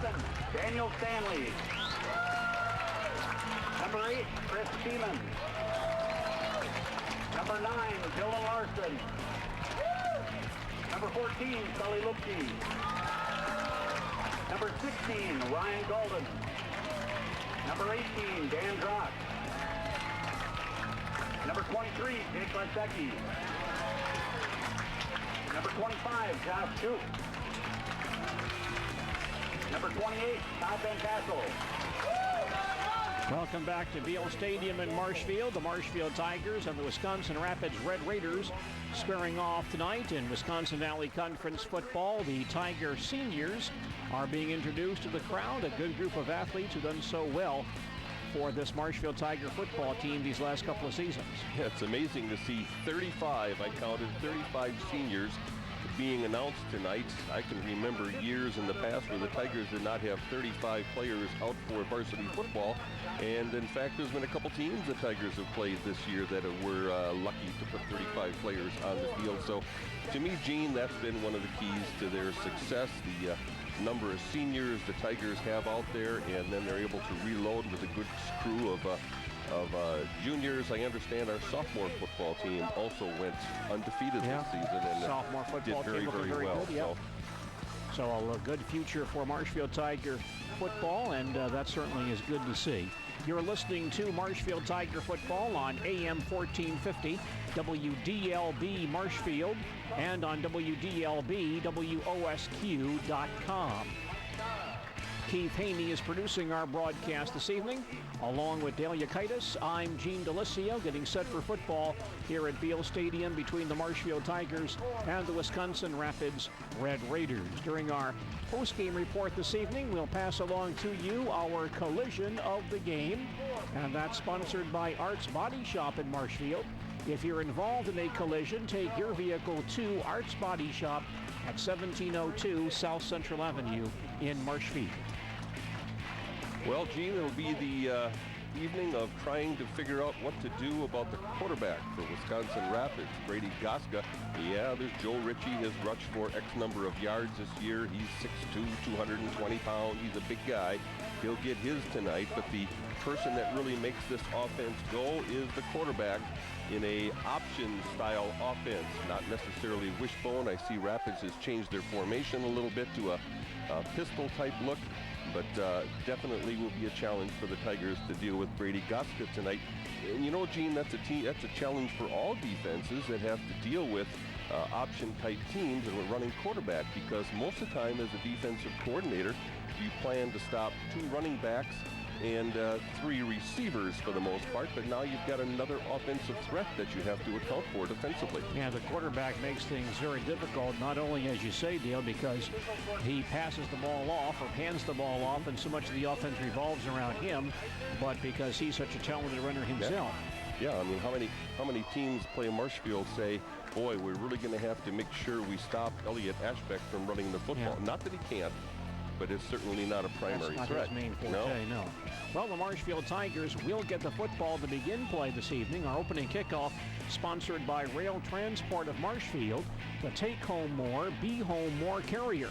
7, Daniel Stanley. Number 8, Chris Seaman. Number 9, Dylan Larson. Number 14, Sully Lupke. Number 16, Ryan Golden. Number 18, Dan Drock. Number 23, Jake Lysecki. Number 25, Josh Shoup. Number 28, Todd Van Tassel. Welcome back to Beal Stadium in Marshfield. The Marshfield Tigers and the Wisconsin Rapids Red Raiders squaring off tonight in Wisconsin Valley Conference football. The Tiger seniors are being introduced to the crowd, a good group of athletes who've done so well for this Marshfield Tiger football team these last couple of seasons. Yeah, it's amazing to see 35, I counted 35 seniors being announced tonight. I can remember years in the past where the Tigers did not have 35 players out for varsity football, and in fact there's been a couple teams the Tigers have played this year that were lucky to put 35 players on the field. So to me, Gene, that's been one of the keys to their success, the number of seniors the Tigers have out there, and then they're able to reload with a good crew of juniors. I understand our sophomore football team also went undefeated this season and sophomore football did very well. Good, yeah. So a good future for Marshfield Tiger football, and that certainly is good to see. You're listening to Marshfield Tiger football on AM 1450, WDLB Marshfield, and on WDLB, WOSQ.com. Keith Haney is producing our broadcast this evening. Along with Dale Yukaitis, I'm Gene Delisio, getting set for football here at Beal Stadium between the Marshfield Tigers and the Wisconsin Rapids Red Raiders. During our post-game report this evening, we'll pass along to you our collision of the game, and that's sponsored by Arts Body Shop in Marshfield. If you're involved in a collision, take your vehicle to Arts Body Shop at 1702 South Central Avenue in Marshfield. Well, Gene, it'll be the evening of trying to figure out what to do about the quarterback for Wisconsin Rapids, Brady Goska. Yeah, there's Joe Ritchie, has rushed for X number of yards this year. He's 6'2", 220 pounds. He's a big guy. He'll get his tonight, but the person that really makes this offense go is the quarterback in a option-style offense, not necessarily wishbone. I see Rapids has changed their formation a little bit to a pistol-type look, but definitely will be a challenge for the Tigers to deal with Brady Goska tonight. And you know, Gene, that's a challenge for all defenses that have to deal with option-type teams and with running quarterback, because most of the time as a defensive coordinator, you plan to stop 2 running backs and 3 receivers for the most part, but now you've got another offensive threat that you have to account for defensively. Yeah, the quarterback makes things very difficult, not only, as you say, Dale, because he passes the ball off or hands the ball off, and so much of the offense revolves around him, but because he's such a talented runner himself. Yeah, I mean, how many teams play Marshfield say, boy, we're really going to have to make sure we stop Elliot Ashbeck from running the football. Yeah. Not that he can't, but it's certainly not a primary threat. That's not his main forte, no. Well, the Marshfield Tigers will get the football to begin play this evening. Our opening kickoff sponsored by Rail Transport of Marshfield, the Take Home More, Be Home More carrier.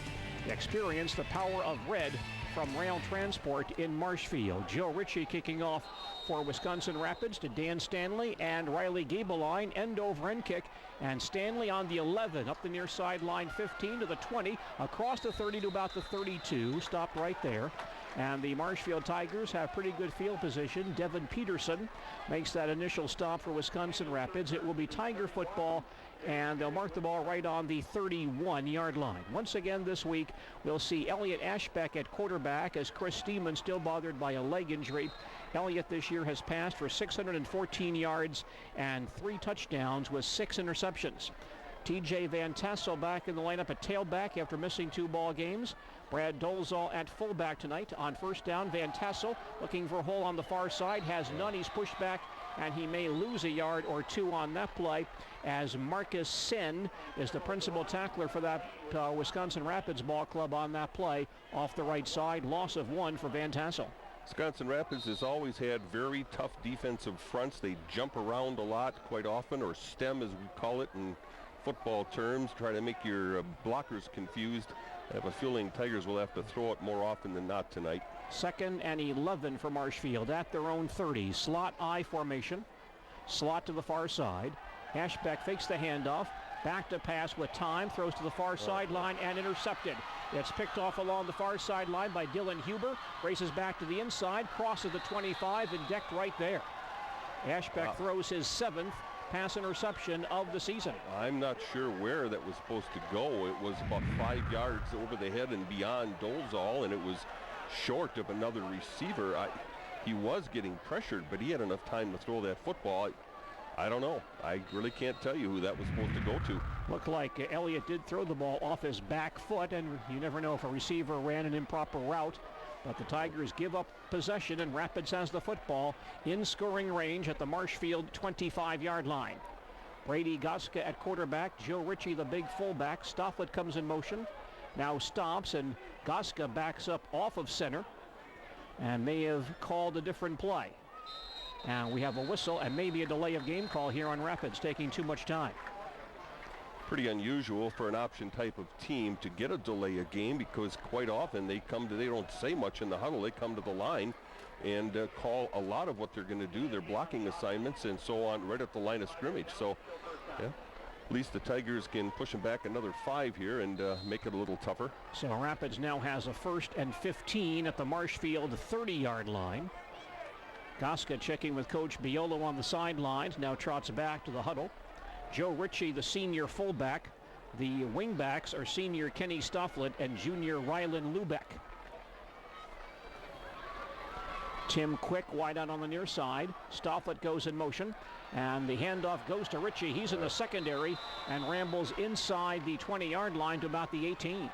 Experience the power of red from Rail Transport in Marshfield. Joe Ritchie kicking off for Wisconsin Rapids to Dan Stanley and Riley Gabeline, end over end kick, and Stanley on the 11, up the near sideline, 15 to the 20, across the 30 to about the 32, stopped right there. And the Marshfield Tigers have pretty good field position. Devin Peterson makes that initial stop for Wisconsin Rapids. It will be Tiger football, and they'll mark the ball right on the 31-yard line. Once again this week, we'll see Elliot Ashbeck at quarterback as Chris Steeman still bothered by a leg injury. Elliott this year has passed for 614 yards and 3 touchdowns with 6 interceptions. TJ Van Tassel back in the lineup at tailback after missing 2 ball games. Brad Dolezal at fullback tonight. On first down, Van Tassel looking for a hole on the far side, has none. He's pushed back, and he may lose a yard or 2 on that play, as Marcus Sen is the principal tackler for that Wisconsin Rapids ball club on that play off the right side. Loss of 1 for Van Tassel. Wisconsin Rapids has always had very tough defensive fronts. They jump around a lot quite often, or stem as we call it in football terms, try to make your blockers confused. I have a feeling Tigers will have to throw it more often than not tonight. 2nd and 11 for Marshfield at their own 30. Slot I formation. Slot to the far side. Ashbeck fakes the handoff. Back to pass with time. Throws to the far sideline and intercepted. It's picked off along the far sideline by Dylan Huber. Races back to the inside. Crosses the 25 and decked right there. Ashbeck throws his 7th pass interception of the season. I'm not sure where that was supposed to go. It was about 5 yards over the head and beyond Dolezal, and it was short of another receiver. He was getting pressured, but he had enough time to throw that football. I don't know. I really can't tell you who that was supposed to go to. Looked like Elliott did throw the ball off his back foot, and you never know if a receiver ran an improper route. But the Tigers give up possession, and Rapids has the football in scoring range at the Marshfield 25-yard line. Brady Goska at quarterback. Joe Ritchie, the big fullback. Stofflet comes in motion. Now stops, and Goska backs up off of center and may have called a different play. And we have a whistle and maybe a delay of game call here on Rapids, taking too much time. Pretty unusual for an option type of team to get a delay of game, because quite often they don't say much in the huddle. They come to the line and call a lot of what they're going to do, their blocking assignments and so on, right at the line of scrimmage. So yeah, at least the Tigers can push them back another 5 here and make it a little tougher. So Rapids now has a 1st and 15 at the Marshfield 30-yard line. Goska checking with Coach Biolo on the sidelines, now trots back to the huddle. Joe Ritchie, the senior fullback. The wingbacks are senior Kenny Stofflet and junior Rylan Lubeck. Tim Quick wide out on the near side. Stofflet goes in motion, and the handoff goes to Ritchie. He's in the secondary and rambles inside the 20-yard line to about the 18.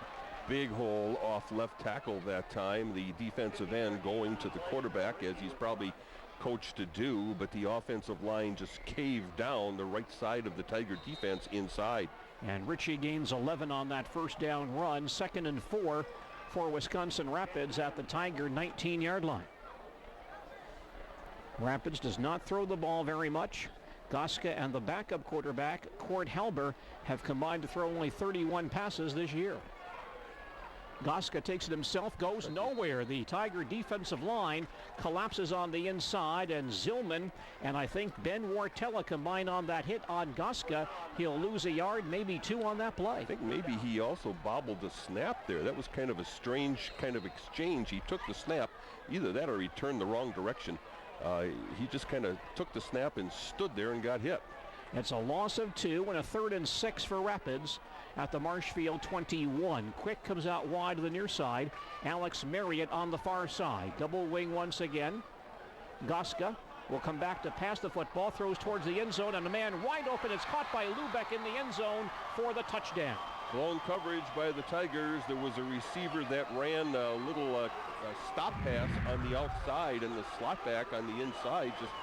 Big hole off left tackle that time. The defensive end going to the quarterback, as he's probably coached to do, but the offensive line just caved down the right side of the Tiger defense inside. And Ritchie gains 11 on that first down run. 2nd and 4 for Wisconsin Rapids at the Tiger 19-yard line. Rapids does not throw the ball very much. Goska and the backup quarterback, Cord Halber, have combined to throw only 31 passes this year. Goska takes it himself, goes nowhere. The Tiger defensive line collapses on the inside, and Zillman and I think Ben Wartella combine on that hit on Goska. He'll lose a yard, maybe 2 on that play. I think maybe he also bobbled the snap there. That was kind of a strange kind of exchange. He took the snap, either that or he turned the wrong direction. He just kind of took the snap and stood there and got hit. It's a loss of 2 and a 3rd and 6 for Rapids at the Marshfield 21. Quick comes out wide to the near side. Alex Marriott on the far side. Double wing once again. Goska will come back to pass the football. Throws towards the end zone, and a man wide open. It's caught by Lubeck in the end zone for the touchdown. Blown coverage by the Tigers. There was a receiver that ran a little stop pass on the outside, and the slot back on the inside just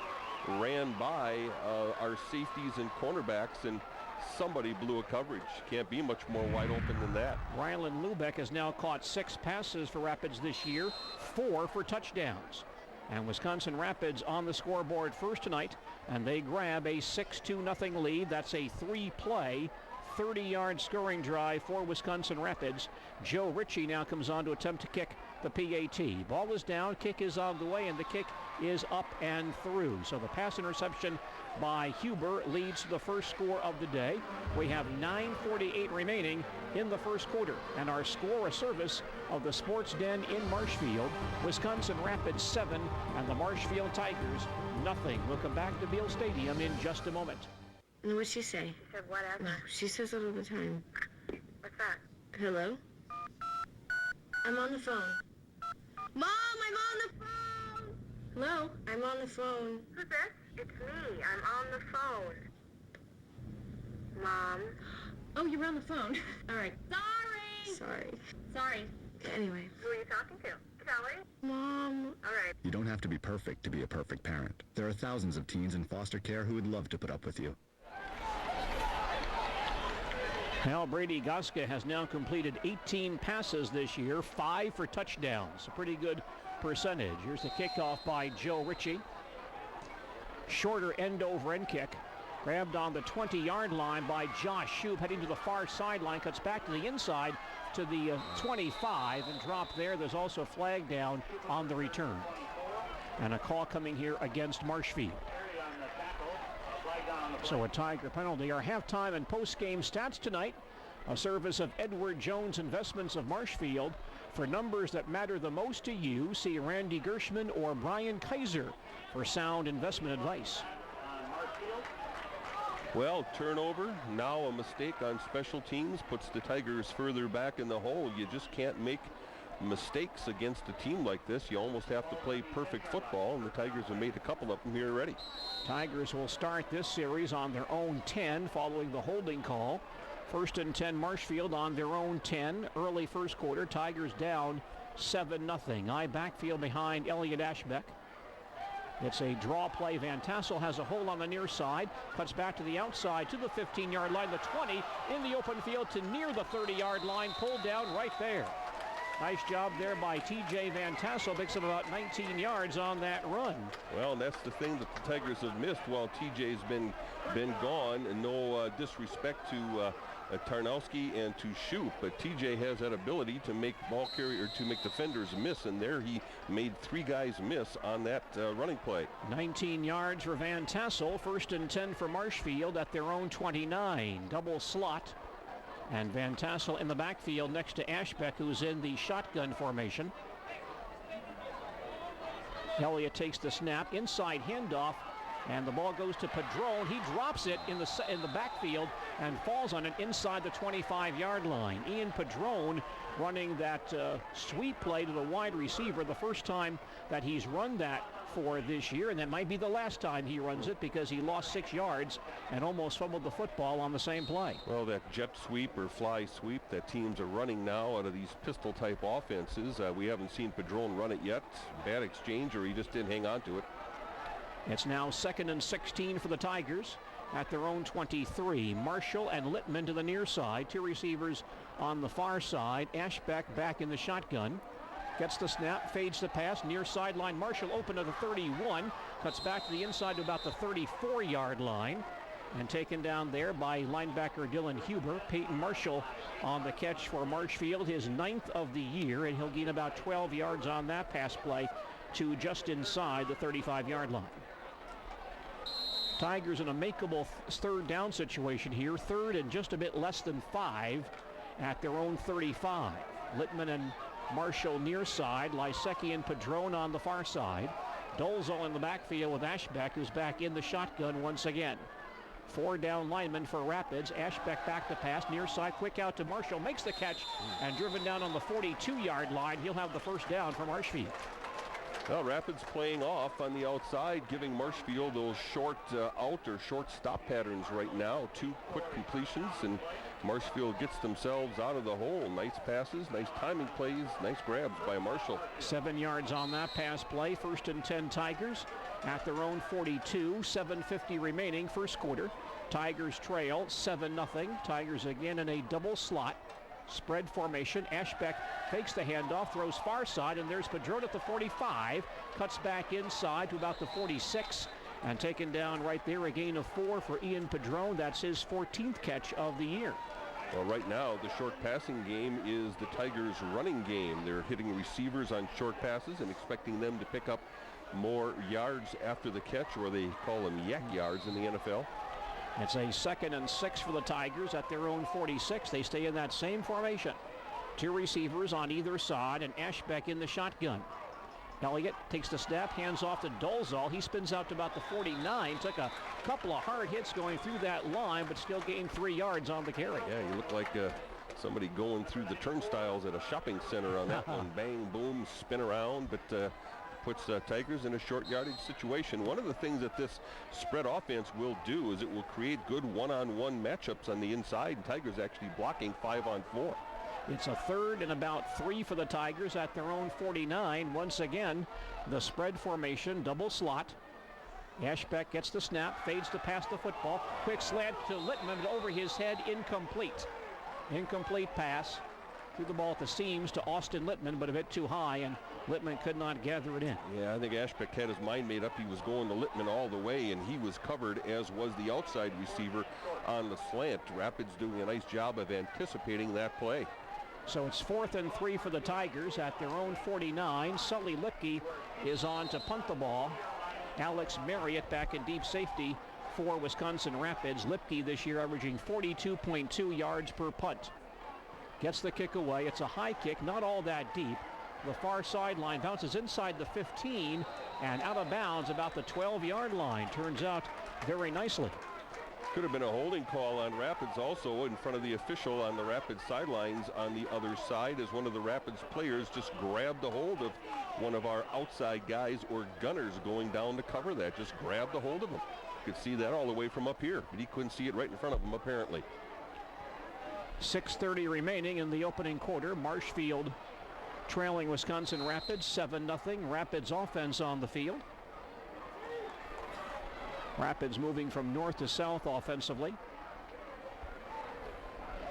ran by our safeties and cornerbacks, and somebody blew a coverage. Can't be much more wide open than that. Rylan Lubeck has now caught 6 passes for Rapids this year, 4 for touchdowns. And Wisconsin Rapids on the scoreboard first tonight, and they grab a 6-0 lead. That's a 3-play, 30-yard scoring drive for Wisconsin Rapids. Joe Ritchie now comes on to attempt to kick the PAT. Ball is down, kick is on the way, and the kick is up and through. So the pass interception by Huber leads to the first score of the day. We have 9:48 remaining in the first quarter, and our score, a service of the Sports Den in Marshfield. Wisconsin Rapids 7 and the Marshfield Tigers nothing. We'll come back to Beal Stadium in just a moment. What'd she say? She said whatever. No, she says it all the time. What's that? Hello? I'm on the phone. Mom, I'm on the phone! Hello? I'm on the phone. Who's this? It's me. I'm on the phone. Mom. Oh, you're on the phone. All right. Sorry. Anyway. Who are you talking to? Kelly? Mom. All right. You don't have to be perfect to be a perfect parent. There are thousands of teens in foster care who would love to put up with you. Now Brady Goska has now completed 18 passes this year, 5 for touchdowns. A pretty good percentage. Here's the kickoff by Joe Ritchie. Shorter end-over-end kick. Grabbed on the 20-yard line by Josh Shoup, heading to the far sideline, cuts back to the inside to the 25 and dropped there. There's also a flag down on the return. And a call coming here against Marshfield. So a Tiger penalty. Our halftime and post-game stats tonight. A service of Edward Jones Investments of Marshfield. For numbers that matter the most to you, see Randy Gershman or Brian Kaiser for sound investment advice. Well, turnover, now a mistake on special teams puts the Tigers further back in the hole. You just can't make mistakes against a team like this. You almost have to play perfect football, and the Tigers have made a couple of them here already. Tigers will start this series on their own 10 following the holding call. 1st and 10 Marshfield on their own 10. Early first quarter, Tigers down 7-0. I backfield behind Elliot Ashbeck. It's a draw play. Van Tassel has a hole on the near side, cuts back to the outside to the 15-yard line, the 20, in the open field to near the 30-yard line, pulled down right there. Nice job there by T.J. Van Tassel, picks up about 19 yards on that run. Well, that's the thing that the Tigers have missed while T.J.'s been gone, and no disrespect to Tarnowski and to Shoup, but TJ has that ability to make to make defenders miss, and there he made 3 guys miss on that running play. 19 yards for Van Tassel. 1st and 10 for Marshfield at their own 29. Double slot, and Van Tassel in the backfield next to Ashbeck, who's in the shotgun formation. Elliott takes the snap, inside handoff, and the ball goes to Padron. He drops it in the backfield and falls on it inside the 25-yard line. Ian Padron running that sweep play to the wide receiver, the first time that he's run that for this year, and that might be the last time he runs it because he lost 6 yards and almost fumbled the football on the same play. Well, that jet sweep or fly sweep that teams are running now out of these pistol-type offenses, we haven't seen Padron run it yet. Bad exchange, or he just didn't hang on to it. It's now 2nd and 16 for the Tigers at their own 23. Marshall and Littman to the near side. 2 receivers on the far side. Ashbeck back in the shotgun. Gets the snap, fades the pass, near sideline. Marshall open to the 31. Cuts back to the inside to about the 34-yard line. And taken down there by linebacker Dylan Huber. Peyton Marshall on the catch for Marshfield, his 9th of the year, and he'll gain about 12 yards on that pass play to just inside the 35-yard line. Tigers in a makeable 3rd down situation here. 3rd and just a bit less than 5 at their own 35. Littman and Marshall near side. Lysecki and Padron on the far side. Dolzo in the backfield with Ashbeck, who's back in the shotgun once again. 4 down linemen for Rapids. Ashbeck back to pass, near side, quick out to Marshall, makes the catch, and driven down on the 42-yard line. He'll have the first down for Marshfield. Well, Rapids playing off on the outside, giving Marshfield those short out or short stop patterns right now. 2 quick completions, and Marshfield gets themselves out of the hole. Nice passes, nice timing plays, nice grabs by Marshall. 7 yards on that pass play. 1st and 10 Tigers at their own 42. 7:50 remaining, first quarter. Tigers trail 7-0. Tigers again in a double slot. Spread formation. Ashbeck fakes the handoff, throws far side, and there's Padron at the 45. Cuts back inside to about the 46, and taken down right there. A gain of 4 for Ian Padron. That's his 14th catch of the year. Well, right now, the short passing game is the Tigers' running game. They're hitting receivers on short passes and expecting them to pick up more yards after the catch, or they call them yak yards in the NFL. It's a 2nd and 6 for the Tigers at their own 46. They stay in that same formation. 2 receivers on either side, and Ashbeck in the shotgun. Elliott takes the snap, hands off to Dolzal. He spins out to about the 49. Took a couple of hard hits going through that line, but still gained 3 yards on the carry. Yeah, you look like somebody going through the turnstiles at a shopping center on that one. Bang, boom, spin around, but puts Tigers in a short yardage situation. One of the things that this spread offense will do is it will create good one-on-one matchups on the inside, and Tigers actually blocking 5-on-4. It's a 3rd and about 3 for the Tigers at their own 49. Once again, the spread formation, double slot. Ashbeck gets the snap, fades to pass the football. Quick slant to Littman over his head, incomplete. Incomplete pass. Threw the ball at the seams to Austin Littman, but a bit too high, and Littman could not gather it in. Yeah, I think Ashbeck had his mind made up. He was going to Littman all the way, and he was covered, as was the outside receiver on the slant. Rapids doing a nice job of anticipating that play. So it's 4th and 3 for the Tigers at their own 49. Sully Lipke is on to punt the ball. Alex Marriott back in deep safety for Wisconsin Rapids. Lipke this year averaging 42.2 yards per punt. Gets the kick away. It's a high kick, not all that deep. The far sideline bounces inside the 15 and out of bounds about the 12-yard line. Turns out very nicely. Could have been a holding call on Rapids also in front of the official on the Rapids sidelines on the other side, as one of the Rapids players just grabbed a hold of one of our outside guys or gunners going down to cover that. Just grabbed a hold of him. Could see that all the way from up here, but he couldn't see it right in front of him apparently. 6:30 remaining in the opening quarter. Marshfield trailing Wisconsin Rapids 7-0. Rapids offense on the field. Rapids moving from north to south offensively.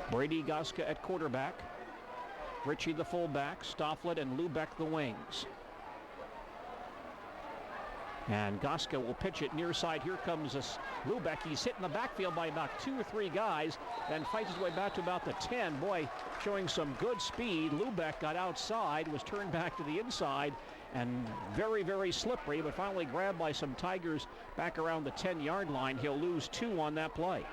Brady Goska at quarterback. Ritchie the fullback. Stofflet and Lubeck the wings. And Goska will pitch it near side. Here comes Lubeck. He's hit in the backfield by about 2 or 3 guys, then fights his way back to about the 10. Boy, showing some good speed. Lubeck got outside, was turned back to the inside, and very, very slippery, but finally grabbed by some Tigers back around the 10-yard line. He'll lose 2 on that play.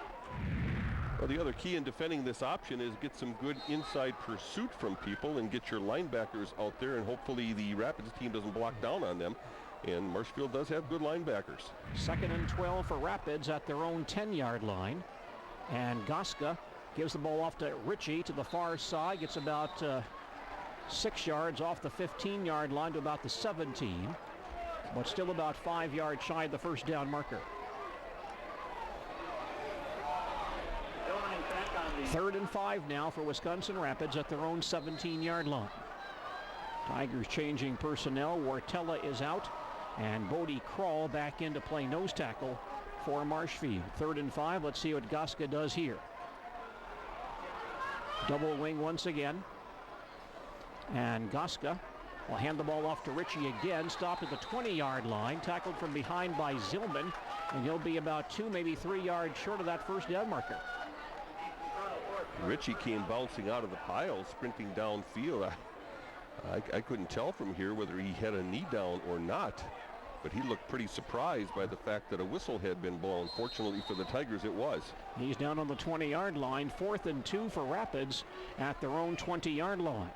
Well, the other key in defending this option is get some good inside pursuit from people and get your linebackers out there, and hopefully the Rapids team doesn't block down on them. And Marshfield does have good linebackers. 2nd and 12 for Rapids at their own 10-yard line. And Goska gives the ball off to Ritchie to the far side. Gets about 6 yards off the 15-yard line to about the 17. But still about 5 yards shy of the first down marker. 3rd and 5 now for Wisconsin Rapids at their own 17-yard line. Tigers changing personnel. Wartella is out. And Bodie Krall back in to play nose tackle for Marshfield. 3rd and 5. Let's see what Goska does here. Double wing once again. And Goska will hand the ball off to Ritchie again. Stopped at the 20-yard line. Tackled from behind by Zillman. And he'll be about 2, maybe 3 yards short of that first down marker. Ritchie came bouncing out of the pile, sprinting downfield. I couldn't tell from here whether he had a knee down or not, but he looked pretty surprised by the fact that a whistle had been blown. Fortunately for the Tigers, it was. He's down on the 20-yard line. 4th and 2 for Rapids at their own 20-yard line.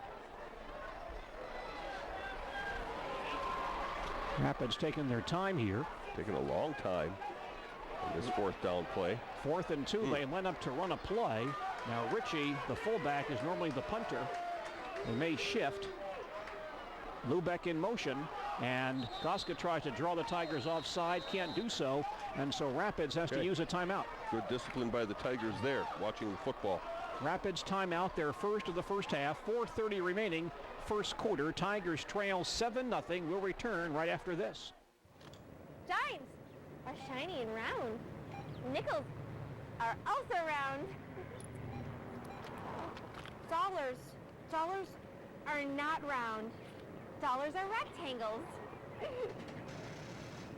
Rapids taking their time here. Taking a long time on this 4th down play. 4th and 2, they line up to run a play. Now Ritchie, the fullback, is normally the punter. They may shift. Lubeck in motion, and Goska tries to draw the Tigers offside, can't do so, and so Rapids has to use a timeout. Good discipline by the Tigers there, watching the football. Rapids timeout, their first of the first half, 4:30 remaining, first quarter. Tigers trail 7-0. We'll return right after this. Dimes are shiny and round. Nickels are also round. Dollars are not round. Dollars are rectangles.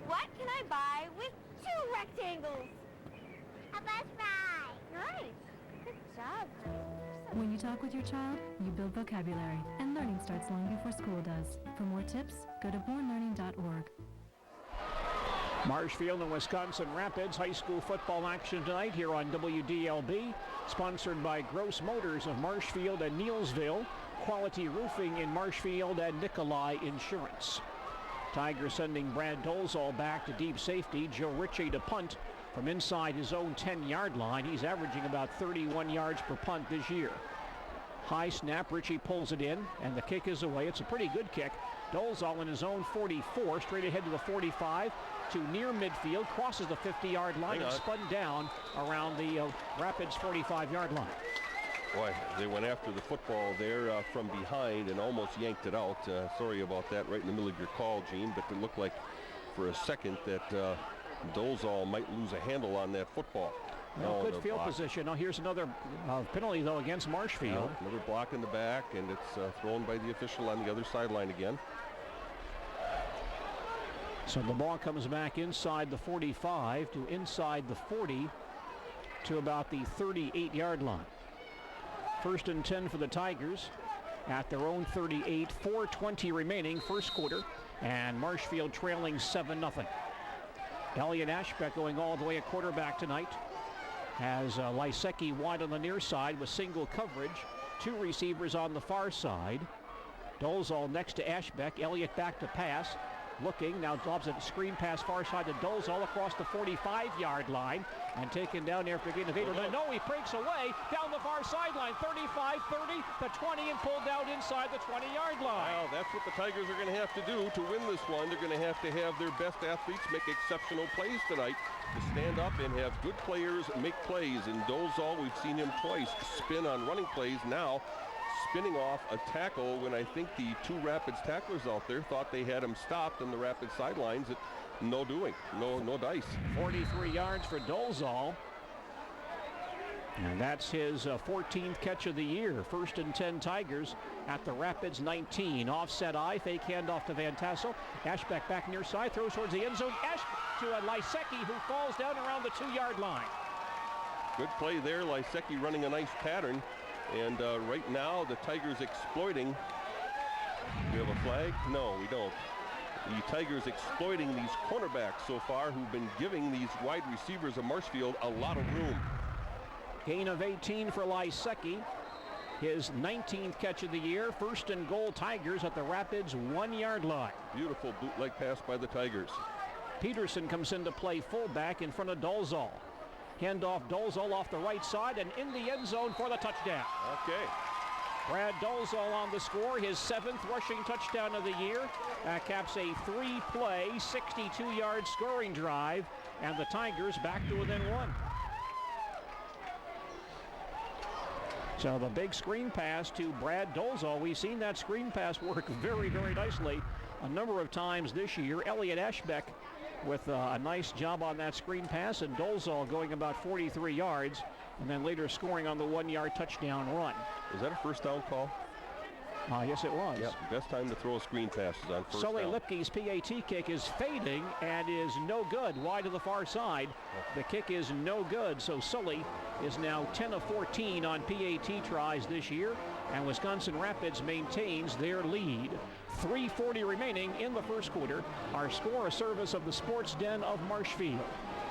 What can I buy with 2 rectangles? A bus ride. Right. Good job, honey. When you talk with your child, you build vocabulary, and learning starts long before school does. For more tips, go to bornlearning.org. Marshfield and Wisconsin Rapids high school football action tonight here on WDLB, sponsored by Gross Motors of Marshfield and Neelsville, Quality Roofing in Marshfield, and Nicolai Insurance. Tigers sending Brad Dolezal back to deep safety. Joe Ritchie to punt from inside his own 10-yard line. He's averaging about 31 yards per punt this year. High snap, Ritchie pulls it in, and the kick is away. It's a pretty good kick. Dolezal in his own 44, straight ahead to the 45, to near midfield, crosses the 50-yard line and spun down around the Rapids 45-yard line. Boy, they went after the football there from behind and almost yanked it out. Sorry about that right in the middle of your call, Gene, but it looked like for a second that Dolezal might lose a handle on that football. Well, good no field block. position. Now here's another penalty, though, against Marshfield. Another block in the back, and it's thrown by the official on the other sideline again. So the ball comes back inside the 45 to inside the 40 to about the 38-yard line. 1st and 10 for the Tigers at their own 38, 4:20 remaining, first quarter, and Marshfield trailing 7-0. Elliot Ashbeck going all the way at quarterback tonight. Has Lysecki wide on the near side with single coverage. 2 receivers on the far side. Dolezal next to Ashbeck. Elliott back to pass. Looking, now lobs a screen pass far side to Dolezal across the 45-yard line and taken down there after gain of 8 or 9. No, he breaks away down the far sideline. 35, 30, the 20, and pulled down inside the 20-yard line. Well, that's what the Tigers are going to have to do to win this one. They're going to have their best athletes make exceptional plays tonight to stand up and have good players make plays. In Dolezal, we've seen him twice spin on running plays. Now spinning off a tackle when I think the 2 Rapids tacklers out there thought they had him stopped on the Rapids sidelines. No doing, no dice. 43 yards for Dolezal. And that's his 14th catch of the year. 1st and 10 Tigers at the Rapids 19. Offset eye, fake handoff to Van Tassel. Ashbeck back near side, throws towards the end zone. To Lysecki, who falls down around the 2-yard line. Good play there. Lysecki running a nice pattern. And right now, the Tigers exploiting. Do we have a flag? No, we don't. The Tigers exploiting these cornerbacks so far who've been giving these wide receivers of Marshfield a lot of room. Gain of 18 for Lysecki. His 19th catch of the year. 1st and goal Tigers at the Rapids 1-yard line. Beautiful bootleg pass by the Tigers. Peterson comes into play fullback in front of Dolezal. Handoff Dolezal off the right side and in the end zone for the touchdown. Okay. Brad Dolezal on the score, his 7th rushing touchdown of the year. Caps a 3-play, 62-yard scoring drive, and the Tigers back to within 1. So the big screen pass to Brad Dolezal. We've seen that screen pass work very, very nicely a number of times this year. Elliot Ashbeck with a nice job on that screen pass, and Dolezal going about 43 yards, and then later scoring on the 1-yard touchdown run. Was that a first down call? Yes, it was. Yep, best time to throw a screen pass is on first Sully down. Lipke's PAT kick is fading and is no good, wide to the far side. The kick is no good, so Sully is now 10 of 14 on PAT tries this year, and Wisconsin Rapids maintains their lead. 3:40 remaining in the first quarter. Our score, a service of the Sports Den of Marshfield.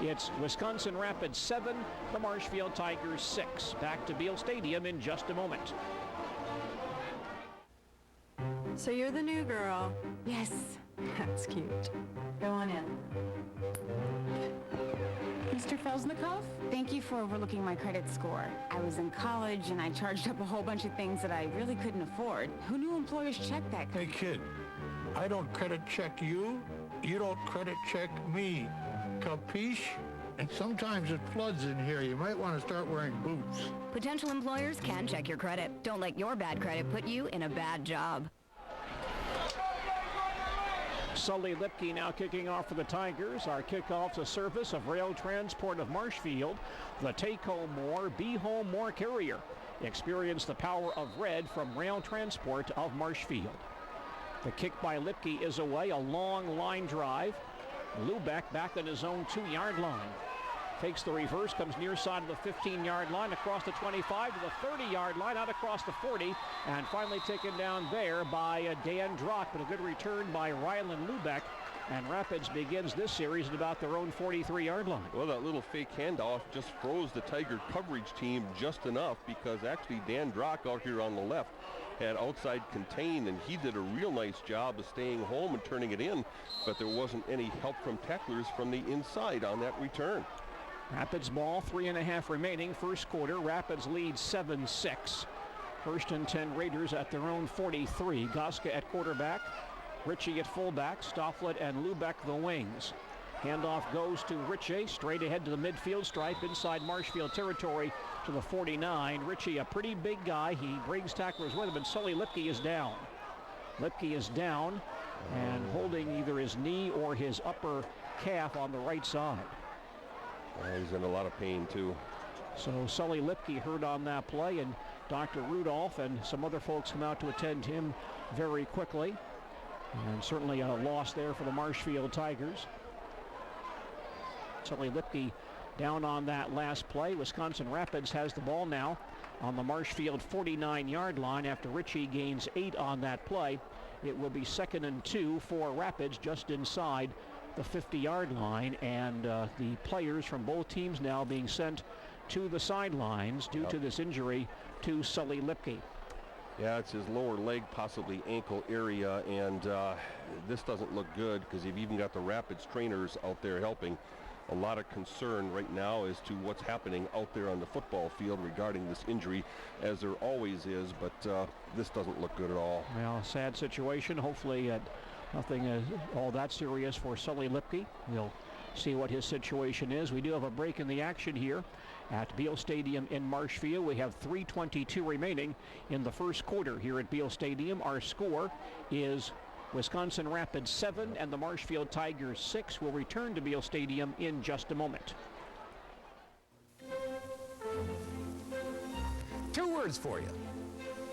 It's Wisconsin Rapids 7, the Marshfield Tigers 6. Back to Beal Stadium in just a moment. So you're the new girl. Yes. That's cute. Go on in. Mr. Felsnikoff, thank you for overlooking my credit score. I was in college and I charged up a whole bunch of things that I really couldn't afford. Who knew employers check that? Hey kid, I don't credit check you. You don't credit check me. Capiche? And sometimes it floods in here. You might want to start wearing boots. Potential employers can check your credit. Don't let your bad credit put you in a bad job. Sully Lipke now kicking off for the Tigers. Our kickoff's a service of Rail Transport of Marshfield, the Take Home More, Be Home More carrier. Experience the power of red from Rail Transport of Marshfield. The kick by Lipke is away, a long line drive. Lubeck back on his own 2-yard line. Takes the reverse, comes near side of the 15-yard line, across the 25 to the 30-yard line, out across the 40, and finally taken down there by Dan Drock, but a good return by Rylan Lubeck, and Rapids begins this series at about their own 43-yard line. Well, that little fake handoff just froze the Tiger coverage team just enough, because actually Dan Drock out here on the left had outside contain, and he did a real nice job of staying home and turning it in, but there wasn't any help from tacklers from the inside on that return. Rapids ball, 3.5 remaining, first quarter. Rapids lead 7-6. 1st and 10 Raiders at their own 43. Goska at quarterback, Ritchie at fullback, Stofflet and Lubeck the wings. Handoff goes to Ritchie, straight ahead to the midfield stripe inside Marshfield territory to the 49. Ritchie, a pretty big guy. He brings tacklers with him, and Sully Lipke is down. Lipke is down and holding either his knee or his upper calf on the right side. He's in a lot of pain, too. So Sully Lipke hurt on that play, and Dr. Rudolph and some other folks come out to attend him very quickly. And certainly a loss there for the Marshfield Tigers. Sully Lipke down on that last play. Wisconsin Rapids has the ball now on the Marshfield 49-yard line after Ritchie gains 8 on that play. It will be 2nd and 2 for Rapids just inside the 50-yard line, and the players from both teams now being sent to the sidelines due to this injury to Sully Lipke. Yeah, it's his lower leg, possibly ankle area, and this doesn't look good because you've even got the Rapids trainers out there helping. A lot of concern right now as to what's happening out there on the football field regarding this injury, as there always is, but this doesn't look good at all. Well, sad situation. Hopefully nothing all that serious for Sully Lipke. We'll see what his situation is. We do have a break in the action here at Beal Stadium in Marshfield. We have 3:22 remaining in the first quarter here at Beal Stadium. Our score is Wisconsin Rapids 7 and the Marshfield Tigers 6. Will return to Beal Stadium in just a moment. 2 words for you.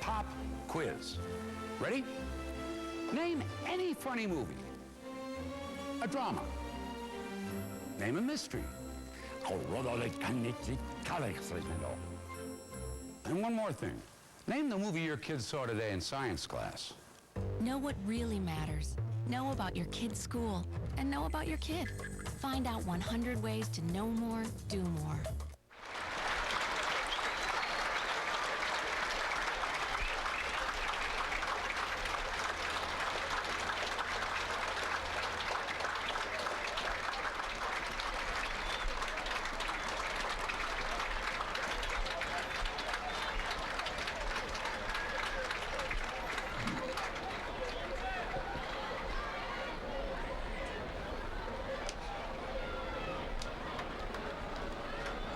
Pop quiz. Ready? Name any funny movie. A drama. Name a mystery. And one more thing. Name the movie your kids saw today in science class. Know what really matters. Know about your kid's school. And know about your kid. Find out 100 ways to know more, do more.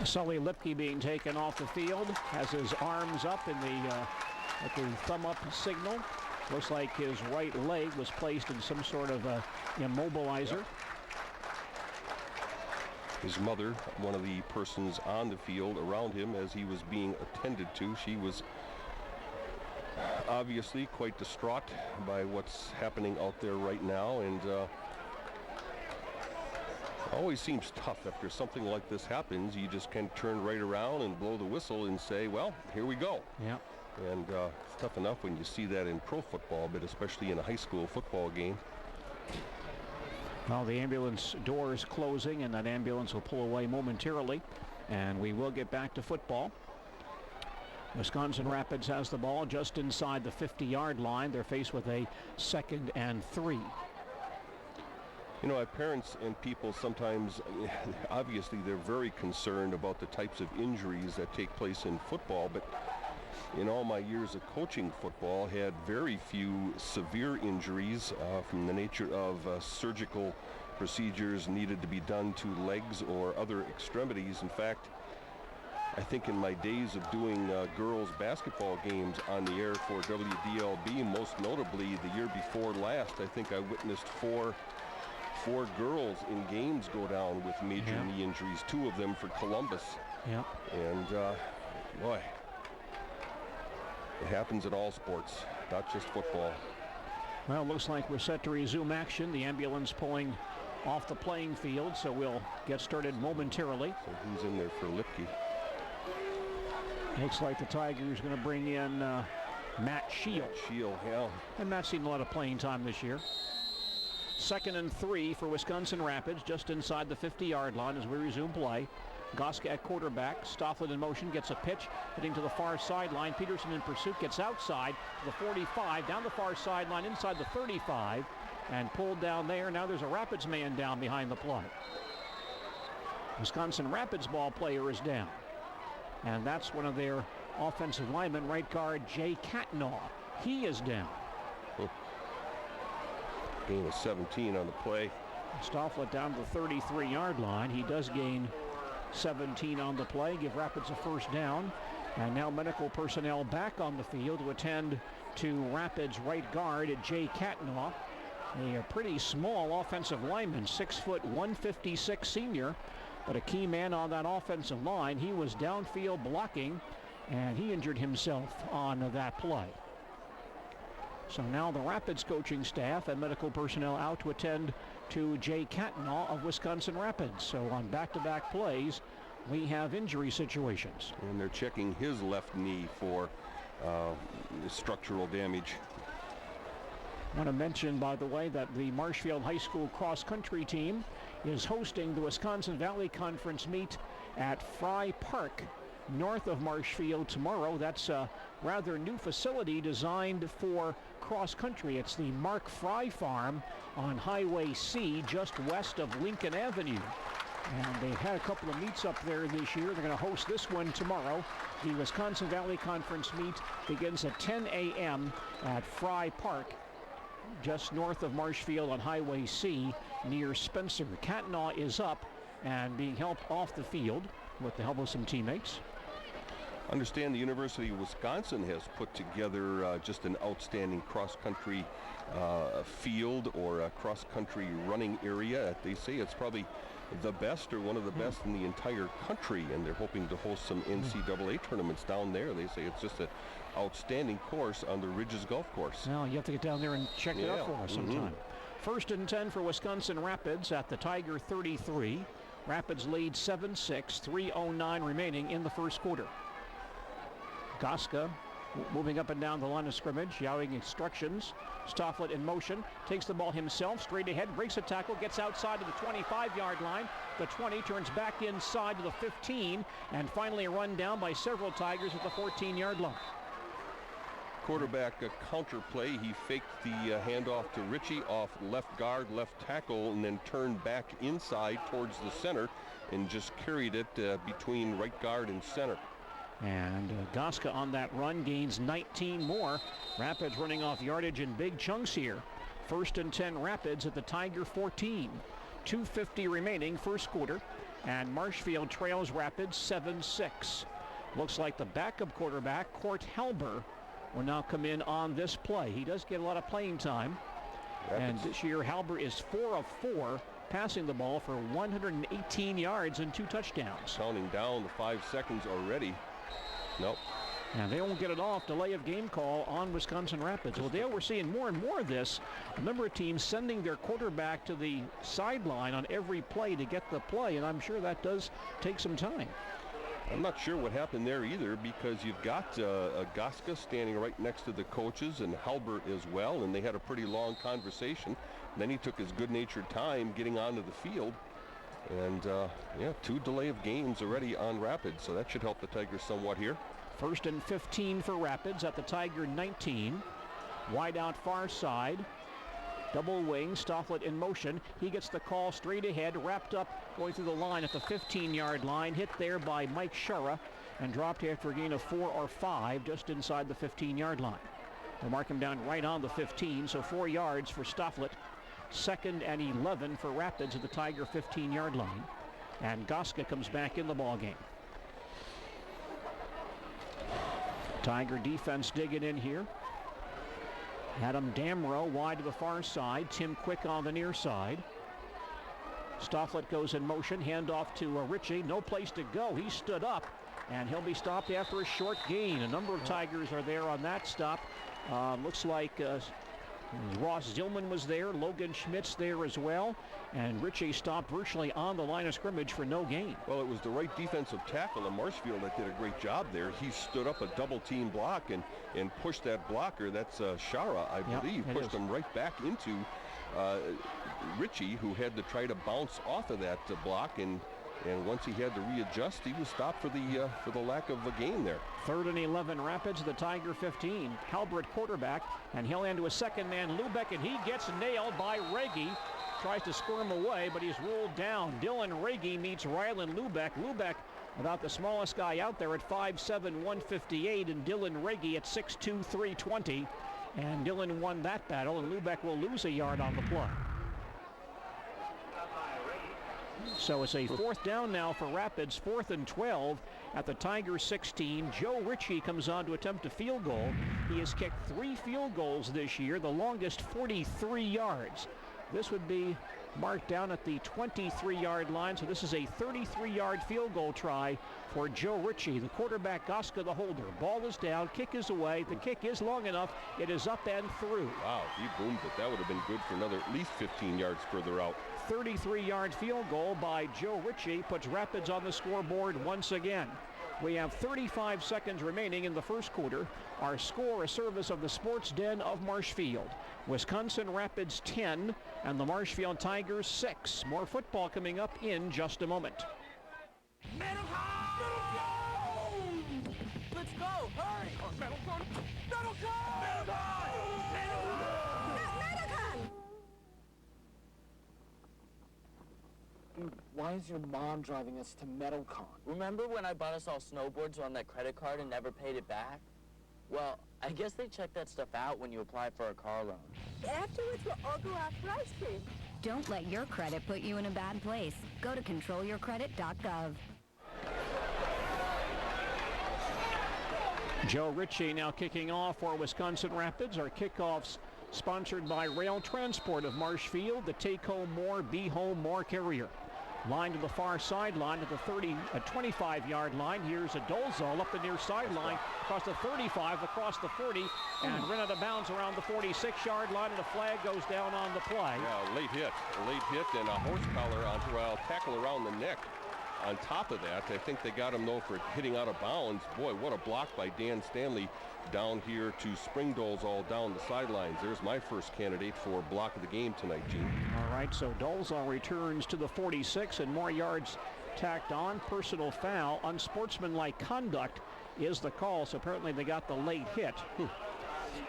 Sully Lipke being taken off the field, has his arms up in the at the thumb up signal. Looks like his right leg was placed in some sort of immobilizer. His mother, one of the persons on the field around him as he was being attended to, she was obviously quite distraught by what's happening out there right now, and always seems tough after something like this happens. You just can turn right around and blow the whistle and say, well, here we go. Yeah. And it's tough enough when you see that in pro football, but especially in a high school football game. Well, the ambulance door is closing, and that ambulance will pull away momentarily, and we will get back to football. Wisconsin Rapids has the ball just inside the 50-yard line. They're faced with a 2nd and 3. You know, parents and people sometimes, obviously, they're very concerned about the types of injuries that take place in football, but in all my years of coaching football, had very few severe injuries from the nature of surgical procedures needed to be done to legs or other extremities. In fact, I think in my days of doing girls basketball games on the air for WDLB, most notably the year before last, I think I witnessed four girls in games go down with major knee injuries, 2 of them for Columbus. Yeah. And boy, it happens at all sports, not just football. Well, it looks like we're set to resume action. The ambulance pulling off the playing field, so we'll get started momentarily. So who's in there for Lipke? Looks like the Tigers going to bring in Matt Shield. Yeah. And Matt's seen a lot of playing time this year. 2nd and 3 for Wisconsin Rapids, just inside the 50-yard line as we resume play. Goska at quarterback. Stofflet in motion, gets a pitch, heading to the far sideline. Peterson in pursuit, gets outside to the 45, down the far sideline, inside the 35, and pulled down there. Now there's a Rapids man down behind the play. Wisconsin Rapids ball player is down. And that's one of their offensive linemen, right guard Jay Catnaw. He is down. Gain of 17 on the play. Stofflet down to the 33-yard line. He does gain 17 on the play, give Rapids a first down. And now medical personnel back on the field to attend to Rapids right guard Jay Catnaw, a pretty small offensive lineman, 6 foot 156 senior, but a key man on that offensive line. He was downfield blocking, and he injured himself on that play. So now the Rapids coaching staff and medical personnel out to attend to Jay Cattenaw of Wisconsin Rapids. So on back-to-back plays, we have injury situations. And they're checking his left knee for structural damage. I want to mention, by the way, that the Marshfield High School cross-country team is hosting the Wisconsin Valley Conference meet at Fry Park, north of Marshfield tomorrow. That's a rather new facility designed for cross-country. It's the Mark Fry Farm on Highway C, just west of Lincoln Avenue. And they've had a couple of meets up there this year. They're going to host this one tomorrow. The Wisconsin Valley Conference meet begins at 10 a.m. at Fry Park, just north of Marshfield on Highway C near Spencer. Cattenaw is up and being helped off the field with the help of some teammates. Understand the University of Wisconsin has put together just an outstanding cross-country field or a cross-country running area. They say it's probably the best or one of the best in the entire country, and they're hoping to host some NCAA tournaments down there. They say it's just an outstanding course on the Ridges Golf Course. Well, you have to get down there and check it out for us sometime. First and 10 for Wisconsin Rapids at the Tiger 33. Rapids lead 7-6, 3:09 remaining in the first quarter. Goska moving up and down the line of scrimmage, yelling instructions. Stofflet in motion, takes the ball himself, straight ahead, breaks a tackle, gets outside to the 25-yard line. The 20 turns back inside to the 15, and finally run down by several Tigers at the 14-yard line. Quarterback counter play. He faked the handoff to Ritchie off left guard, left tackle, and then turned back inside towards the center and just carried it between right guard and center. And Goska on that run gains 19 more. Rapids running off yardage in big chunks here. First and 10 Rapids at the Tiger 14. 2:50 remaining first quarter. And Marshfield trails Rapids 7-6. Looks like the backup quarterback, Court Halber, will now come in on this play. He does get a lot of playing time. And this year Halber is 4 of 4 passing the ball for 118 yards and 2 touchdowns. Counting down the 5 seconds already. Nope. And they won't get it off. Delay of game call on Wisconsin Rapids. Well, Dale, we're seeing more and more of this. A number of teams sending their quarterback to the sideline on every play to get the play, and I'm sure that does take some time. I'm not sure what happened there either, because you've got Goska standing right next to the coaches and Halbert as well, and they had a pretty long conversation. And then he took his good-natured time getting onto the field. And, 2 delay of games already on Rapids, so that should help the Tigers somewhat here. First and 15 for Rapids at the Tiger 19. Wide out far side. Double wing, Stofflet in motion. He gets the call straight ahead, wrapped up, going through the line at the 15-yard line. Hit there by Mike Shara and dropped after a gain of 4 or 5 just inside the 15-yard line. They'll mark him down right on the 15, so 4 yards for Stofflet. Second and 11 for Rapids at the Tiger 15-yard line. And Goska comes back in the ballgame. Tiger defense digging in here. Adam Damrow wide to the far side. Tim Quick on the near side. Stofflet goes in motion. Handoff to Ritchie. No place to go. He stood up, and he'll be stopped after a short gain. A number of Tigers are there on that stop. Looks like Ross Zillman was there. Logan Schmitz there as well. And Ritchie stopped virtually on the line of scrimmage for no gain. Well, it was the right defensive tackle in Marshfield that did a great job there. He stood up a double-team block and pushed that blocker. That's Shara, I believe. Pushed him right back into Ritchie, who had to try to bounce off of that block. And once he had to readjust, he was stopped for the lack of a gain there. 3rd and 11 Rapids, the Tiger 15. Halbert quarterback, and he'll end to a second man, Lubeck, and he gets nailed by Reggie. Tries to squirm away, but he's ruled down. Dylan Reggie meets Rylan Lubeck. Lubeck about the smallest guy out there at 5'7", 158, and Dylan Reggie at 6'2", 320. And Dylan won that battle, and Lubeck will lose a yard on the play. So it's a 4th down now for Rapids, 4th and 12 at the Tiger 16. Joe Ritchie comes on to attempt a field goal. He has kicked 3 field goals this year, the longest 43 yards. This would be marked down at the 23-yard line. So this is a 33-yard field goal try for Joe Ritchie. The quarterback, Goska, the holder. Ball is down, kick is away. The kick is long enough. It is up and through. Wow, he boomed it. That would have been good for another at least 15 yards further out. 33-yard field goal by Joe Ritchie puts Rapids on the scoreboard once again. We have 35 seconds remaining in the first quarter. Our score, a service of the Sports Den of Marshfield. Wisconsin Rapids 10 and the Marshfield Tigers 6. More football coming up in just a moment. Let's go! Hurry! Dude, why is your mom driving us to MetalCon? Remember when I bought us all snowboards on that credit card and never paid it back? Well, I guess they check that stuff out when you apply for a car loan. Afterwards, we'll all go out for ice cream. Don't let your credit put you in a bad place. Go to controlyourcredit.gov. Joe Ritchie now kicking off for Wisconsin Rapids. Our kickoffs sponsored by Rail Transport of Marshfield, the Take Home More, Be Home More carrier. Line to the far sideline at the 25-yard line. Here's a Dolezal up the near sideline, across the 35, across the 40, and run out of bounds around the 46-yard line, and a flag goes down on the play. Yeah, late hit and a horse collar onto a tackle around the neck. On top of that, I think they got him, though, for hitting out of bounds. Boy, what a block by Dan Stanley down here to spring Dolezal down the sidelines. There's my first candidate for block of the game tonight, Gene. All right, so Dolezal returns to the 46 and more yards tacked on. Personal foul, unsportsmanlike conduct is the call, so apparently they got the late hit.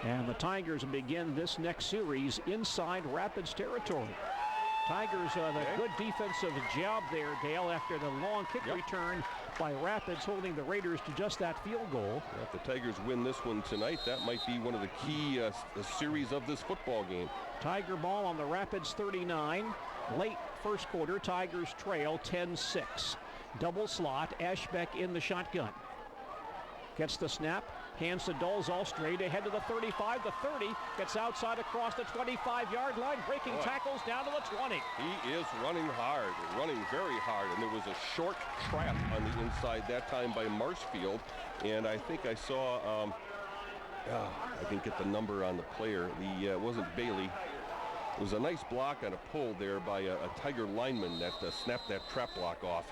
And the Tigers begin this next series inside Rapids territory. Tigers, the good defensive job there, Dale, after the long kick return by Rapids, holding the Raiders to just that field goal. If the Tigers win this one tonight, that might be one of the key series of this football game. Tiger ball on the Rapids 39. Late first quarter, Tigers trail 10-6. Double slot, Ashbeck in the shotgun. Gets the snap, hands to Dolezal straight ahead to the 35, the 30, gets outside across the 25-yard line, breaking tackles down to the 20. He is running hard, running very hard, and there was a short trap on the inside that time by Marshfield, and I think I saw, I didn't get the number on the player, it wasn't Bailey. It was a nice block on a pull there by a Tiger lineman that snapped that trap block off.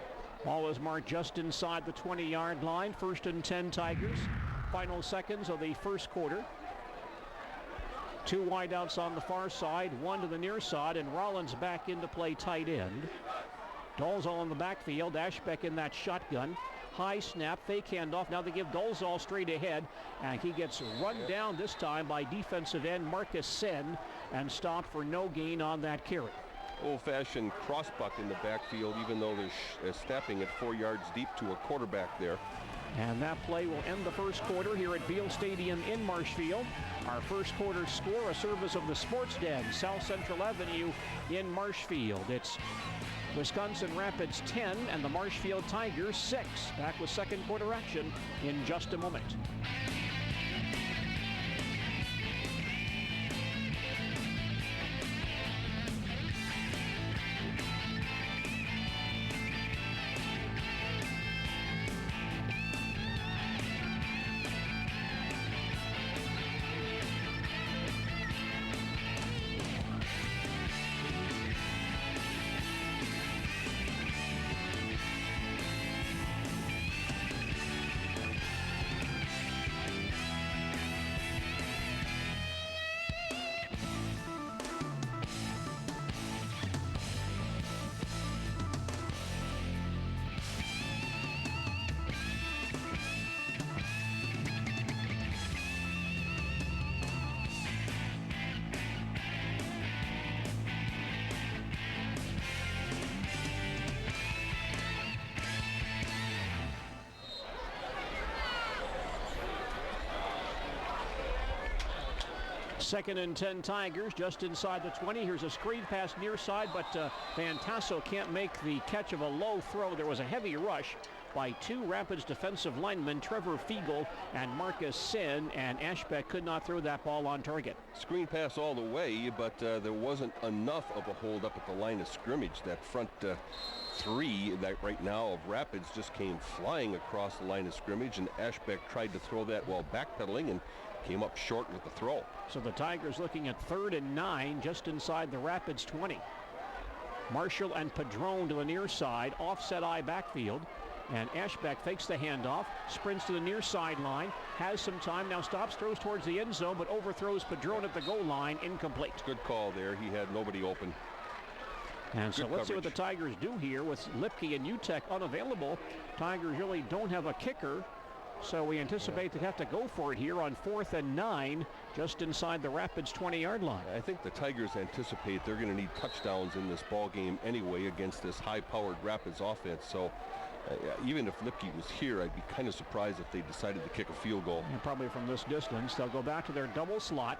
Ball is marked just inside the 20-yard line. 1st and 10 Tigers. Final seconds of the first quarter. 2 wideouts on the far side, 1 to the near side, and Rollins back into play tight end. Dolezal in the backfield, Ashbeck in that shotgun. High snap, fake handoff. Now they give Dolezal straight ahead, and he gets run down this time by defensive end Marcus Sen and stopped for no gain on that carry. Old-fashioned crossbuck in the backfield, even though they're snapping it 4 yards deep to a quarterback there. And that play will end the first quarter here at Beal Stadium in Marshfield. Our first quarter score, a service of the Sports Den, South Central Avenue in Marshfield. It's Wisconsin Rapids 10 and the Marshfield Tigers 6. Back with second quarter action in just a moment. Second and 10 Tigers just inside the 20. Here's a screen pass near side, but Van Tasso can't make the catch of a low throw. There was a heavy rush by 2 Rapids defensive linemen, Trevor Fiegel and Marcus Sin, and Ashbeck could not throw that ball on target. Screen pass all the way, but there wasn't enough of a hold up at the line of scrimmage. That front 3 that right now of Rapids just came flying across the line of scrimmage, and Ashbeck tried to throw that while backpedaling and came up short with the throw. So the Tigers looking at 3rd and 9 just inside the Rapids 20. Marshall and Padron to the near side, offset eye backfield, and Ashbeck fakes the handoff, sprints to the near sideline, has some time, now stops, throws towards the end zone, but overthrows Padron at the goal line, incomplete. Good call there. He had nobody open. And so let's see what the Tigers do here with Lipke and UTEC unavailable. Tigers really don't have a kicker, so we anticipate they'd have to go for it here on 4th and 9, just inside the Rapids 20-yard line. I think the Tigers anticipate they're going to need touchdowns in this ball game anyway against this high-powered Rapids offense. So even if Lipke was here, I'd be kind of surprised if they decided to kick a field goal. And probably from this distance. They'll go back to their double slot.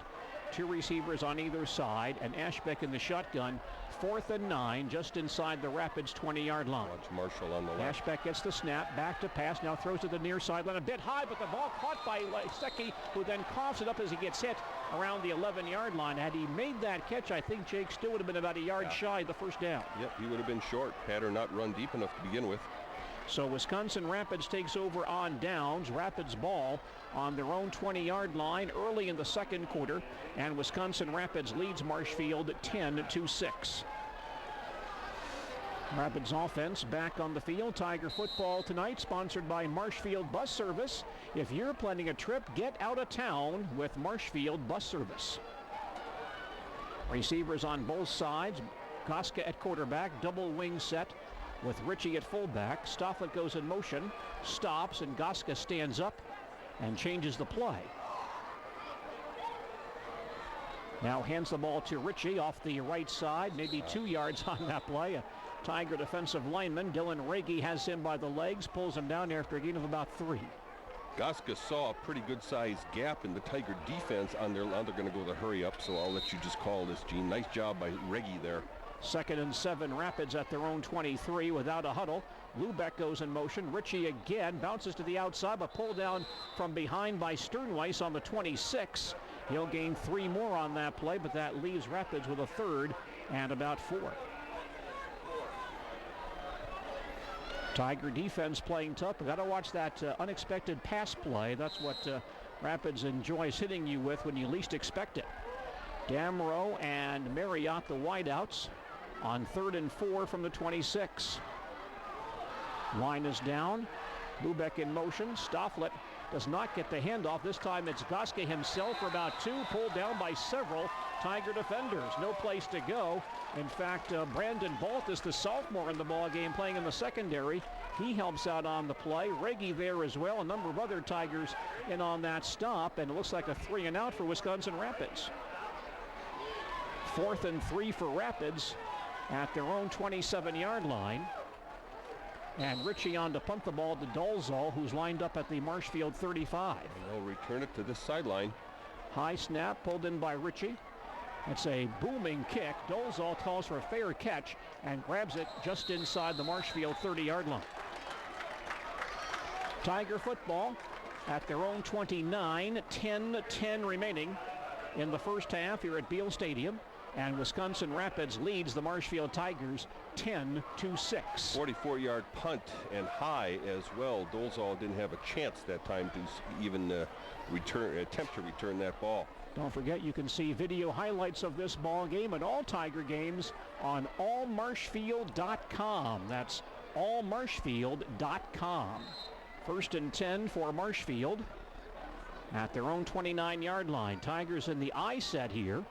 2 receivers on either side, and Ashbeck in the shotgun. 4th and 9, just inside the Rapids 20-yard line. Watch Marshall on the left. Ashbeck gets the snap, back to pass, now throws to the near sideline, a bit high, but the ball caught by Secchi, who then coughs it up as he gets hit around the 11-yard line. Had he made that catch, I think Jake still would have been about a yard shy of the first down. Yep, he would have been short had or not run deep enough to begin with. So Wisconsin Rapids takes over on downs. Rapids ball on their own 20-yard line early in the second quarter, and Wisconsin Rapids leads Marshfield 10-6. Rapids offense back on the field. Tiger football tonight, sponsored by Marshfield Bus Service. If you're planning a trip, get out of town with Marshfield Bus Service. Receivers on both sides. Goska at quarterback, double wing set with Ritchie at fullback. Stofflet goes in motion, stops, and Goska stands up and changes the play. Now hands the ball to Ritchie off the right side, maybe 2 yards on that play. A Tiger defensive lineman, Dylan Ragey, has him by the legs, pulls him down after a gain of about 3. Goska saw a pretty good-sized gap in the Tiger defense on their line. They're going to go the hurry up, so I'll let you just call this, Gene. Nice job by Ragey there. 2nd and 7, Rapids at their own 23 without a huddle. Lubeck goes in motion. Ritchie again bounces to the outside, but pulled down from behind by Sternweiss on the 26. He'll gain 3 more on that play, but that leaves Rapids with a 3rd and about 4. Tiger defense playing tough. We've got to watch that unexpected pass play. That's what Rapids enjoys hitting you with when you least expect it. Damrow and Marriott, the wideouts, on 3rd and 4 from the 26. Line is down. Lubeck in motion. Stofflet does not get the handoff. This time it's Goska himself for about 2, pulled down by several Tiger defenders. No place to go. In fact, Brandon Baltus, the sophomore in the ball game, playing in the secondary, he helps out on the play. Ragey there as well. A number of other Tigers in on that stop, and it looks like a 3 and out for Wisconsin Rapids. 4th and 3 for Rapids at their own 27-yard line. And Ritchie on to punt the ball to Dolzal, who's lined up at the Marshfield 35. And they'll return it to this sideline. High snap pulled in by Ritchie. It's a booming kick. Dolzal calls for a fair catch and grabs it just inside the Marshfield 30-yard line. Tiger football at their own 29, 10-10 remaining in the first half here at Beal Stadium. And Wisconsin Rapids leads the Marshfield Tigers 10-6. 44-yard punt and high as well. Dolzal didn't have a chance that time to even attempt to return that ball. Don't forget, you can see video highlights of this ball game and all Tiger games on allmarshfield.com. That's allmarshfield.com. 1st and 10 for Marshfield at their own 29-yard line. Tigers in the I set here.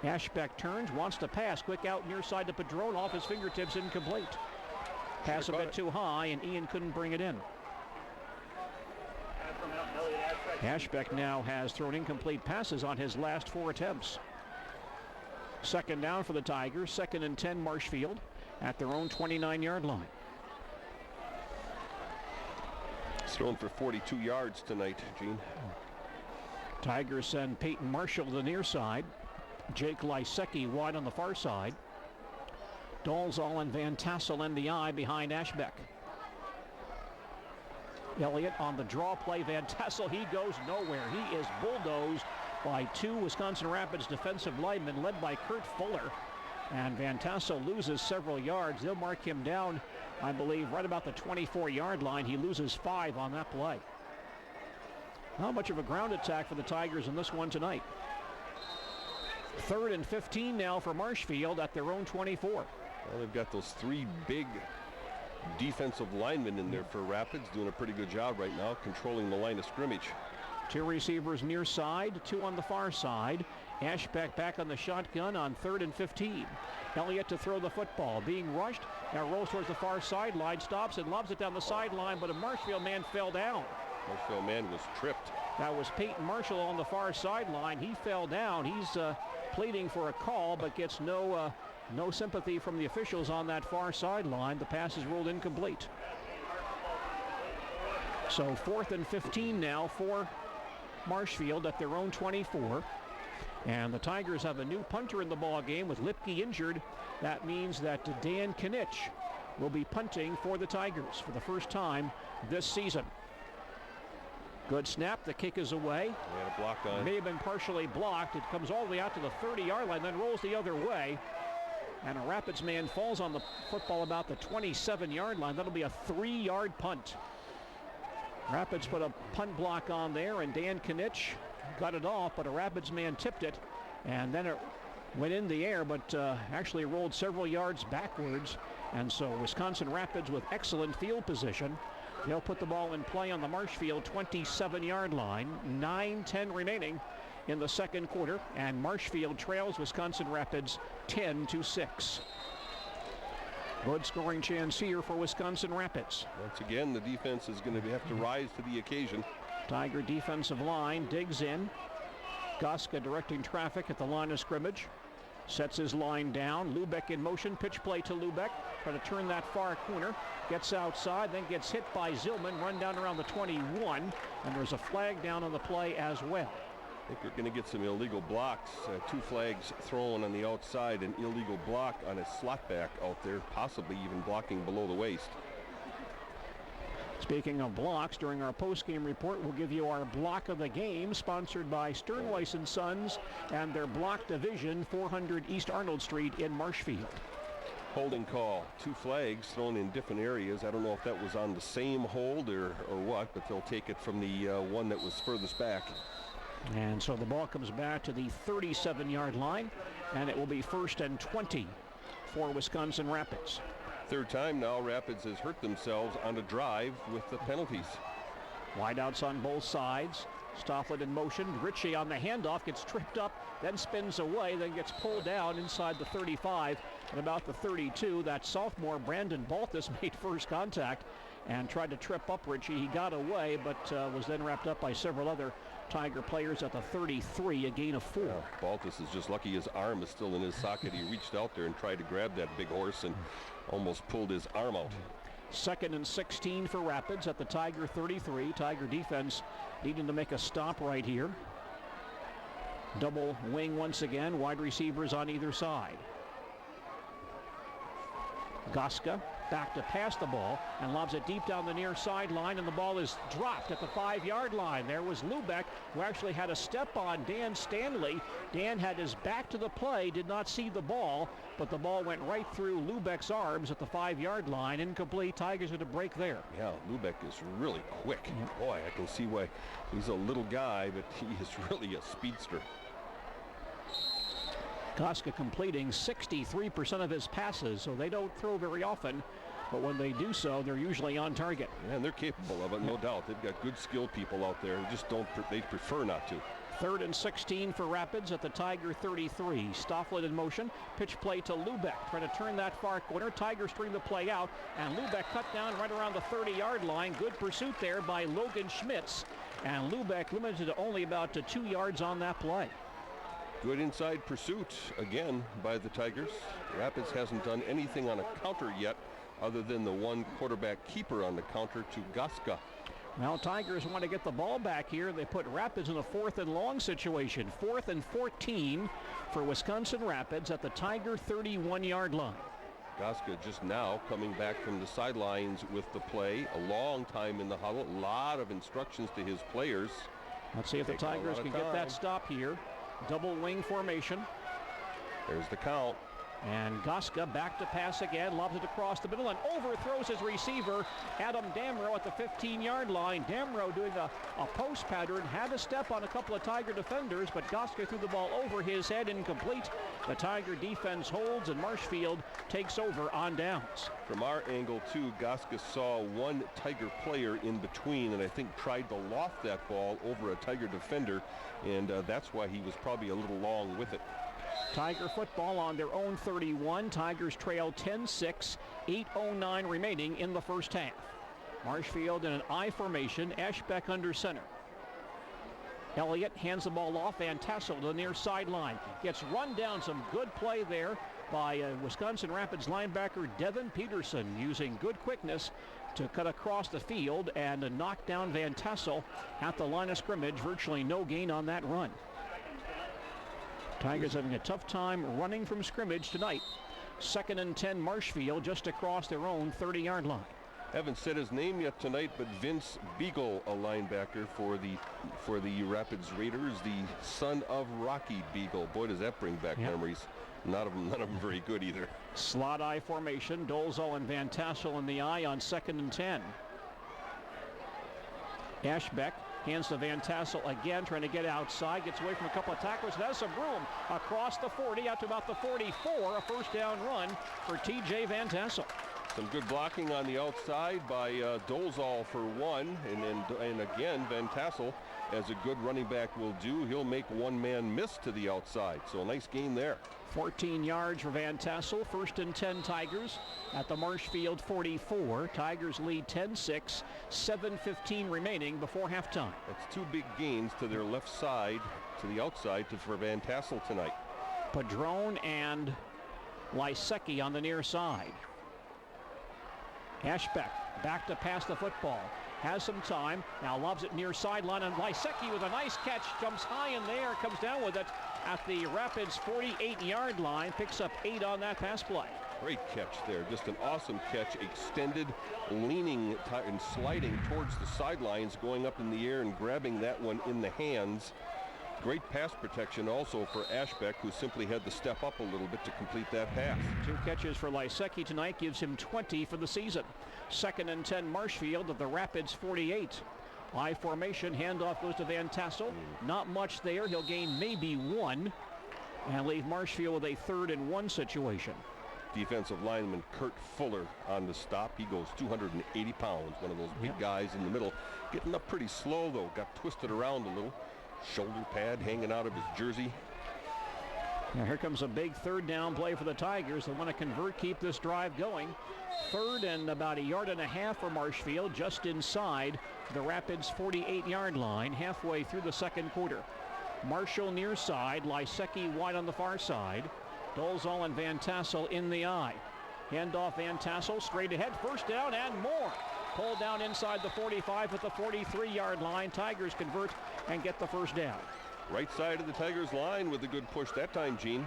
Ashbeck turns, wants to pass. Quick out near side to Padron, off his fingertips, incomplete. Pass a bit too high, and Ian couldn't bring it in. Ashbeck now has thrown incomplete passes on his last 4 attempts. 2nd down for the Tigers. 2nd and 10 Marshfield at their own 29-yard line. He's thrown for 42 yards tonight, Gene. Tigers send Peyton Marshall to the near side. Jake Lysecki wide on the far side. Dolzal and Van Tassel in the eye behind Ashbeck. Elliott on the draw play. Van Tassel, he goes nowhere. He is bulldozed by two Wisconsin Rapids defensive linemen led by Kurt Fuller. And Van Tassel loses several yards. They'll mark him down, I believe, right about the 24-yard line. He loses 5 on that play. Not much of a ground attack for the Tigers in this one tonight. 3rd and 15 now for Marshfield at their own 24. Well, they've got those 3 big defensive linemen in there for Rapids, doing a pretty good job right now, controlling the line of scrimmage. 2 receivers near side, 2 on the far side. Ashbeck back on the shotgun on 3rd and 15. Elliott to throw the football, being rushed. Now rolls towards the far sideline, stops and lobs it down the sideline, but a Marshfield man fell down. Marshfield man was tripped. That was Peyton Marshall on the far sideline. He fell down. He's pleading for a call, but gets no sympathy from the officials on that far sideline. The pass is ruled incomplete. So 4th and 15 now for Marshfield at their own 24. And the Tigers have a new punter in the ball game with Lipke injured. That means that Dan Kinich will be punting for the Tigers for the first time this season. Good snap. The kick is away. They had a block on. May have been partially blocked. It comes all the way out to the 30-yard line, then rolls the other way. And a Rapids man falls on the football about the 27-yard line. That'll be a 3-yard punt. Rapids put a punt block on there, and Dan Kinich got it off, but a Rapids man tipped it, and then it went in the air, but actually rolled several yards backwards. And so Wisconsin Rapids with excellent field position. They'll put the ball in play on the Marshfield 27-yard line. 9:10 remaining in the second quarter, and Marshfield trails Wisconsin Rapids 10-6. Good scoring chance here for Wisconsin Rapids. Once again, the defense is going to have to rise to the occasion. Tiger defensive line digs in. Goska directing traffic at the line of scrimmage. Sets his line down. Lubeck in motion. Pitch play to Lubeck. Try to turn that far corner. Gets outside, then gets hit by Zillman. Run down around the 21. And there's a flag down on the play as well. I think we're going to get some illegal blocks. 2 flags thrown on the outside. An illegal block on a slot back out there. Possibly even blocking below the waist. Speaking of blocks, during our post-game report, we'll give you our block of the game, sponsored by Sternweiss & Sons and their block division, 400 East Arnold Street in Marshfield. Holding call. 2 flags thrown in different areas. I don't know if that was on the same hold or what, but they'll take it from the one that was furthest back. And so the ball comes back to the 37-yard line, and it will be 1st and 20 for Wisconsin Rapids. 3rd time now Rapids has hurt themselves on a drive with the penalties. Wideouts on both sides. Stofflet in motion. Ritchie on the handoff, gets tripped up, then spins away, then gets pulled down inside the 35 and about the 32. That sophomore Brandon Baltus made first contact and tried to trip up Ritchie. He got away, but was then wrapped up by several other Tiger players at the 33, a gain of 4. Yeah, Baltus is just lucky his arm is still in his socket. He reached out there and tried to grab that big horse and almost pulled his arm out. 2nd and 16 for Rapids at the Tiger 33. Tiger defense needing to make a stop right here. Double wing once again, wide receivers on either side. Goska back to pass the ball and lobs it deep down the near sideline, and the ball is dropped at the 5-yard line. There was Lubeck, who actually had a step on Dan Stanley. Dan had his back to the play, did not see the ball, but the ball went right through Lubeck's arms at the 5-yard line. Incomplete. Tigers with a break there. Yeah, Lubeck is really quick. Boy, I can see why. He's a little guy, but he is really a speedster. Goska completing 63% of his passes, so they don't throw very often, but when they do so, they're usually on target. Yeah, and they're capable of it, no doubt. They've got good skilled people out there. They prefer not to. 3rd and 16 for Rapids at the Tiger 33. Stofflet in motion. Pitch play to Lubeck. Trying to turn that far corner. Tigers string the play out, and Lubeck cut down right around the 30-yard line. Good pursuit there by Logan Schmitz, and Lubeck limited to only about 2 yards on that play. Good inside pursuit again by the Tigers. Rapids hasn't done anything on a counter yet other than the one quarterback keeper on the counter to Goska. Well, Tigers want to get the ball back here. They put Rapids in a 4th and long situation. 4th and 14 for Wisconsin Rapids at the Tiger 31-yard line. Goska just now coming back from the sidelines with the play. A long time in the huddle. A lot of instructions to his players. Let's see if the Tigers can get that stop here. Double wing formation. There's the count. And Goska back to pass again, lobs it across the middle and overthrows his receiver, Adam Damrow, at the 15-yard line. Damrow doing a post pattern, had to step on a couple of Tiger defenders, but Goska threw the ball over his head, incomplete. The Tiger defense holds, and Marshfield takes over on downs. From our angle, too, Goska saw one Tiger player in between, and I think tried to loft that ball over a Tiger defender, and that's why he was probably a little long with it. Tiger football on their own 31. Tigers trail 10-6, 8:09 remaining in the first half. Marshfield in an I formation, Ashbeck under center. Elliott hands the ball off, Van Tassel to the near sideline. Gets run down, some good play there by Wisconsin Rapids linebacker Devin Peterson, using good quickness to cut across the field and knock down Van Tassel at the line of scrimmage. Virtually no gain on that run. Tigers having a tough time running from scrimmage tonight. 2nd and 10 Marshfield, just across their own 30-yard line. Haven't said his name yet tonight, but Vince Beagle, a linebacker for the Rapids Raiders, the son of Rocky Beagle. Boy, does that bring back memories. None of them very good either. Slot I formation, Dolezal and Van Tassel in the I on 2nd and 10. Ashbeck hands to Van Tassel again, trying to get outside, gets away from a couple of tacklers, and has some room across the 40 out to about the 44. A first down run for TJ Van Tassel. Some good blocking on the outside by Dolezal for one, and again Van Tassel, as a good running back will do, he'll make one man miss to the outside. So a nice gain there. 14 yards for Van Tassel. 1st and 10 Tigers at the Marshfield 44. Tigers lead 10-6, 7:15 remaining before halftime. That's two big gains to their left side, to the outside for Van Tassel tonight. Padron and Lysecki on the near side. Ashbeck back to pass the football. Has some time. Now lobs it near sideline, and Lysecki with a nice catch. Jumps high in there, comes down with it at the Rapids 48-yard line. Picks up 8 on that pass play. Great catch there. Just an awesome catch. Extended, leaning and sliding towards the sidelines, going up in the air and grabbing that one in the hands. Great pass protection also for Ashbeck, who simply had to step up a little bit to complete that pass. 2 catches for Lysecki tonight, gives him 20 for the season. 2nd and 10 Marshfield at the Rapids 48. I formation, handoff goes to Van Tassel. Not much there. He'll gain maybe 1 and leave Marshfield with a 3rd and 1 situation. Defensive lineman Kurt Fuller on the stop. He goes 280 pounds, one of those big guys in the middle. Getting up pretty slow though, got twisted around a little. Shoulder pad hanging out of his jersey. Now here comes a big 3rd down play for the Tigers. They want to convert, keep this drive going. 3rd and about 1.5 yards for Marshfield, just inside the Rapids 48-yard line, halfway through the 2nd quarter. Marshall near side, Lysecki wide on the far side. Dolezal and Van Tassel in the I. Handoff Van Tassel straight ahead, 1st down and more. Pulled down inside the 45 at the 43-yard line. Tigers convert and get the 1st down. Right side of the Tigers line with a good push that time, Gene.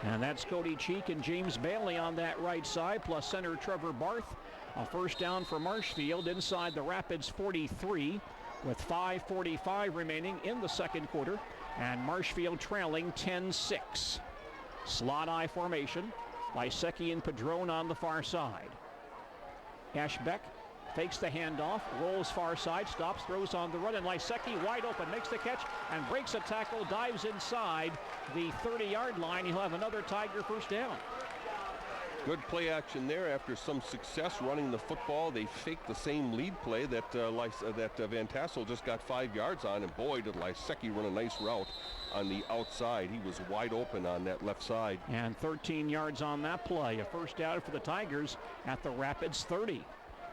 And that's Cody Cheek and James Bailey on that right side, plus center Trevor Barth. A 1st down for Marshfield inside the Rapids 43 with 5:45 remaining in the 2nd quarter. And Marshfield trailing 10-6. Slot I formation. Lysecki and Padron on the far side. Ashbeck fakes the handoff, rolls far side, stops, throws on the run, and Lysecki wide open, makes the catch and breaks a tackle, dives inside the 30-yard line. He'll have another Tiger 1st down. Good play action there. After some success running the football, they faked the same lead play that Van Tassel just got 5 yards on, and boy, did Lysecki run a nice route on the outside. He was wide open on that left side. And 13 yards on that play. A 1st down for the Tigers at the Rapids 30.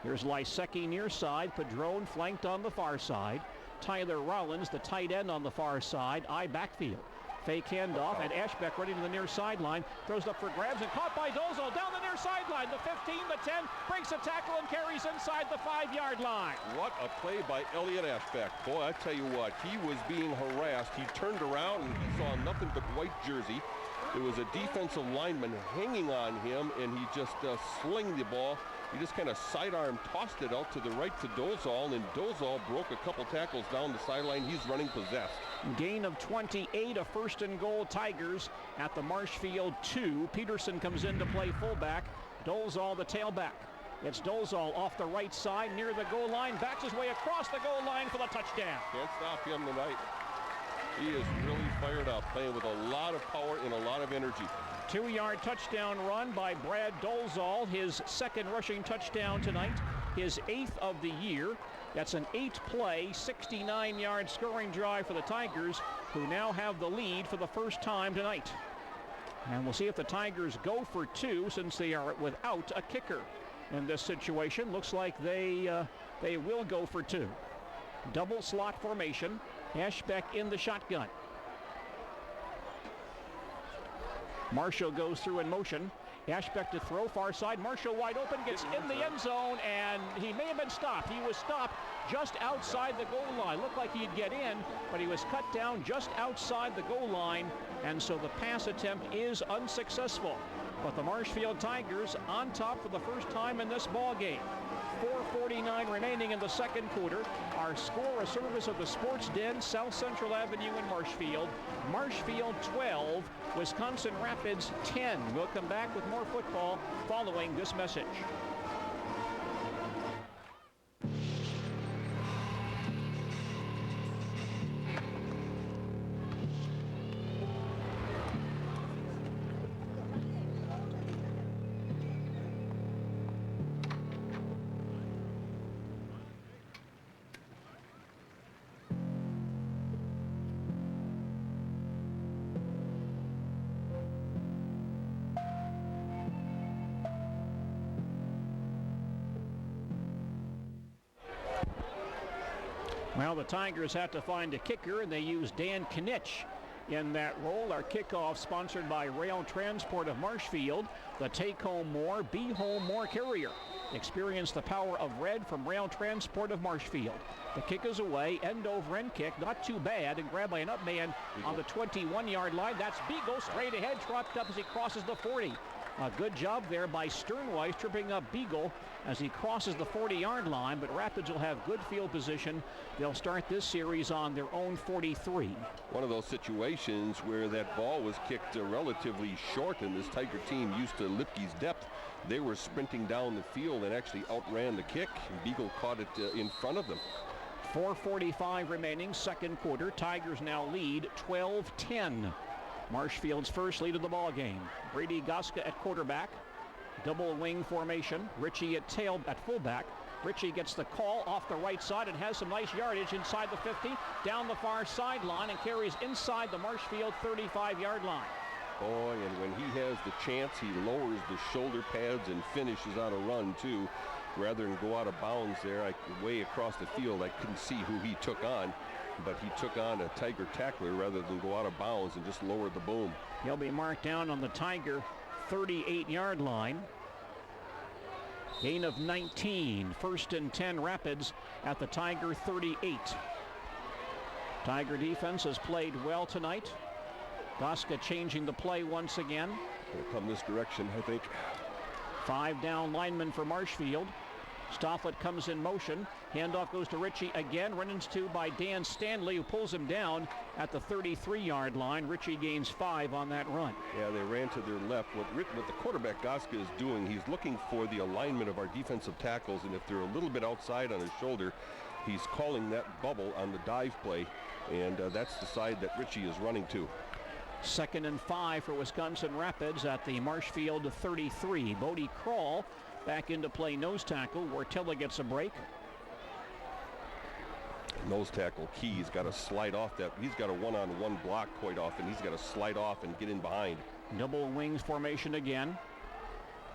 Here's Lysecki near side. Padron flanked on the far side. Tyler Rollins, the tight end, on the far side. I backfield. Fake handoff, and Ashbeck ready to the near sideline. Throws it up for grabs and caught by Dolezal down the near sideline. The 15, the 10, breaks a tackle and carries inside the 5-yard line. What a play by Elliott Ashbeck. Boy, I tell you what, he was being harassed. He turned around and he saw nothing but white jersey. There was a defensive lineman hanging on him, and he just slinged the ball. He just kind of sidearm tossed it out to the right to Dozal, and Dozal broke a couple tackles down the sideline. He's running possessed. Gain of 28, a first and goal Tigers at the Marshfield 2. Peterson comes in to play fullback. Dozal the tailback. It's Dozal off the right side near the goal line, backs his way across the goal line for the touchdown. Can't stop him tonight. He is really fired up, playing with a lot of power and a lot of energy. 2-yard touchdown run by Brad Dozal, his second rushing touchdown tonight, his 8th of the year. That's an 8-play, 69-yard scoring drive for the Tigers, who now have the lead for the first time tonight. And we'll see if the Tigers go for 2 since they are without a kicker in this situation. Looks like they will go for 2. Double slot formation. Ashbeck in the shotgun. Marshall goes through in motion. Ashbeck to throw far side. Marshall wide open, gets in the end zone, and he may have been stopped. He was stopped just outside the goal line. Looked like he'd get in, but he was cut down just outside the goal line, and so the pass attempt is unsuccessful. But the Marshfield Tigers on top for the first time in this ball game. 4:49 remaining in the second quarter. Our score, a service of the Sports Den, South Central Avenue in Marshfield. Marshfield 12, Wisconsin Rapids 10. We'll come back with more football following this message. Well, the Tigers have to find a kicker, and they use Dan Knitsch in that role. Our kickoff sponsored by Rail Transport of Marshfield, the Take Home More, Be Home More carrier. Experience the power of red from Rail Transport of Marshfield. The kick is away, end over end kick, not too bad, and grabbed by an up man on the 21-yard line. That's Beagle straight ahead, dropped up as he crosses the 40. A good job there by Sternweiss, tripping up Beagle as he crosses the 40-yard line, but Rapids will have good field position. They'll start this series on their own 43. One of those situations where that ball was kicked relatively short, and this Tiger team, used to Lipke's depth, they were sprinting down the field and actually outran the kick. Beagle caught it in front of them. 4:45 remaining, second quarter. Tigers now lead 12-10. Marshfield's first lead of the ball game. Brady Goska at quarterback. Double wing formation. Ritchie at fullback. Ritchie gets the call off the right side and has some nice yardage inside the 50, down the far sideline, and carries inside the Marshfield 35-yard line. Boy, and when he has the chance, he lowers the shoulder pads and finishes on a run too, rather than go out of bounds there. Way across the field, I couldn't see who he took on, but he took on a Tiger tackler rather than go out of bounds and just lowered the boom. He'll be marked down on the Tiger 38-yard line. Gain of 19, first and 10 Rapids at the Tiger 38. Tiger defense has played well tonight. Goska changing the play once again. They'll come this direction, I think. 5 down linemen for Marshfield. Stofflet comes in motion. Handoff goes to Ritchie again. Run into by Dan Stanley, who pulls him down at the 33-yard line. Ritchie gains 5 on that run. Yeah, they ran to their left. What the quarterback Goska is doing, he's looking for the alignment of our defensive tackles, and if they're a little bit outside on his shoulder, he's calling that bubble on the dive play, and that's the side that Ritchie is running to. 2nd and 5 for Wisconsin Rapids at the Marshfield 33. Bodie Krall back into play nose tackle. Wartella gets a break. Nose tackle key. He's got to slide off that. He's got a one-on-one block quite often. He's got to slide off and get in behind. Double wings formation again.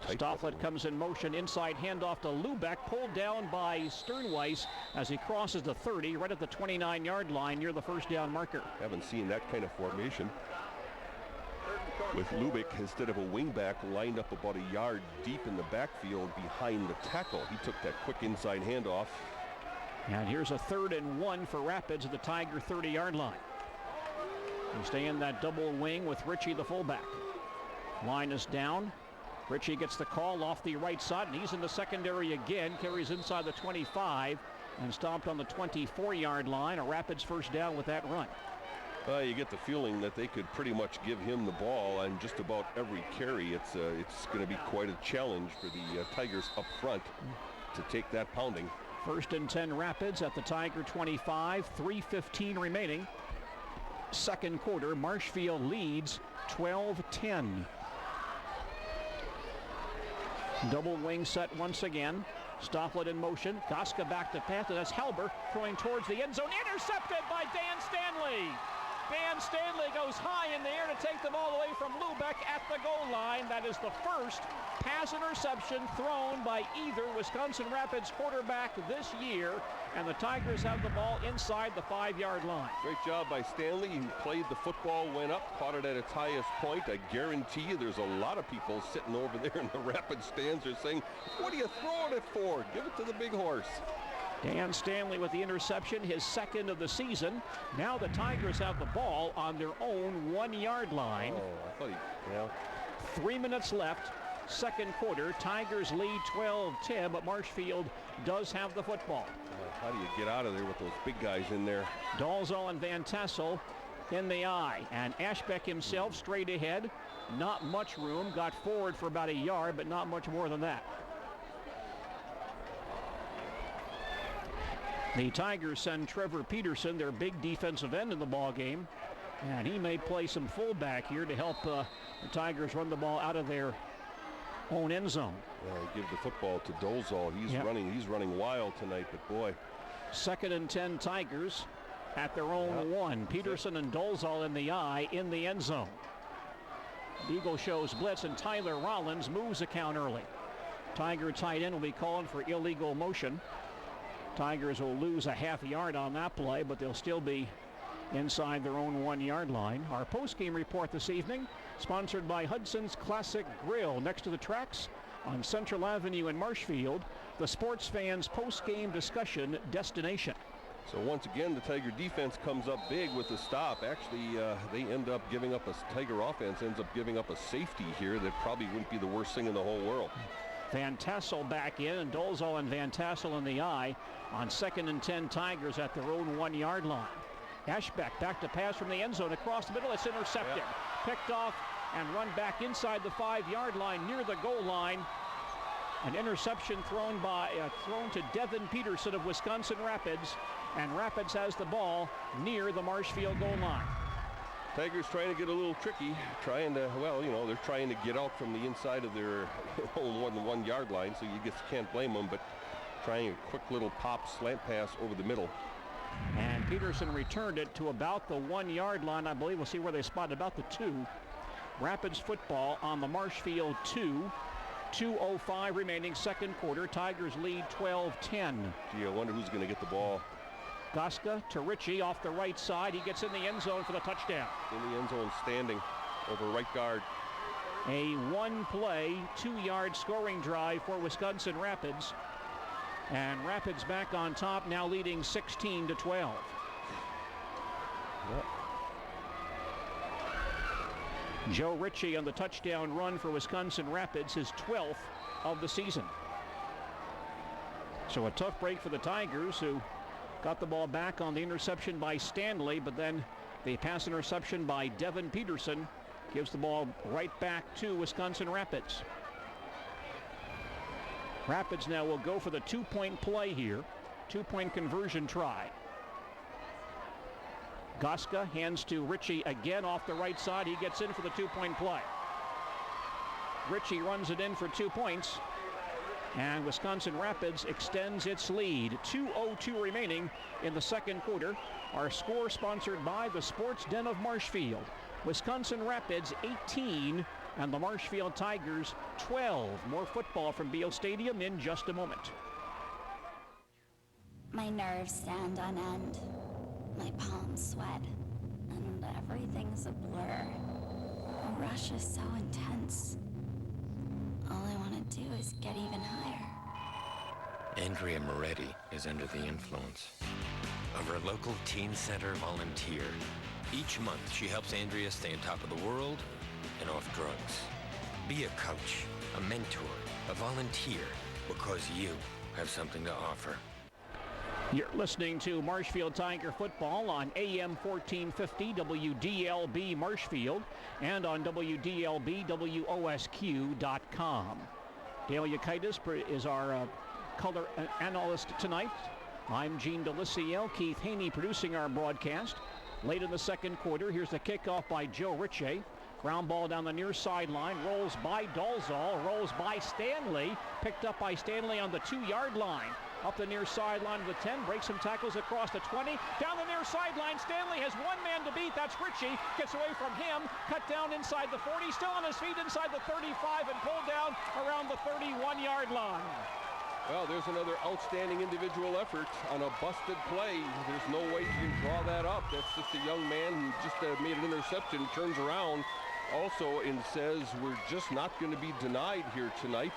Stofflet comes in motion. Inside handoff to Lubeck. Pulled down by Sternweiss as he crosses the 30 right at the 29-yard line near the first down marker. Haven't seen that kind of formation with Lubeck instead of a wingback lined up about a yard deep in the backfield behind the tackle. He took that quick inside handoff. And here's a 3rd and 1 for Rapids at the Tiger 30-yard line. They stay in that double wing with Ritchie, the fullback. Line is down. Ritchie gets the call off the right side, and he's in the secondary again. Carries inside the 25 and stopped on the 24-yard line. A Rapids first down with that run. You get the feeling that they could pretty much give him the ball on just about every carry. It's going to be quite a challenge for the Tigers up front to take that pounding. 1st and 10 Rapids at the Tiger 25, 3:15 remaining. Second quarter, Marshfield leads 12-10. Double wing set once again. Stofflet in motion. Goska back to pass, and that's Halber throwing towards the end zone. Intercepted by Dan Stanley. Dan Stanley goes high in the air to take the ball away from Lubeck at the goal line. That is the first pass interception thrown by either Wisconsin Rapids quarterback this year, and the Tigers have the ball inside the 5-yard line. Great job by Stanley. He played the football, went up, caught it at its highest point. I guarantee you there's a lot of people sitting over there in the Rapids stands are saying, what are you throwing it for? Give it to the big horse. Dan Stanley with the interception, his second of the season. Now the Tigers have the ball on their own 1-yard line. Oh, I thought 3 minutes left, second quarter. Tigers lead 12-10, but Marshfield does have the football. How do you get out of there with those big guys in there? Dalzell and Van Tassel in the eye, and Ashbeck himself straight ahead. Not much room, got forward for about a yard, but not much more than that. The Tigers send Trevor Peterson, their big defensive end, in the ball game, and he may play some fullback here to help the Tigers run the ball out of their own end zone. Give the football to Dolezal. He's running wild tonight, but boy. 2nd and 10 Tigers at their own 1. Peterson and Dolezal in the eye in the end zone. Beagle shows blitz, and Tyler Rollins moves the count early. Tiger tight end will be calling for illegal motion. Tigers will lose a half-yard on that play, but they'll still be inside their own 1-yard line. Our post-game report this evening, sponsored by Hudson's Classic Grill, next to the tracks on Central Avenue in Marshfield, the sports fans' post-game discussion destination. So once again, the Tiger defense comes up big with the stop. Actually, they end up giving up Tiger offense ends up giving up a safety here that probably wouldn't be the worst thing in the whole world. Van Tassel back in, and Dolezal and Van Tassel in the eye on 2nd and 10 Tigers at their own 1-yard line. Ashbeck back to pass from the end zone across the middle. It's intercepted. Picked off and run back inside the 5-yard line near the goal line. An interception thrown to Devin Peterson of Wisconsin Rapids, and Rapids has the ball near the Marshfield goal line. Tigers trying to get a little tricky, they're trying to get out from the inside of their own 1-yard line, so you can't blame them, but trying a quick little pop slant pass over the middle. And Peterson returned it to about the 1-yard line. I believe we'll see where they spot about the 2. Rapids football on the Marshfield 2. 2:05 remaining second quarter. Tigers lead 12-10. Gee, I wonder who's going to get the ball. Goska to Ritchie off the right side. He gets in the end zone for the touchdown. In the end zone, standing over right guard. A 1-play, 2-yard scoring drive for Wisconsin Rapids. And Rapids back on top, now leading 16-12. Joe Ritchie on the touchdown run for Wisconsin Rapids, his 12th of the season. So a tough break for the Tigers, who got the ball back on the interception by Stanley, but then the pass interception by Devin Peterson gives the ball right back to Wisconsin Rapids. Rapids now will go for the 2-point play here. 2-point conversion try. Goska hands to Ritchie again off the right side. He gets in for the 2-point play. Ritchie runs it in for 2 points. And Wisconsin Rapids extends its lead. 2:02 remaining in the second quarter. Our score sponsored by the Sports Den of Marshfield. Wisconsin Rapids 18 and the Marshfield Tigers 12. More football from Beal Stadium in just a moment. My nerves stand on end. My palms sweat. And everything's a blur. The rush is so intense. All I want to do is get even higher. Andrea Moretti is under the influence of her local teen center volunteer, Each month, she helps Andrea stay on top of the world and off drugs. Be a coach, a mentor, a volunteer, because you have something to offer. You're listening to Marshfield Tiger football on AM 1450 WDLB Marshfield and on WDLB-WOSQ.com. Dale Yukaitis is our color analyst tonight. I'm Gene Delisio, Keith Haney producing our broadcast. Late in the second quarter, here's the kickoff by Joe Ritchie. Ground ball down the near sideline, rolls by Dolzal, rolls by Stanley, picked up by Stanley on the 2-yard line. Up the near sideline to the 10, breaks some tackles across the 20. Down the near sideline, Stanley has one man to beat, that's Ritchie. Gets away from him, cut down inside the 40, still on his feet inside the 35 and pulled down around the 31-yard line. Well, there's another outstanding individual effort on a busted play. There's no way you can draw that up. That's just a young man who just made an interception, turns around also and says, we're just not going to be denied here tonight.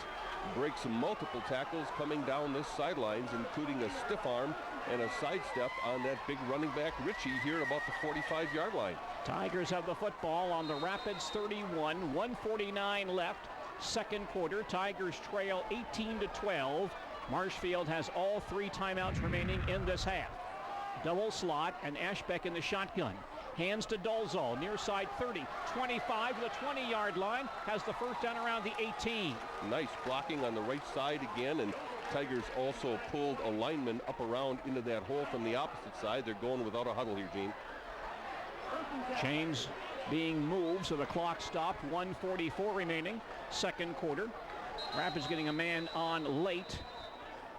Breaks multiple tackles coming down this sidelines, including a stiff arm and a sidestep on that big running back Ritchie here at about the 45-yard line. Tigers have the football on the Rapids 31, 1:49 left. Second quarter, Tigers trail 18-12. Marshfield has all 3 timeouts remaining in this half. Double slot and Ashbeck in the shotgun. Hands to Dolzal, near side 30, 25 to the 20-yard line, has the first down around the 18. Nice blocking on the right side again, and Tigers also pulled a lineman up around into that hole from the opposite side. They're going without a huddle here, Gene. Chains being moved, so the clock stopped, 1:44 remaining, second quarter. Rapids getting a man on late,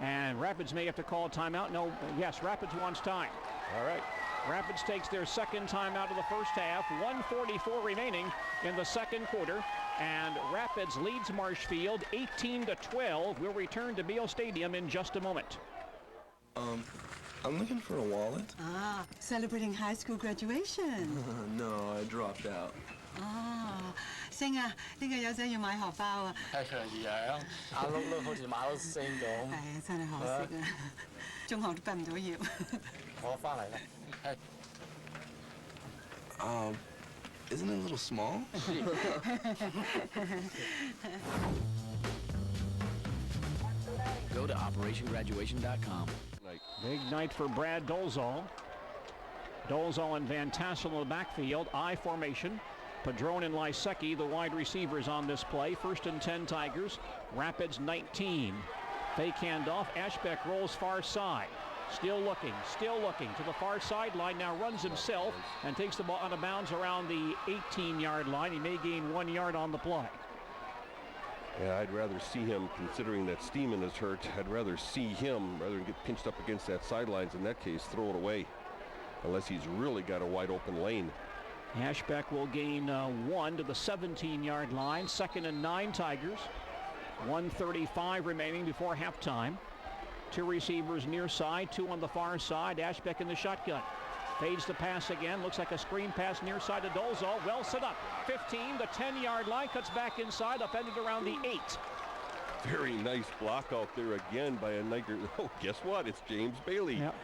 and Rapids may have to call a timeout. No, yes, Rapids wants time. All right. Rapids takes their second timeout of the first half, 1:44 remaining in the second quarter, and Rapids leads Marshfield 18-12. We'll return to Beale Stadium in just a moment. I'm looking for a wallet. Ah, celebrating high school graduation. No, I dropped out. 星啊，呢個友仔要買荷包啊。係佢樣，眼碌碌好似馬騮星咁。係啊，真係可惜啊，中學都畢唔到業。我翻嚟啦。Isn't it a little small? Go to OperationGraduation.com. Big night for Brad Dolzal. Dolzal and Van Tassel in the backfield, I formation. Padron and Lysecki, the wide receivers on this play. First and 10 Tigers, Rapids 19. Fake handoff, Ashbeck rolls far side. Still looking to the far sideline, now runs himself and takes the ball out of bounds around the 18-yard line. He may gain 1 yard on the play. Yeah, I'd rather see him, considering that Steeman is hurt, I'd rather see him, rather than get pinched up against that sidelines, in that case, throw it away, unless he's really got a wide open lane. Ashbeck will gain 1 to the 17-yard line. Second and 9 Tigers. 1:35 remaining before halftime. 2 receivers near side, 2 on the far side. Ashbeck in the shotgun. Fades the pass again. Looks like a screen pass near side to Dolzal. Well set up. 15, the 10-yard line. Cuts back inside. Upended around the 8. Very nice block out there again by a Niger. Oh, guess what? It's James Bailey. Yep.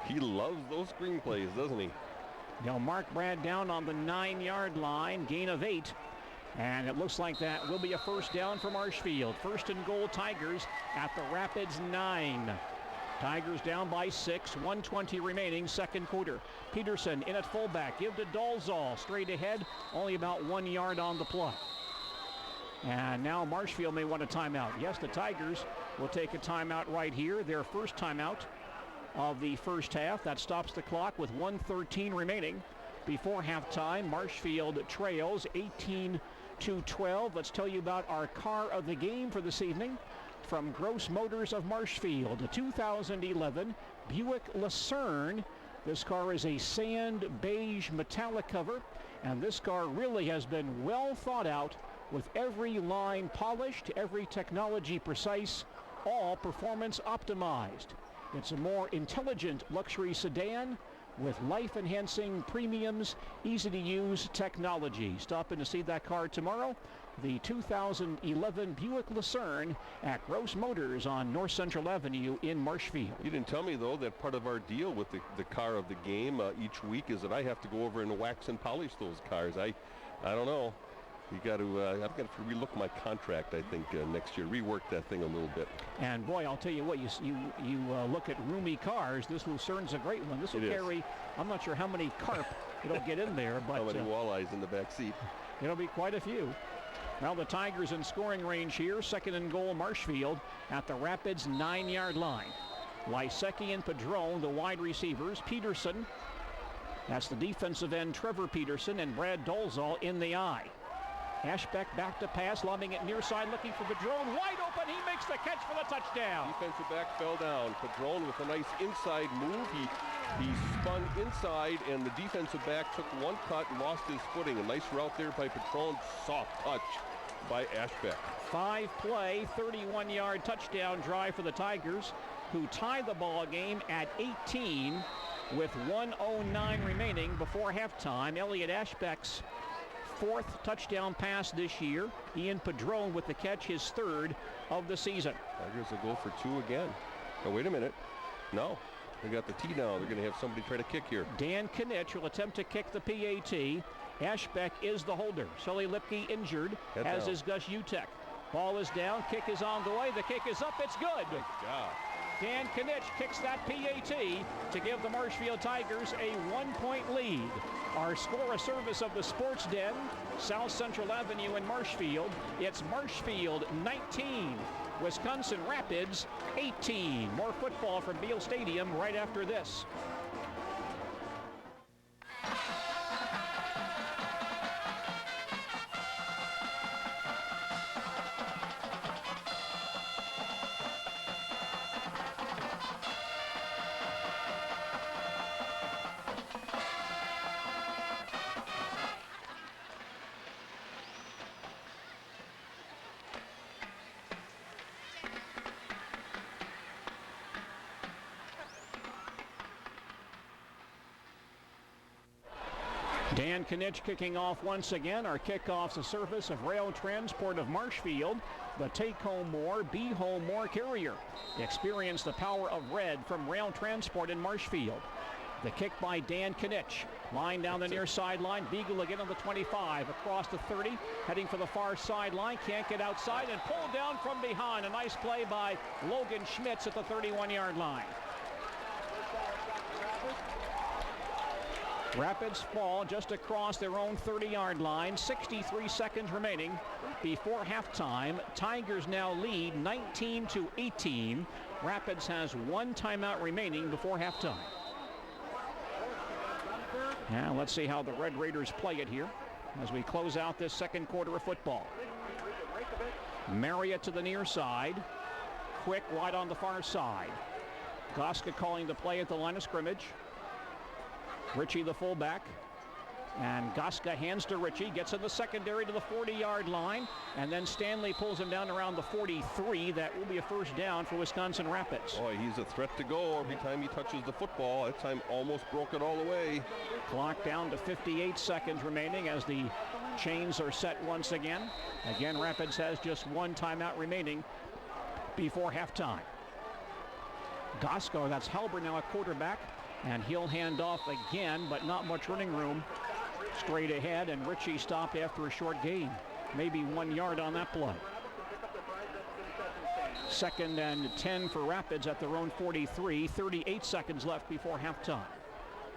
He loves those screen plays, doesn't he? They'll mark Brad down on the 9-yard line. Gain of 8. And it looks like that will be a first down for Marshfield. First and goal, Tigers at the Rapids 9. Tigers down by 6, 1:20 remaining, second quarter. Peterson in at fullback, give to Dolzal, straight ahead, only about 1 yard on the play. And now Marshfield may want a timeout. Yes, the Tigers will take a timeout right here, their first timeout of the first half. That stops the clock with 1:13 remaining. Before halftime, Marshfield trails 18-12. Let's tell you about our car of the game for this evening. From Gross Motors of Marshfield, a 2011 Buick Lucerne. This car is a sand beige metallic cover, and this car really has been well thought out, with every line polished, every technology precise, all performance optimized. It's a more intelligent luxury sedan with life-enhancing premiums, easy-to-use technology. Stop in to see that car tomorrow. The 2011 Buick Lucerne at Gross Motors on North Central Avenue in Marshfield. You didn't tell me, though, that part of our deal with the car of the game each week is that I have to go over and wax and polish those cars. I don't know. I've got to relook my contract, I think, next year. Rework that thing a little bit. And boy, I'll tell you what, you look at roomy cars. This Lucerne's a great one. This will carry, I'm not sure how many carp it'll get in there, but how many walleyes in the back seat? It'll be quite a few. Well, the Tigers in scoring range here. Second and goal, Marshfield at the Rapids 9-yard line. Lysecki and Padron, the wide receivers. Peterson, that's the defensive end, Trevor Peterson, and Brad Dolzal in the eye. Ashbeck back to pass, lobbing it near side, looking for Padron. Wide open, he makes the catch for the touchdown. Defensive back fell down. Padron with a nice inside move. He spun inside, and the defensive back took one cut and lost his footing. A nice route there by Padron. Soft touch by Ashbeck. 5-play, 31-yard touchdown drive for the Tigers, who tie the ball game at 18 with 1:09 remaining before halftime. Elliot Ashbeck's fourth touchdown pass this year. Ian Padron with the catch, his third of the season. Tigers will go for two again. Oh, wait a minute. No, they got the tee now. They're going to have somebody try to kick here. Dan Knitsch will attempt to kick the PAT. Ashbeck is the holder. Sully Lipke injured, as is Gus Utek. Ball is down, kick is on the way, the kick is up, it's good. Good job. Dan Knitsch kicks that PAT to give the Marshfield Tigers a 1-point lead. Our score, a service of the Sports Den, South Central Avenue in Marshfield. It's Marshfield 19, Wisconsin Rapids 18. More football from Beal Stadium right after this. Dan Knitsch kicking off once again. Our kickoff's a service of Rail Transport of Marshfield, the Take Home More, Be Home More carrier. Experience the power of red from Rail Transport in Marshfield. The kick by Dan Knitsch. Line down the near sideline. Beagle again on the 25, across the 30, heading for the far sideline. Can't get outside and pulled down from behind. A nice play by Logan Schmitz at the 31-yard line. Rapids fall just across their own 30-yard line. 63 seconds remaining before halftime. Tigers now lead 19-18. Rapids has one timeout remaining before halftime. Now let's see how the Red Raiders play it here as we close out this second quarter of football. Marriott to the near side. Quick wide on the far side. Goska calling the play at the line of scrimmage. Ritchie the fullback, and Goska hands to Ritchie, gets in the secondary to the 40-yard line, and then Stanley pulls him down around the 43. That will be a first down for Wisconsin Rapids. Boy, he's a threat to go every time he touches the football. That time almost broke it all the way. Clock down to 58 seconds remaining as the chains are set once again. Again, Rapids has just one timeout remaining before halftime. Goska, that's Halber now at quarterback. And he'll hand off again, but not much running room straight ahead. And Ritchie stopped after a short gain. Maybe 1 yard on that play. 2nd and 10 for Rapids at their own 43. 38 seconds left before halftime.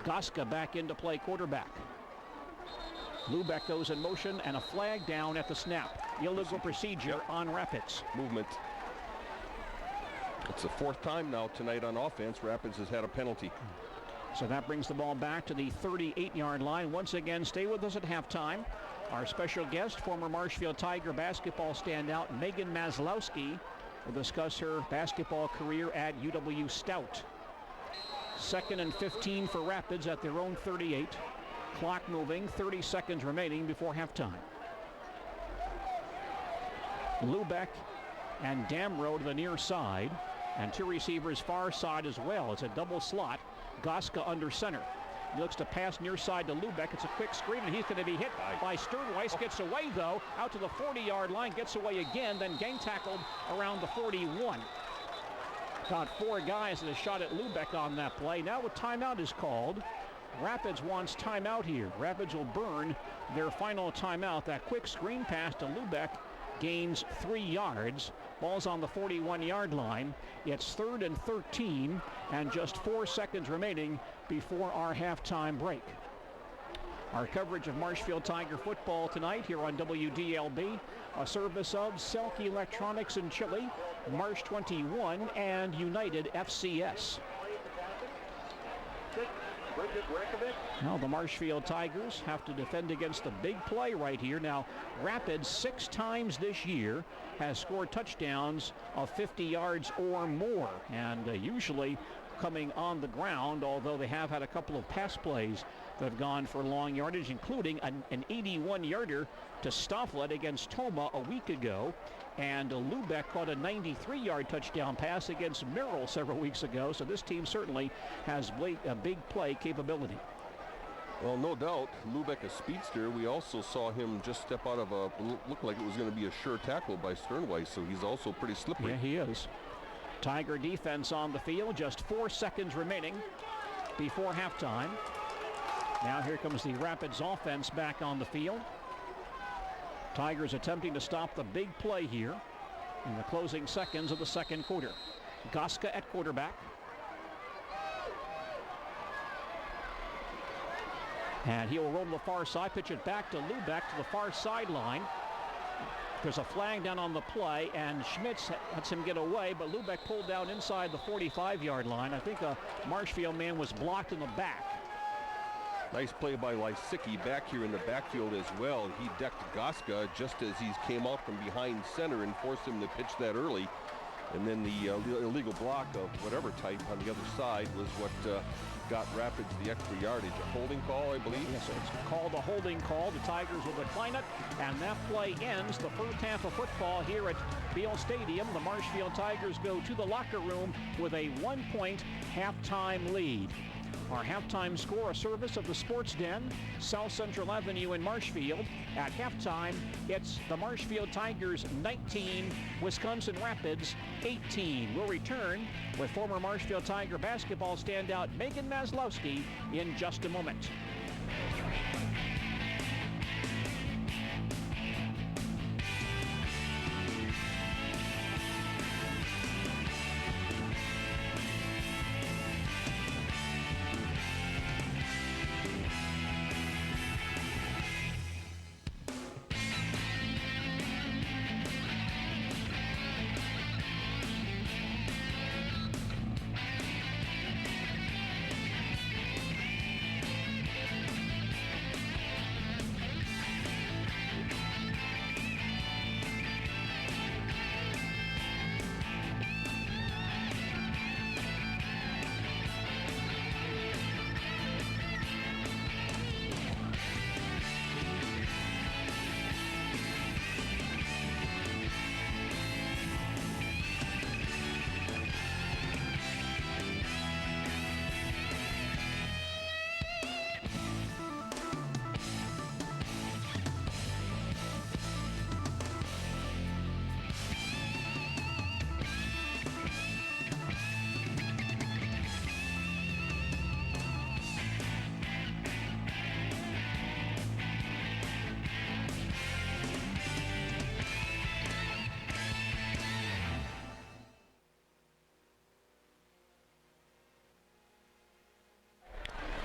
Goska back into play quarterback. Lubeck goes in motion and a flag down at the snap. Illegal procedure on Rapids. Movement. It's the fourth time now tonight on offense. Rapids has had a penalty. So that brings the ball back to the 38-yard line. Once again, stay with us at halftime. Our special guest, former Marshfield Tiger basketball standout Megan Maslowski, will discuss her basketball career at UW Stout. 2nd and 15 for Rapids at their own 38. Clock moving, 30 seconds remaining before halftime. Lubeck and Damrow to the near side, and two receivers far side as well. It's a double slot. Goska under center. He looks to pass near side to Lubeck. It's a quick screen, and he's going to be hit by Sternweiss. Gets away, though, out to the 40-yard line. Gets away again, then gang tackled around the 41. Got 4 guys and a shot at Lubeck on that play. Now a timeout is called. Rapids wants timeout here. Rapids will burn their final timeout. That quick screen pass to Lubeck gains 3 yards. Ball's on the 41-yard line. It's 3rd and 13 and just 4 seconds remaining before our halftime break. Our coverage of Marshfield Tiger football tonight here on WDLB, a service of Selk Electronics in Chile, Marsh 21, and United FCS. Now the Marshfield Tigers have to defend against the big play right here. Now, Rapids 6 times this year has scored touchdowns of 50 yards or more, and usually coming on the ground, although they have had a couple of pass plays that have gone for long yardage, including an 81-yarder to Stofflet against Toma a week ago. And Lubeck caught a 93-yard touchdown pass against Merrill several weeks ago. So this team certainly has a big play capability. Well, no doubt, Lubeck, a speedster. We also saw him just step out of looked like it was going to be a sure tackle by Sternweiss, so he's also pretty slippery. Yeah, he is. Tiger defense on the field, just 4 seconds remaining before halftime. Now here comes the Rapids offense back on the field. Tigers attempting to stop the big play here in the closing seconds of the second quarter. Goska at quarterback. And he'll roll to the far side, pitch it back to Lubeck to the far sideline. There's a flag down on the play, and Schmitz lets him get away, but Lubeck pulled down inside the 45-yard line. I think a Marshfield man was blocked in the back. Nice play by Lysicki back here in the backfield as well. He decked Goska just as he came out from behind center and forced him to pitch that early. And then the illegal block of whatever type on the other side was what got Rapids the extra yardage. A holding call, I believe. Yes, it's called a holding call. The Tigers will decline it, and that play ends the first half of football here at Beale Stadium. The Marshfield Tigers go to the locker room with a 1-point halftime lead. Our halftime score, a service of the Sports Den, South Central Avenue in Marshfield. At halftime, it's the Marshfield Tigers 19, Wisconsin Rapids 18. We'll return with former Marshfield Tiger basketball standout Megan Maslowski in just a moment.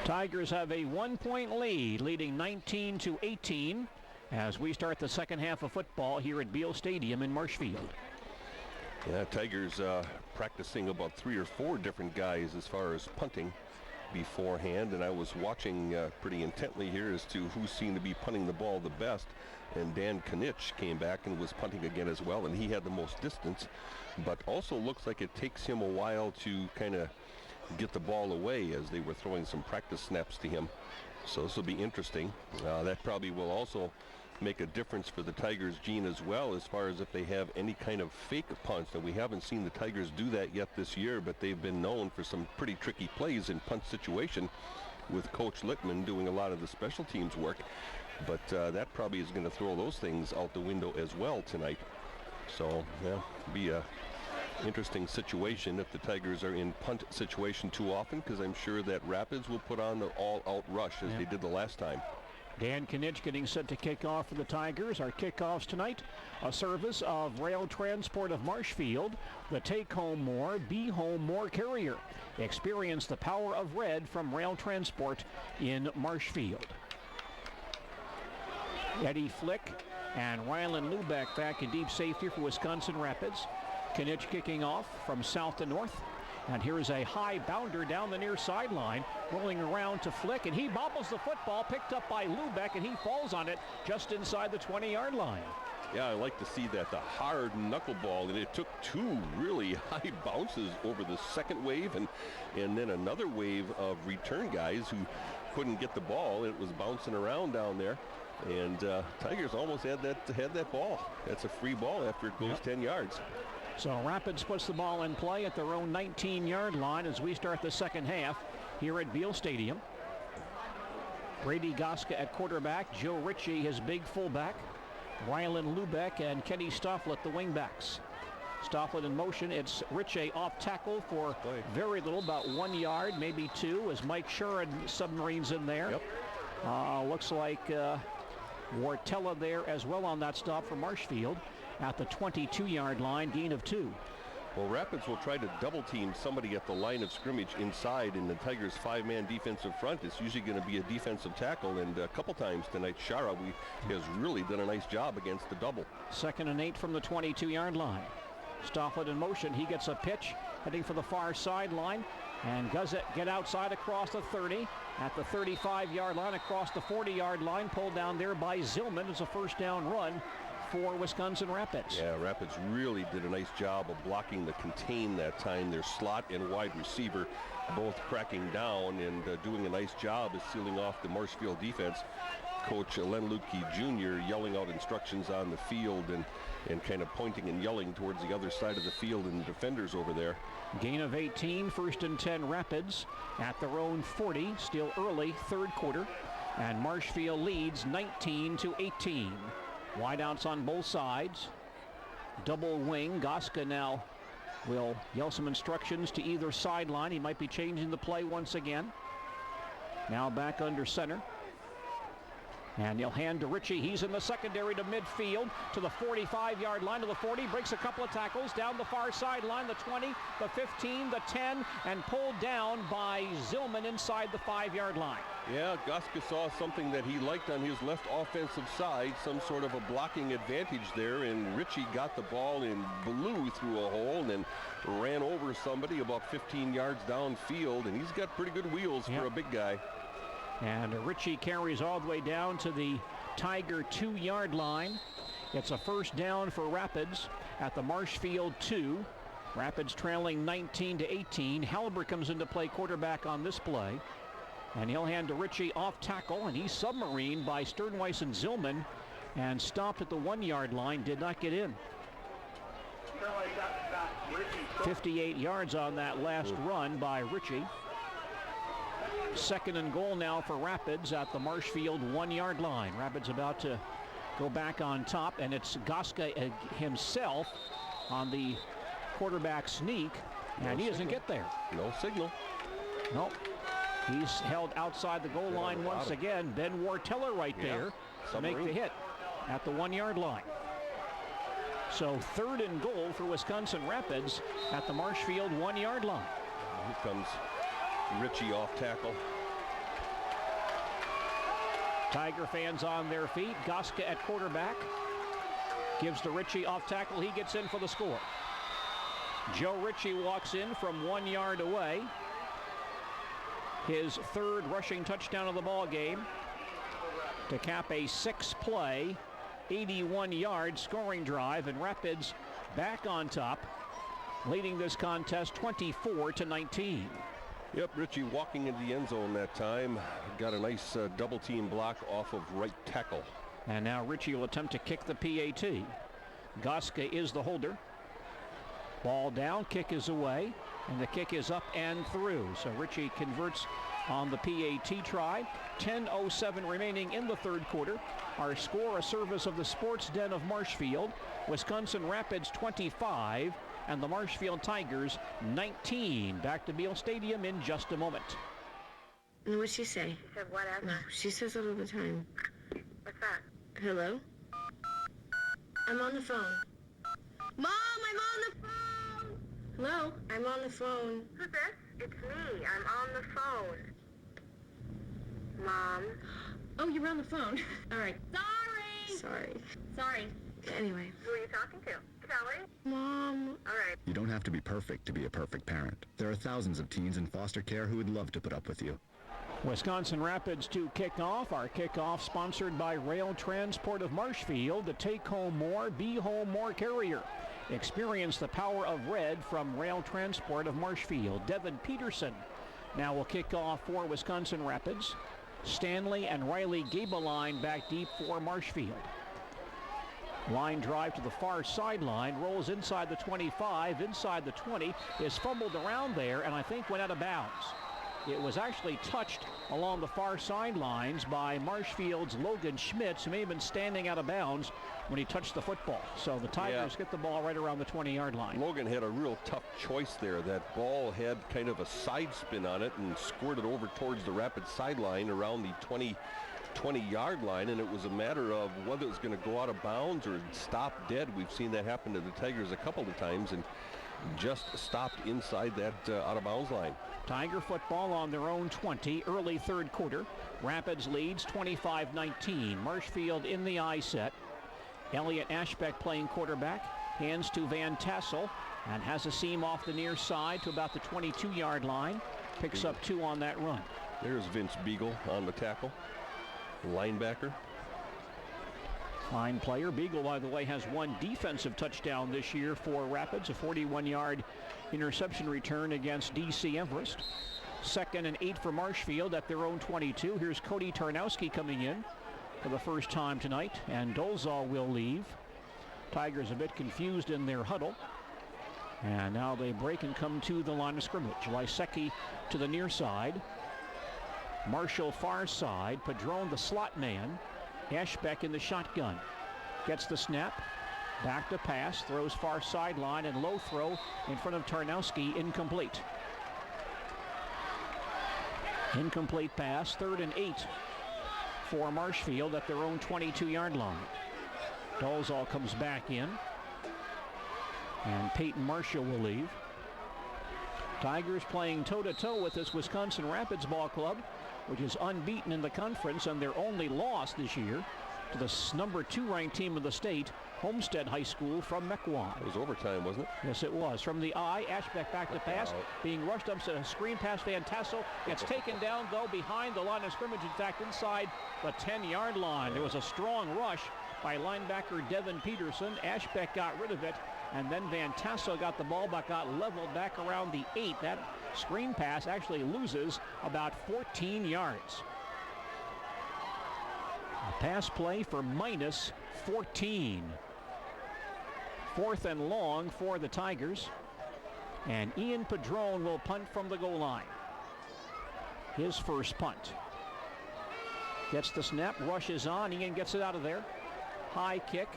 Tigers have a 1-point lead, leading 19-18 as we start the second half of football here at Beale Stadium in Marshfield. Yeah, Tigers practicing about 3 or 4 different guys as far as punting beforehand, and I was watching pretty intently here as to who seemed to be punting the ball the best, and Dan Knitsch came back and was punting again as well, and he had the most distance, but also looks like it takes him a while to kind of get the ball away as they were throwing some practice snaps to him. So this will be interesting. That probably will also make a difference for the Tigers, Gene, as well, as far as if they have any kind of fake punts. Now, we haven't seen the Tigers do that yet this year, but they've been known for some pretty tricky plays in punt situation. with Coach Littman doing a lot of the special teams work. But that probably is going to throw those things out the window as well tonight. So, yeah, be a interesting situation if the Tigers are in punt situation too often, because I'm sure that Rapids will put on the all-out rush as they did the last time. Dan Kinich getting set to kick off for the Tigers. Our kickoffs tonight, a service of Rail Transport of Marshfield, the Take Home More, Be Home More carrier. Experience the power of red from Rail Transport in Marshfield. Eddie Flick and Rylan Lubeck back in deep safety for Wisconsin Rapids. Kinich kicking off from south to north. And here's a high bounder down the near sideline, rolling around to Flick, and he bobbles the football, picked up by Lubeck, and he falls on it just inside the 20-yard line. Yeah, I like to see that, the hard knuckleball, and it took two really high bounces over the second wave, and then another wave of return guys who couldn't get the ball. It was bouncing around down there, and Tigers almost had that ball. That's a free ball after it goes 10 yards. So Rapids puts the ball in play at their own 19-yard line as we start the second half here at Beal Stadium. Brady Goska at quarterback, Joe Ritchie his big fullback, Rylan Lubeck and Kenny Stofflet the wingbacks. Stofflet in motion, it's Ritchie off tackle for very little, about 1 yard, maybe two, as Mike Shuren submarines in there. Yep. Looks like Wartella there as well on that stop for Marshfield at the 22-yard line, gain of 2. Well, Rapids will try to double team somebody at the line of scrimmage inside in the Tigers' 5-man defensive front. It's usually going to be a defensive tackle, and a couple times tonight Shara has really done a nice job against the double. 2nd and 8 from the 22-yard line. Stofflet in motion, he gets a pitch heading for the far sideline, and does it get outside across the 30 at the 35-yard line, across the 40-yard line, pulled down there by Zillman. It's a first down run for Wisconsin Rapids. Yeah, Rapids really did a nice job of blocking the contain that time. Their slot and wide receiver both cracking down and doing a nice job of sealing off the Marshfield defense. Coach Len Lukey Jr. yelling out instructions on the field and kind of pointing and yelling towards the other side of the field and the defenders over there. Gain of 18, 1st and 10 Rapids at their own 40, still early, third quarter, and Marshfield leads 19-18. Wideouts on both sides. Double wing. Goska now will yell some instructions to either sideline. He might be changing the play once again. Now back under center. And he'll hand to Ritchie. He's in the secondary to midfield, to the 45-yard line, to the 40. Breaks a couple of tackles down the far sideline, the 20, the 15, the 10, and pulled down by Zillman inside the 5-yard line. Yeah, Goska saw something that he liked on his left offensive side, some sort of a blocking advantage there, and Ritchie got the ball and blew through a hole and ran over somebody about 15 yards downfield, and he's got pretty good wheels for a big guy. And Ritchie carries all the way down to the Tiger 2-yard line. It's a first down for Rapids at the Marshfield 2. Rapids trailing 19-18. Halber comes into play quarterback on this play. And he'll hand to Ritchie off tackle, and he's submarined by Sternweiss and Zillman and stopped at the 1-yard line, did not get in. 58 yards on that last run by Ritchie. 2nd and goal now for Rapids at the Marshfield 1-yard line. Rapids about to go back on top, and it's Goska himself on the quarterback sneak, and he doesn't get there. No signal. Nope. He's held outside the goal line once again. Ben Wartella right there to make the hit at the 1-yard line. So 3rd and goal for Wisconsin Rapids at the Marshfield 1-yard line. Here comes Ritchie off tackle. Tiger fans on their feet. Goska at quarterback. Gives to Ritchie off tackle. He gets in for the score. Joe Ritchie walks in from 1 yard away. His 3rd rushing touchdown of the ball game to cap a 6-play, 81-yard scoring drive, and Rapids back on top, leading this contest 24-19. Yep, Ritchie walking into the end zone that time. Got a nice double team block off of right tackle. And now Ritchie will attempt to kick the PAT. Goska is the holder. Ball down, kick is away, and the kick is up and through. So Ritchie converts on the PAT try. 10:07 remaining in the third quarter. Our score, a service of the Sports Den of Marshfield. Wisconsin Rapids 25 and the Marshfield Tigers 19. Back to Beal Stadium in just a moment. What'd she say? She said whatever. No, she says it all the time. What's that? Hello? I'm on the phone. Mom, I'm on the phone! Hello? I'm on the phone. Who's this? It's me. I'm on the phone. Mom. Oh, you're on the phone. All right. Sorry. Sorry. Anyway. Who are you talking to? Kelly? Mom. All right. You don't have to be perfect to be a perfect parent. There are thousands of teens in foster care who would love to put up with you. Wisconsin Rapids to kick off. Our kickoff sponsored by Rail Transport of Marshfield, the Take Home More, Be Home More carrier. Experience the power of red from Rail Transport of Marshfield. Devin Peterson now will kick off for Wisconsin Rapids. Stanley and Riley Gabeline back deep for Marshfield. Line drive to the far sideline, rolls inside the 25, inside the 20, is fumbled around there, and I think went out of bounds. It was actually touched along the far sidelines by Marshfield's Logan Schmitz, who may have been standing out of bounds when he touched the football. So the Tigers get the ball right around the 20-yard line. Logan had a real tough choice there. That ball had kind of a side spin on it and squirted over towards the Rapids sideline around the 20-yard line, and it was a matter of whether it was going to go out of bounds or stop dead. We've seen that happen to the Tigers a couple of times, and just stopped inside that out-of-bounds line. Tiger football on their own 20, early third quarter. Rapids leads 25-19. Marshfield in the I set. Elliot Ashbeck playing quarterback. Hands to Van Tassel and has a seam off the near side to about the 22-yard line. Picks up 2 on that run. There's Vince Beagle on the tackle. Linebacker. Fine player. Beagle, by the way, has 1 defensive touchdown this year for Rapids, a 41-yard interception return against D.C. Everest. 2nd and 8 for Marshfield at their own 22. Here's Cody Tarnowski coming in for the first time tonight, and Dolzal will leave. Tigers a bit confused in their huddle. And now they break and come to the line of scrimmage. Lysecki to the near side. Marshall far side. Padron the slot man. Ashbeck in the shotgun. Gets the snap. Back to pass. Throws far sideline and low throw in front of Tarnowski. Incomplete. Incomplete pass. 3rd and 8 for Marshfield at their own 22-yard line. Dolzal comes back in. And Peyton Marshall will leave. Tigers playing toe-to-toe with this Wisconsin Rapids ball club, which is unbeaten in the conference, and their only loss this year to the number 2 ranked team in the state, Homestead High School from Mequon. It was overtime, wasn't it? Yes, it was. From the I, Ashbeck back to pass, being rushed up to a screen pass. Van Tassel gets taken down, though, behind the line of scrimmage, in fact, inside the 10-yard line. There was a strong rush by linebacker Devin Peterson. Ashbeck got rid of it, and then Van Tassel got the ball, but got leveled back around the 8. That screen pass actually loses about 14 yards. A pass play for minus 14. 4th and long for the Tigers. And Ian Padron will punt from the goal line. His first punt. Gets the snap, rushes on. Ian gets it out of there. High kick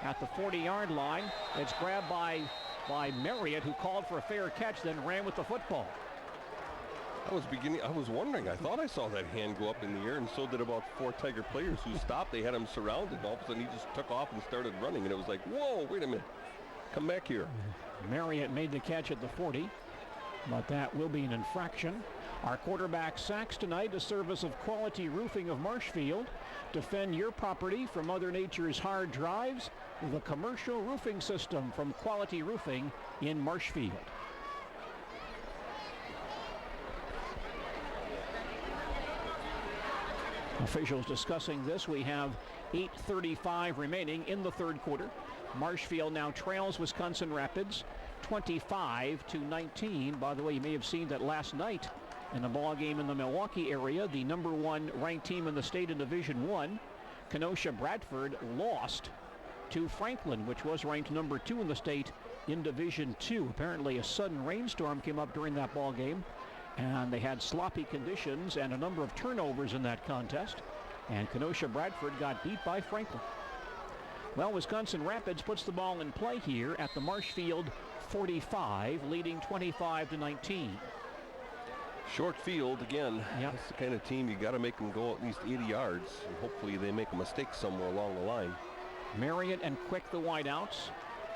at the 40-yard line. It's grabbed by Marriott, who called for a fair catch, then ran with the football. I was wondering. I thought I saw that hand go up in the air, and so did about 4 Tiger players who stopped. They had him surrounded, and all of a sudden he just took off and started running, and it was like, whoa, wait a minute. Come back here. Marriott made the catch at the 40, but that will be an infraction. Our quarterback sacks tonight, a service of Quality Roofing of Marshfield. Defend your property from Mother Nature's hard drives with a commercial roofing system from Quality Roofing in Marshfield. Officials discussing this. We have 8:35 remaining in the third quarter. Marshfield now trails Wisconsin Rapids 25-19. By the way, you may have seen that last night in a ball game in the Milwaukee area, the number 1 ranked team in the state in Division I, Kenosha Bradford, lost to Franklin, which was ranked number 2 in the state in Division II. Apparently a sudden rainstorm came up during that ball game, And they had sloppy conditions and a number of turnovers in that contest. And Kenosha Bradford got beat by Franklin. Well, Wisconsin Rapids puts the ball in play here at the Marshfield 45, leading 25-19. Short field again. Yep. That's the kind of team you got to make them go at least 80 yards. And hopefully they make a mistake somewhere along the line. Marriott and Quick the wideouts.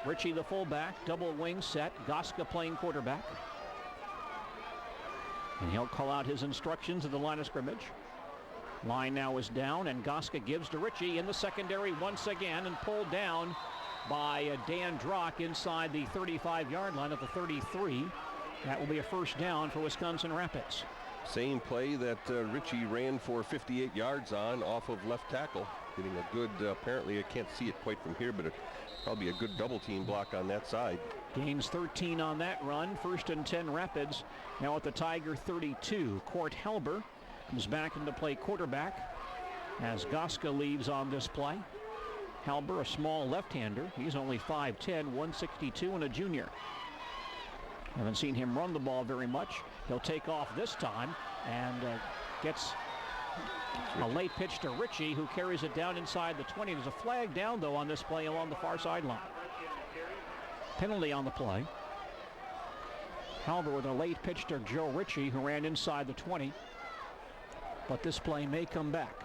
Ritchie the fullback, double wing set. Goska playing quarterback. And he'll call out his instructions at the line of scrimmage. Line now is down, and Goska gives to Ritchie in the secondary once again, and pulled down by Dan Drock inside the 35-yard line at the 33. That will be a first down for Wisconsin Rapids. Same play that Ritchie ran for 58 yards on off of left tackle. Getting a good, apparently I can't see it quite from here, but probably a good double team block on that side. Gains 13 on that run. First and 10 Rapids. Now at the Tiger 32. Court Halber comes back into play quarterback as Goska leaves on this play. Halber, a small left-hander. He's only 5'10", 162, and a junior. Haven't seen him run the ball very much. He'll take off this time and gets a late pitch to Ritchie, who carries it down inside the 20. There's a flag down, though, on this play along the far sideline. Penalty on the play. Halber with a late pitch to Joe Ritchie, who ran inside the 20. But this play may come back.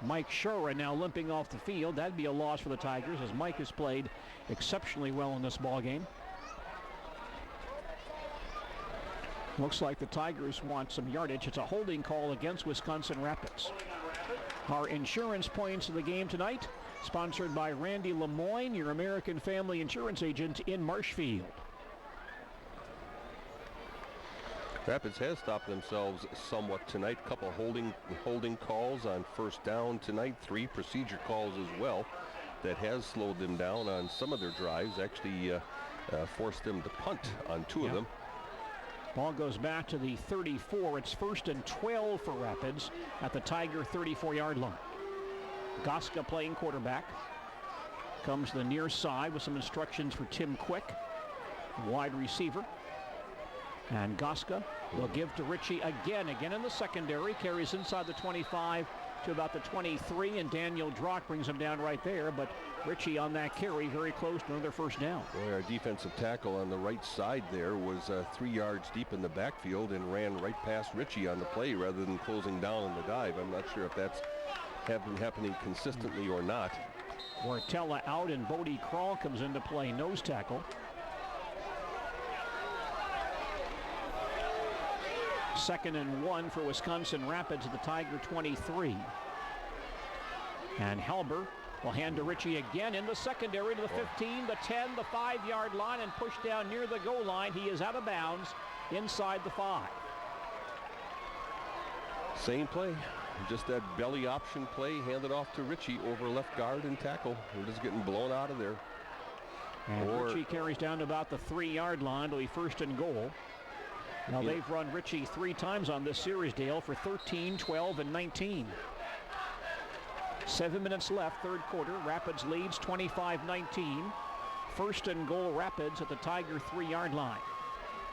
Mike Shura now limping off the field. That'd be a loss for the Tigers, as Mike has played exceptionally well in this ball game. Looks like the Tigers want some yardage. It's a holding call against Wisconsin Rapids. Our insurance points of the game tonight, sponsored by Randy Lemoyne, your American Family Insurance agent in Marshfield. Rapids has stopped themselves somewhat tonight. Couple holding calls on first down tonight. 3 procedure calls as well. That has slowed them down on some of their drives. Actually forced them to punt on 2 of them. Ball goes back to the 34. It's first and 12 for Rapids at the Tiger 34-yard line. Goska playing quarterback. Comes to the near side with some instructions for Tim Quick, wide receiver. And Goska will give to Ritchie again in the secondary. Carries inside the 25 to about the 23, and Daniel Drock brings him down right there. But Ritchie on that carry very close to another first down. Boy, our defensive tackle on the right side there was 3 yards deep in the backfield and ran right past Ritchie on the play rather than closing down on the dive. I'm not sure if that's happening consistently or not. Wartella out, and Bodie Krall comes into play, nose tackle. Second and 1 for Wisconsin Rapids at the Tiger 23. And Halber will hand to Ritchie again in the secondary to the 15, the 10, the 5-yard line, and pushed down near the goal line. He is out of bounds inside the 5. Same play, just that belly option play, handed off to Ritchie over left guard and tackle. We're just getting blown out of there. And Ritchie carries down to about the 3-yard line. It'll be first and goal. Now they've run Ritchie 3 times on this series, Dale, for 13, 12, and 19. 7 minutes left, third quarter. Rapids leads 25-19. First and goal Rapids at the Tiger 3-yard line.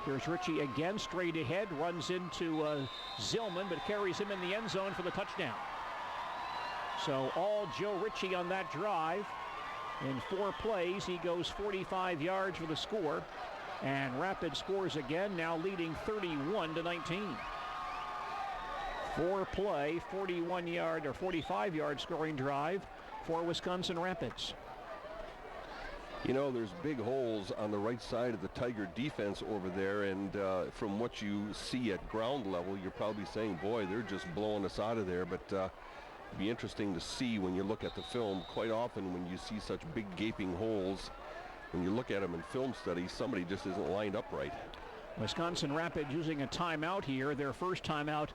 Here's Ritchie again, straight ahead, runs into Zillman, but carries him in the end zone for the touchdown. So all Joe Ritchie on that drive. In 4 plays, he goes 45 yards for the score. And Rapids scores again, now leading 31-19. 4-play, 41-yard or 45-yard scoring drive for Wisconsin Rapids. You know, there's big holes on the right side of the Tiger defense over there, and from what you see at ground level, you're probably saying, boy, they're just blowing us out of there. But it'd be interesting to see when you look at the film. Quite often when you see such big gaping holes, when you look at them in film studies, somebody just isn't lined up right. Wisconsin Rapids using a timeout here, their first timeout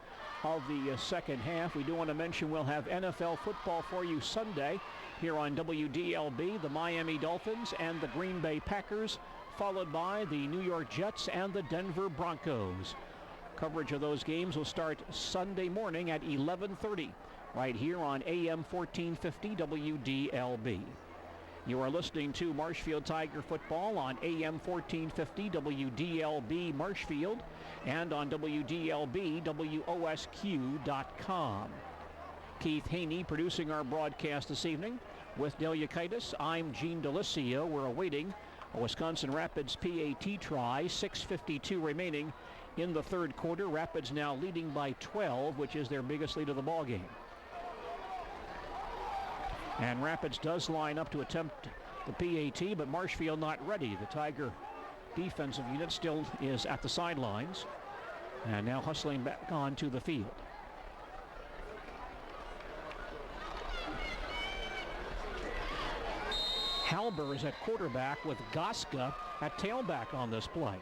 of the second half. We do want to mention we'll have NFL football for you Sunday here on WDLB, the Miami Dolphins and the Green Bay Packers, followed by the New York Jets and the Denver Broncos. Coverage of those games will start Sunday morning at 11:30 right here on AM 1450 WDLB. You are listening to Marshfield Tiger football on AM 1450 WDLB Marshfield and on WDLB WOSQ.com. Keith Haney producing our broadcast this evening. With Delia Kaitis, I'm Gene Delicio. We're awaiting a Wisconsin Rapids PAT try. 6:52 remaining in the third quarter. Rapids now leading by 12, which is their biggest lead of the ballgame. And Rapids does line up to attempt the PAT, but Marshfield not ready. The Tiger defensive unit still is at the sidelines and now hustling back onto the field. Halber is at quarterback with Goska at tailback on this play.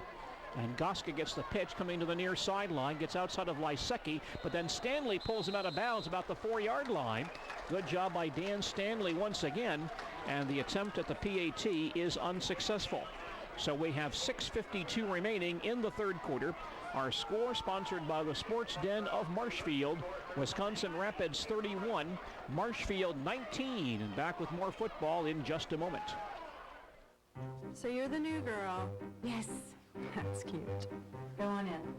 And Goska gets the pitch coming to the near sideline, gets outside of Lysecki, but then Stanley pulls him out of bounds about the 4-yard line. Good job by Dan Stanley once again, and the attempt at the PAT is unsuccessful. So we have 6:52 remaining in the third quarter. Our score sponsored by the Sports Den of Marshfield. Wisconsin Rapids 31, Marshfield 19. And back with more football in just a moment. So you're the new girl. Yes. That's cute. Go on in.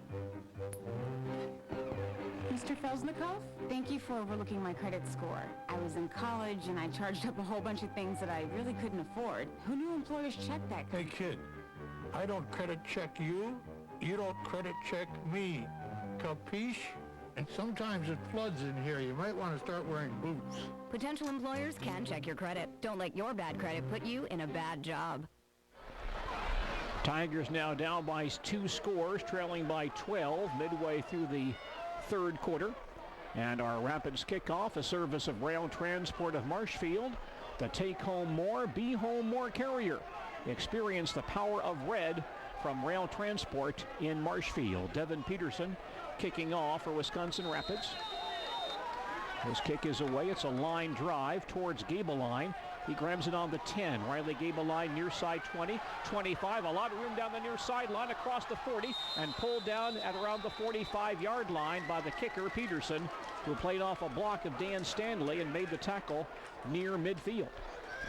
Mr. Felsnikoff? Thank you for overlooking my credit score. I was in college and I charged up a whole bunch of things that I really couldn't afford. Who knew employers checked that? Hey, kid, I don't credit check you. You don't credit check me. Capiche? And sometimes it floods in here. You might want to start wearing boots. Potential employers can check your credit. Don't let your bad credit put you in a bad job. Tigers now down by 2 scores, trailing by 12 midway through the third quarter. And our Rapids kickoff, a service of Rail Transport of Marshfield, the Take Home More, Be Home More carrier. Experience the power of red from Rail Transport in Marshfield. Devin Peterson kicking off for Wisconsin Rapids. His kick is away. It's a line drive towards Gabeline. He grabs it on the 10. Riley Gabeline near side 20, 25. A lot of room down the near sideline across the 40 and pulled down at around the 45-yard line by the kicker, Peterson, who played off a block of Dan Stanley and made the tackle near midfield.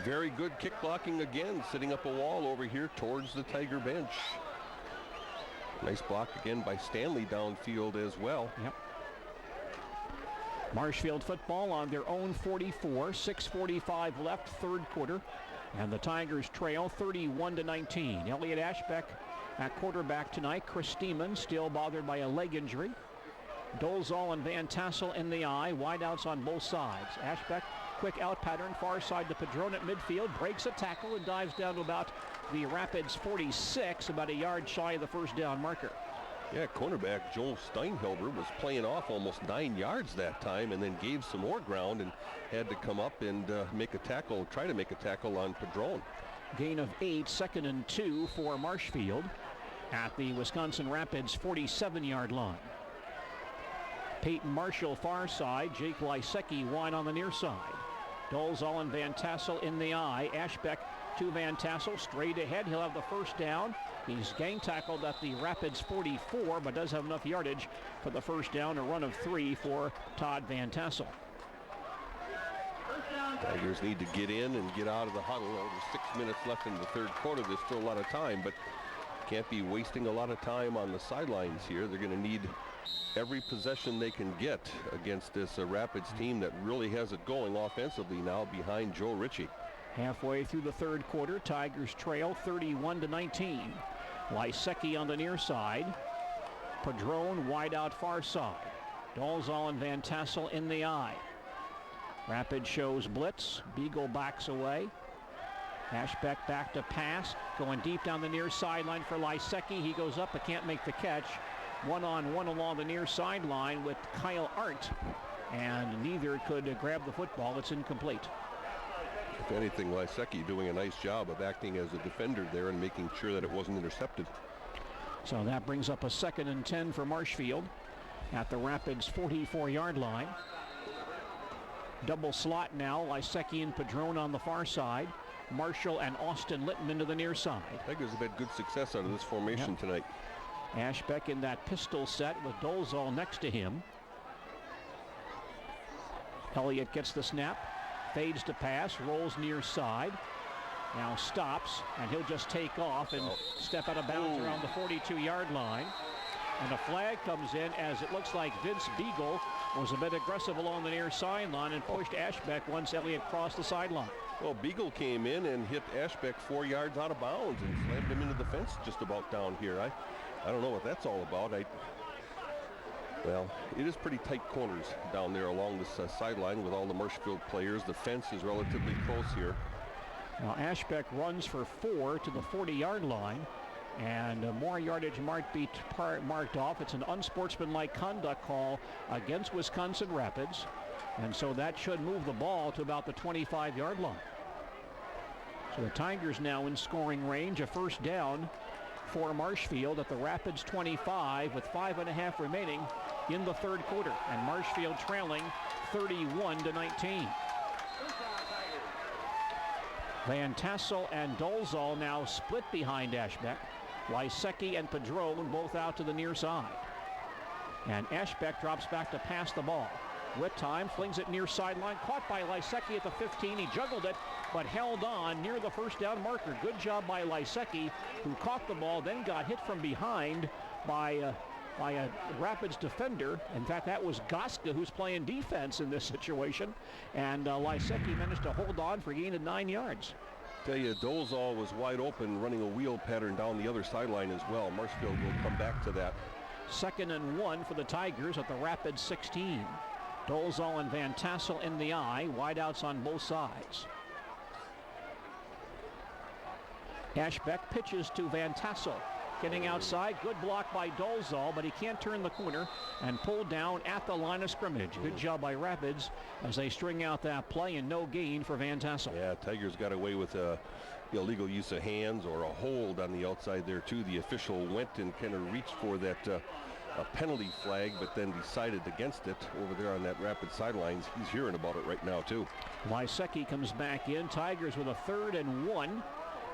Very good kick blocking again, setting up a wall over here towards the Tiger bench. Nice block again by Stanley downfield as well. Yep. Marshfield football on their own 44, 6:45 left, third quarter, and the Tigers trail 31-19. Elliot Ashbeck at quarterback tonight. Chris Steeman still bothered by a leg injury. Dolezal and Van Tassel in the eye, wideouts on both sides. Ashbeck, quick out pattern, far side to Padron at midfield, breaks a tackle and dives down to about the Rapids 46, about a yard shy of the first down marker. Yeah, cornerback Joel Steinhelber was playing off almost 9 yards that time and then gave some more ground and had to come up and try to make a tackle on Padron. Gain of 8, 2nd and 2 for Marshfield at the Wisconsin Rapids 47-yard line. Peyton Marshall far side, Jake Lysecki wide on the near side. Dolezal and Van Tassel in the eye. Ashbeck to Van Tassel, straight ahead. He'll have the first down. He's gang tackled at the Rapids 44, but does have enough yardage for the first down, a run of 3 for Todd Van Tassel. Tigers need to get in and get out of the huddle. There's 6 minutes left in the third quarter. There's still a lot of time, but can't be wasting a lot of time on the sidelines here. They're going to need every possession they can get against this Rapids team that really has it going offensively now behind Joe Ritchie. Halfway through the third quarter, Tigers trail 31-19. Lysecki on the near side. Padron wide out far side. Dolezal and Van Tassel in the eye. Rapid shows blitz. Beagle backs away. Ashbeck back to pass. Going deep down the near sideline for Lysecki. He goes up but can't make the catch. One-on-one along the near sideline with Kyle Arndt. And neither could grab the football. It's incomplete. If anything, Lysecki doing a nice job of acting as a defender there and making sure that it wasn't intercepted. So that brings up a 2nd and 10 for Marshfield at the Rapids 44-yard line. Double slot now, Lysecki and Padron on the far side. Marshall and Austin Littman to the near side. Tigers have had good success out of this formation tonight. Ashbeck in that pistol set with Dolezal next to him. Elliott gets the snap, fades to pass, rolls near side. now stops, and he'll just take off and step out of bounds around the 42-yard line. And a flag comes in as it looks like Vince Beagle was a bit aggressive along the near sideline and pushed Ashbeck once Elliott crossed the sideline. Well, Beagle came in and hit Ashbeck 4 yards out of bounds and slammed him into the fence just about down here. I don't know what that's all about. Well, it is pretty tight corners down there along this sideline with all the Marshfield players. The fence is relatively close here. Now Ashbeck runs for 4 to the 40-yard line, and more yardage marked off. It's an unsportsmanlike conduct call against Wisconsin Rapids, and so that should move the ball to about the 25-yard line. So the Tigers now in scoring range, a first down for Marshfield at the Rapids 25 with 5.5 remaining in the third quarter, and Marshfield trailing 31-19. Van Tassel and Dolzal now split behind Ashbeck. Lysecki and Padron both out to the near side. And Ashbeck drops back to pass the ball. With time, flings it near sideline, caught by Lysecki at the 15. He juggled it, but held on near the first down marker. Good job by Lysecki, who caught the ball, then got hit from behind by a Rapids defender. In fact, that was Goska, who's playing defense in this situation. And Lysecki managed to hold on for a gain of 9 yards. Tell you, Dolzal was wide open, running a wheel pattern down the other sideline as well. Marshfield will come back to that. 2nd and 1 for the Tigers at the Rapids 16. Dolzal and Van Tassel in the eye, wideouts on both sides. Ashbeck pitches to Van Tassel. Getting outside, good block by Dolzal, but he can't turn the corner and pulled down at the line of scrimmage. Good job by Rapids as they string out that play, and no gain for Van Tassel. Yeah, Tigers got away with illegal use of hands or a hold on the outside there too. The official went and kind of reached for that a penalty flag, but then decided against it over there on that Rapids sidelines. He's hearing about it right now too. Lysecki comes back in. Tigers with a 3rd and 1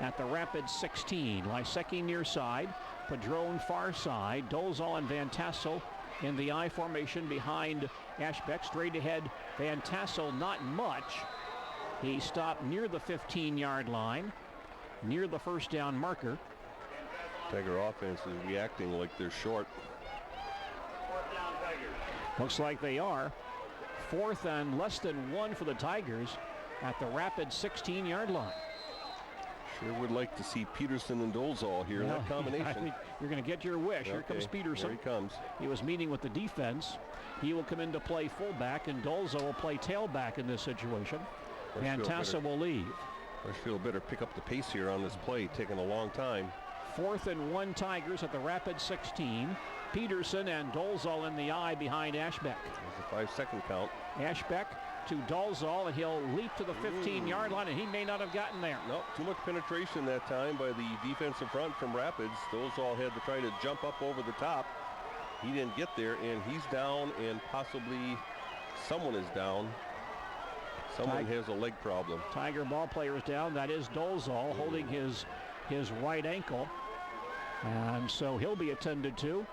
at the Rapids 16. Lysecki near side, Padron far side, Dolzal and Van Tassel in the I formation behind Ashbeck. Straight ahead, Van Tassel not much. He stopped near the 15-yard line, near the first down marker. Tiger offense is reacting like they're short. Looks like they are. 4th and less than 1 for the Tigers at the Rapids 16-yard line. Sure would like to see Peterson and Dolzal here in that combination. I think you're going to get your wish. Okay. Here comes Peterson. Here he comes. He was meeting with the defense. He will come in to play fullback, and Dolzal will play tailback in this situation. Van Tassel will leave. Marshfield better pick up the pace here on this play, taking a long time. 4th and 1 Tigers at the Rapids 16. Peterson and Dolzal in the eye behind Ashbeck. There's a 5-second count. Ashbeck to Dolzal, and he'll leap to the 15-yard line, and he may not have gotten there. No, too much penetration that time by the defensive front from Rapids. Dolzal had to try to jump up over the top. He didn't get there, and he's down, and possibly someone is down. Someone has a leg problem. Tiger ball player is down. That is Dolzal holding his right ankle, and so he'll be attended to.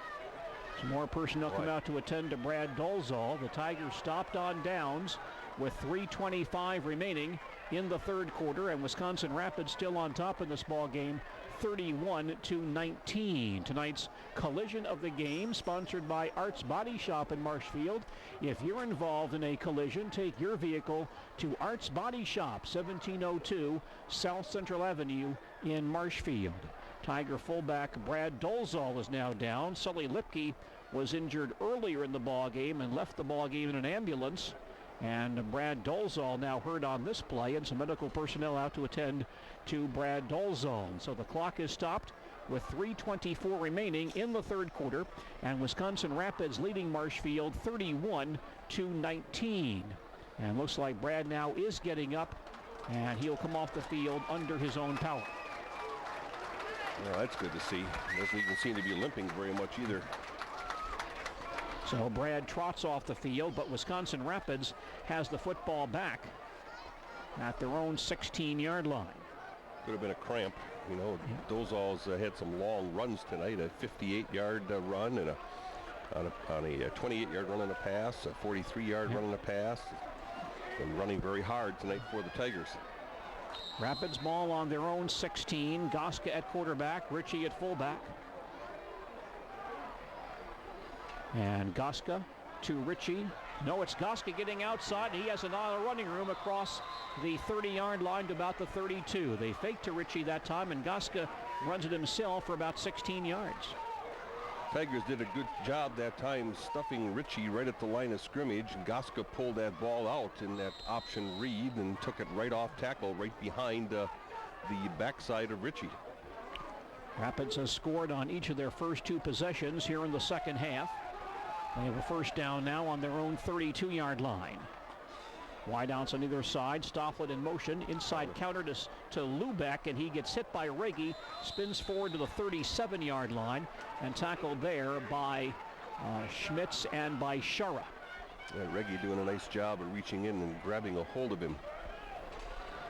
Some more personnel come out to attend to Brad Dolzal. The Tigers stopped on downs with 3:25 remaining in the third quarter, and Wisconsin Rapids still on top in this ball game, 31-19. Tonight's collision of the game sponsored by Arts Body Shop in Marshfield. If you're involved in a collision, take your vehicle to Arts Body Shop, 1702 South Central Avenue in Marshfield. Tiger fullback Brad Dolzal is now down. Sully Lipke was injured earlier in the ball game and left the ball game in an ambulance. And Brad Dolzal now hurt on this play, and some medical personnel out to attend to Brad Dolzal. So the clock is stopped with 3:24 remaining in the third quarter, and Wisconsin Rapids leading Marshfield 31-19. And looks like Brad now is getting up, and he'll come off the field under his own power. Well, that's good to see. Doesn't even seem to be limping very much either. So Brad trots off the field, but Wisconsin Rapids has the football back at their own 16-yard line. Could have been a cramp. You know, Dolzal's had some long runs tonight, a 58-yard run and on a 28-yard run and a pass, a 43-yard run and a pass. Been running very hard tonight for the Tigers. Rapids ball on their own 16. Goska at quarterback, Ritchie at fullback. And Goska to Ritchie. No, it's Goska getting outside. He has a running room across the 30-yard line to about the 32. They fake to Ritchie that time, and Goska runs it himself for about 16 yards. Tigers did a good job that time stuffing Ritchie right at the line of scrimmage. Goska pulled that ball out in that option read and took it right off tackle right behind the backside of Ritchie. Rapids has scored on each of their first 2 possessions here in the second half. They have a first down now on their own 32-yard line. Wide outs on either side. Stofflet in motion. Inside counter to Lubeck, and he gets hit by Reggie. Spins forward to the 37-yard line and tackled there by Schmitz and by Shara. Yeah, Reggie doing a nice job of reaching in and grabbing a hold of him.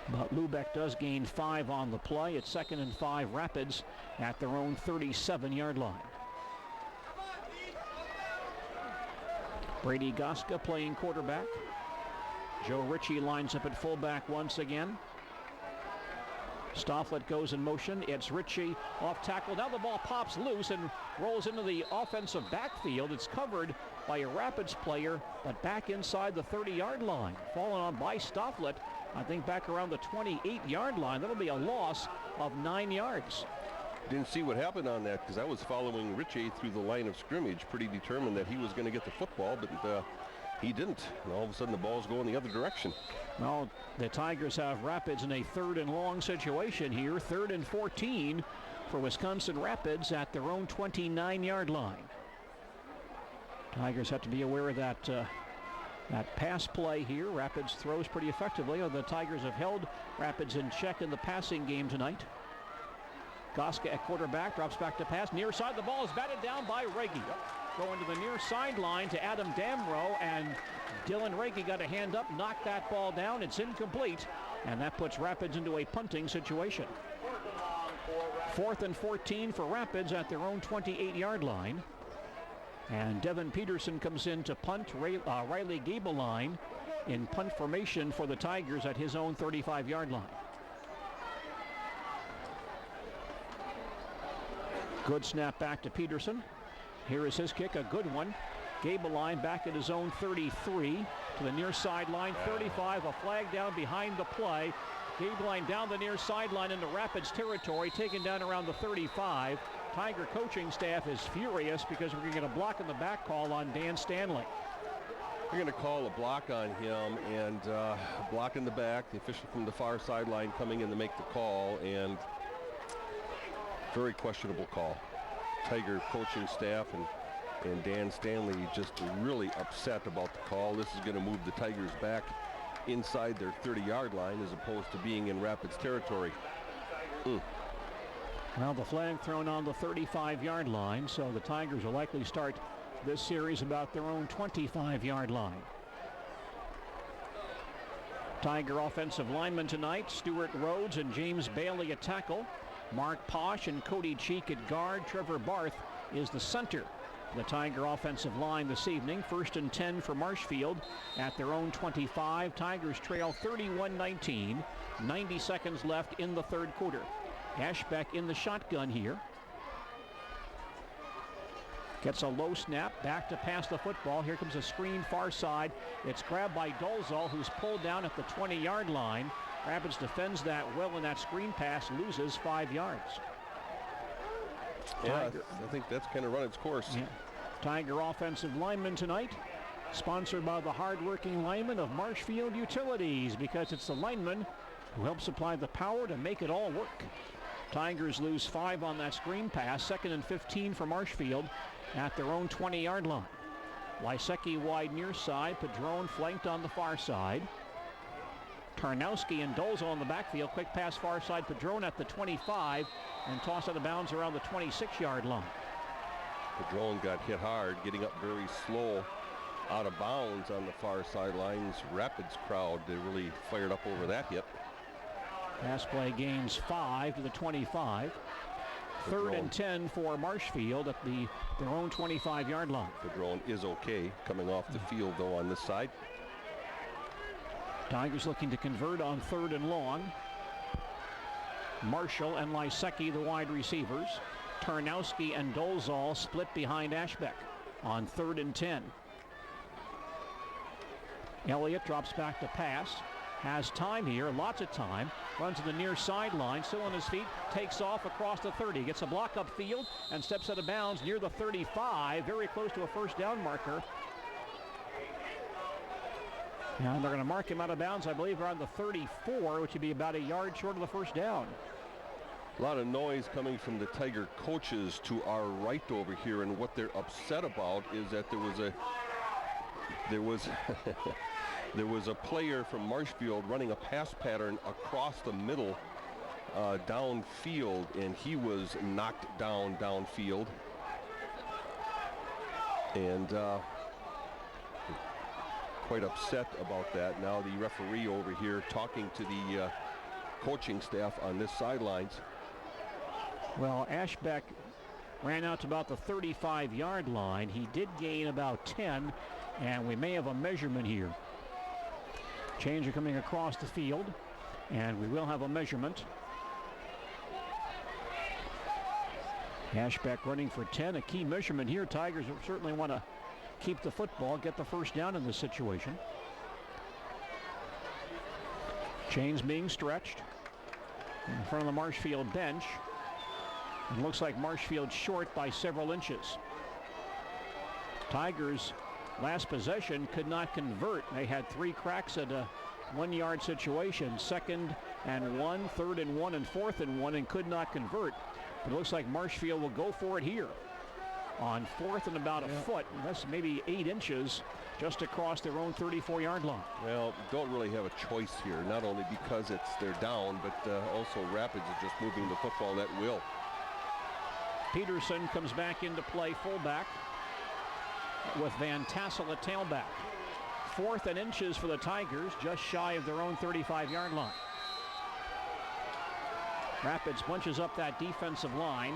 But Lubeck does gain 5 on the play. It's 2nd and 5 Rapids at their own 37-yard line. Brady Goska playing quarterback. Joe Ritchie lines up at fullback once again. Stofflet goes in motion. It's Ritchie off tackle. Now the ball pops loose and rolls into the offensive backfield. It's covered by a Rapids player, but back inside the 30-yard line. Fallen on by Stofflet, I think back around the 28-yard line. That'll be a loss of 9 yards. Didn't see what happened on that because I was following Ritchie through the line of scrimmage, pretty determined that he was going to get the football, but he didn't. And all of a sudden the ball's going the other direction. Well, the Tigers have Rapids in a 3rd and long situation here. 3rd and 14 for Wisconsin Rapids at their own 29-yard line. Tigers have to be aware of that pass play here. Rapids throws pretty effectively. The Tigers have held Rapids in check in the passing game tonight. Goska at quarterback, drops back to pass. Near side, the ball is batted down by Reggie. Going to the near sideline to Adam Damrow, and Dylan Reggie got a hand up, knocked that ball down. It's incomplete, and that puts Rapids into a punting situation. 4th and 14 for Rapids at their own 28-yard line. And Devin Peterson comes in to punt. Riley Gabeline in punt formation for the Tigers at his own 35-yard line. Good snap back to Peterson. Here is his kick, a good one. Gabeline back at his own 33 to the near sideline, 35, a flag down behind the play. Gabeline down the near sideline into Rapids territory, taken down around the 35. Tiger coaching staff is furious because we're going to get a block in the back call on Dan Stanley. We're going to call a block on him, and block in the back. The official from the far sideline coming in to make the call, and very questionable call. Tiger coaching staff and Dan Stanley just really upset about the call. This is going to move the Tigers back inside their 30-yard line as opposed to being in Rapids territory. Well, the flag thrown on the 35-yard line, so the Tigers will likely start this series about their own 25-yard line. Tiger offensive linemen tonight, Stuart Rhodes and James Bailey at tackle. Mark Posh and Cody Cheek at guard. Trevor Barth is the center. The Tiger offensive line this evening. 1st and 10 for Marshfield at their own 25. Tigers trail 31-19. 90 seconds left in the 3rd quarter. Ashbeck in the shotgun here. Gets a low snap, back to pass the football. Here comes a screen far side. It's grabbed by Dolzal, who's pulled down at the 20-yard line. Rapids defends that well, and that screen pass loses 5 yards. Yeah, I think that's kind of run its course. Yeah. Tiger offensive lineman tonight, sponsored by the hard-working linemen of Marshfield Utilities, because it's the linemen who help supply the power to make it all work. Tigers lose 5 on that screen pass. 2nd and 15 for Marshfield at their own 20-yard line. Lysecki wide near side. Padron flanked on the far side. Tarnowski and Dolzo on the backfield. Quick pass far side. Padron at the 25 and toss out of bounds around the 26-yard line. Padron got hit hard, getting up very slow out of bounds on the far sidelines. Rapids crowd, they really fired up over that hit. Pass play gains 5 to the 25. 3rd and 10 for Marshfield at their own 25-yard line. Padron is okay coming off the field though on this side. Tigers looking to convert on 3rd and long. Marshall and Lysecki, the wide receivers. Tarnowski and Dolzal split behind Ashbeck on 3rd and 10. Elliott drops back to pass. Has time here, lots of time. Runs to the near sideline, still on his feet. Takes off across the 30. Gets a block upfield and steps out of bounds near the 35. Very close to a first down marker. And they're going to mark him out of bounds, I believe, around the 34, which would be about a yard short of the first down. A lot of noise coming from the Tiger coaches to our right over here, and what they're upset about is that there was a player from Marshfield running a pass pattern across the middle downfield, and he was knocked down downfield. And quite upset about that. Now the referee over here talking to the coaching staff on this sidelines. Well, Ashbeck ran out to about the 35-yard line. He did gain about 10, and we may have a measurement here. Chains are coming across the field, and we will have a measurement. Ashbeck running for 10, a key measurement here. Tigers certainly want to keep the football, get the first down in this situation. Chains being stretched in front of the Marshfield bench. It looks like Marshfield short by several inches. Tigers last possession could not convert. They had 3 cracks at a 1-yard situation. 2nd and 1, 3rd and 1, and 4th and 1, and could not convert. But it looks like Marshfield will go for it here on 4th and about a foot. That's maybe 8 inches just across their own 34-yard line. Well, don't really have a choice here, not only because they're down, but also Rapids is just moving the football at will. Peterson comes back into play, fullback, with Van Tassel at tailback. 4th and inches for the Tigers, just shy of their own 35-yard line. Rapids bunches up that defensive line.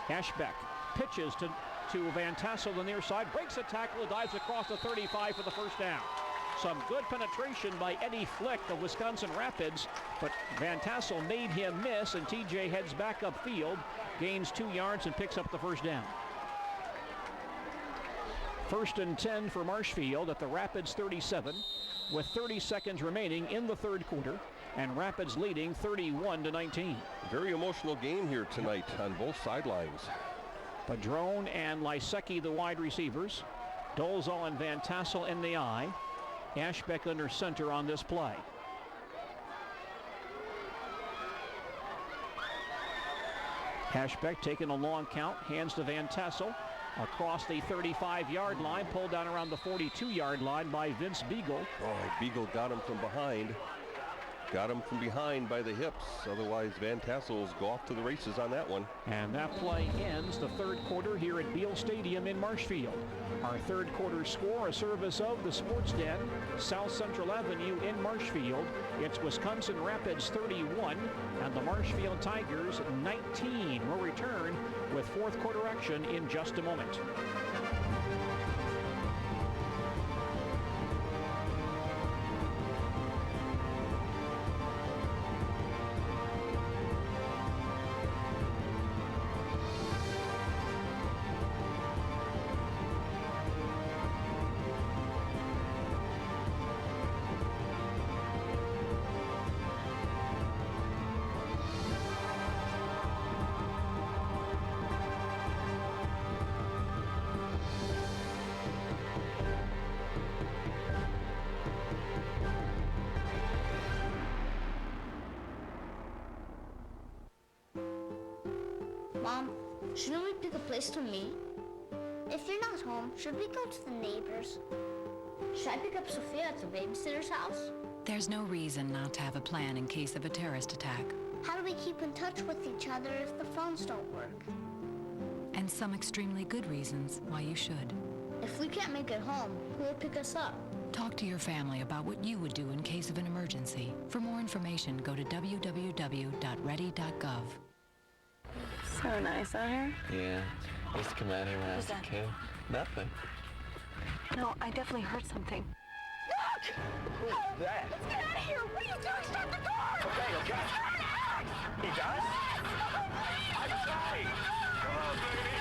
Ashbeck pitches to Van Tassel the near side, breaks a tackle, dives across the 35 for the first down. Some good penetration by Eddie Flick of Wisconsin Rapids, but Van Tassel made him miss, and TJ heads back upfield, gains 2 yards and picks up the first down. 1st and 10 for Marshfield at the Rapids 37, with 30 seconds remaining in the 3rd quarter, and Rapids leading 31-19. Very emotional game here tonight on both sidelines. Padron and Lysecki, the wide receivers. Dolzal and Van Tassel in the eye. Ashbeck under center on this play. Ashbeck taking a long count, hands to Van Tassel across the 35-yard line, pulled down around the 42-yard line by Vince Beagle. Oh, Beagle got him from behind. Got him from behind by the hips. Otherwise, Van Tassel's go off to the races on that one. And that play ends the 3rd quarter here at Beal Stadium in Marshfield. Our 3rd quarter score, a service of the Sports Den, South Central Avenue in Marshfield. It's Wisconsin Rapids 31 and the Marshfield Tigers 19. We'll return with 4th quarter action in just a moment. Mom, shouldn't we pick a place to meet? If you're not home, should we go to the neighbors? Should I pick up Sophia at the babysitter's house? There's no reason not to have a plan in case of a terrorist attack. How do we keep in touch with each other if the phones don't work? And some extremely good reasons why you should. If we can't make it home, who will pick us up? Talk to your family about what you would do in case of an emergency. For more information, go to www.ready.gov. So nice out here. Yeah, I used to come out here when I was a kid. Nothing. No, I definitely heard something. Look! Who's that? Let's get out of here! What are you doing? Stop the car! Okay. Turn out! He does? I say! Come on, baby!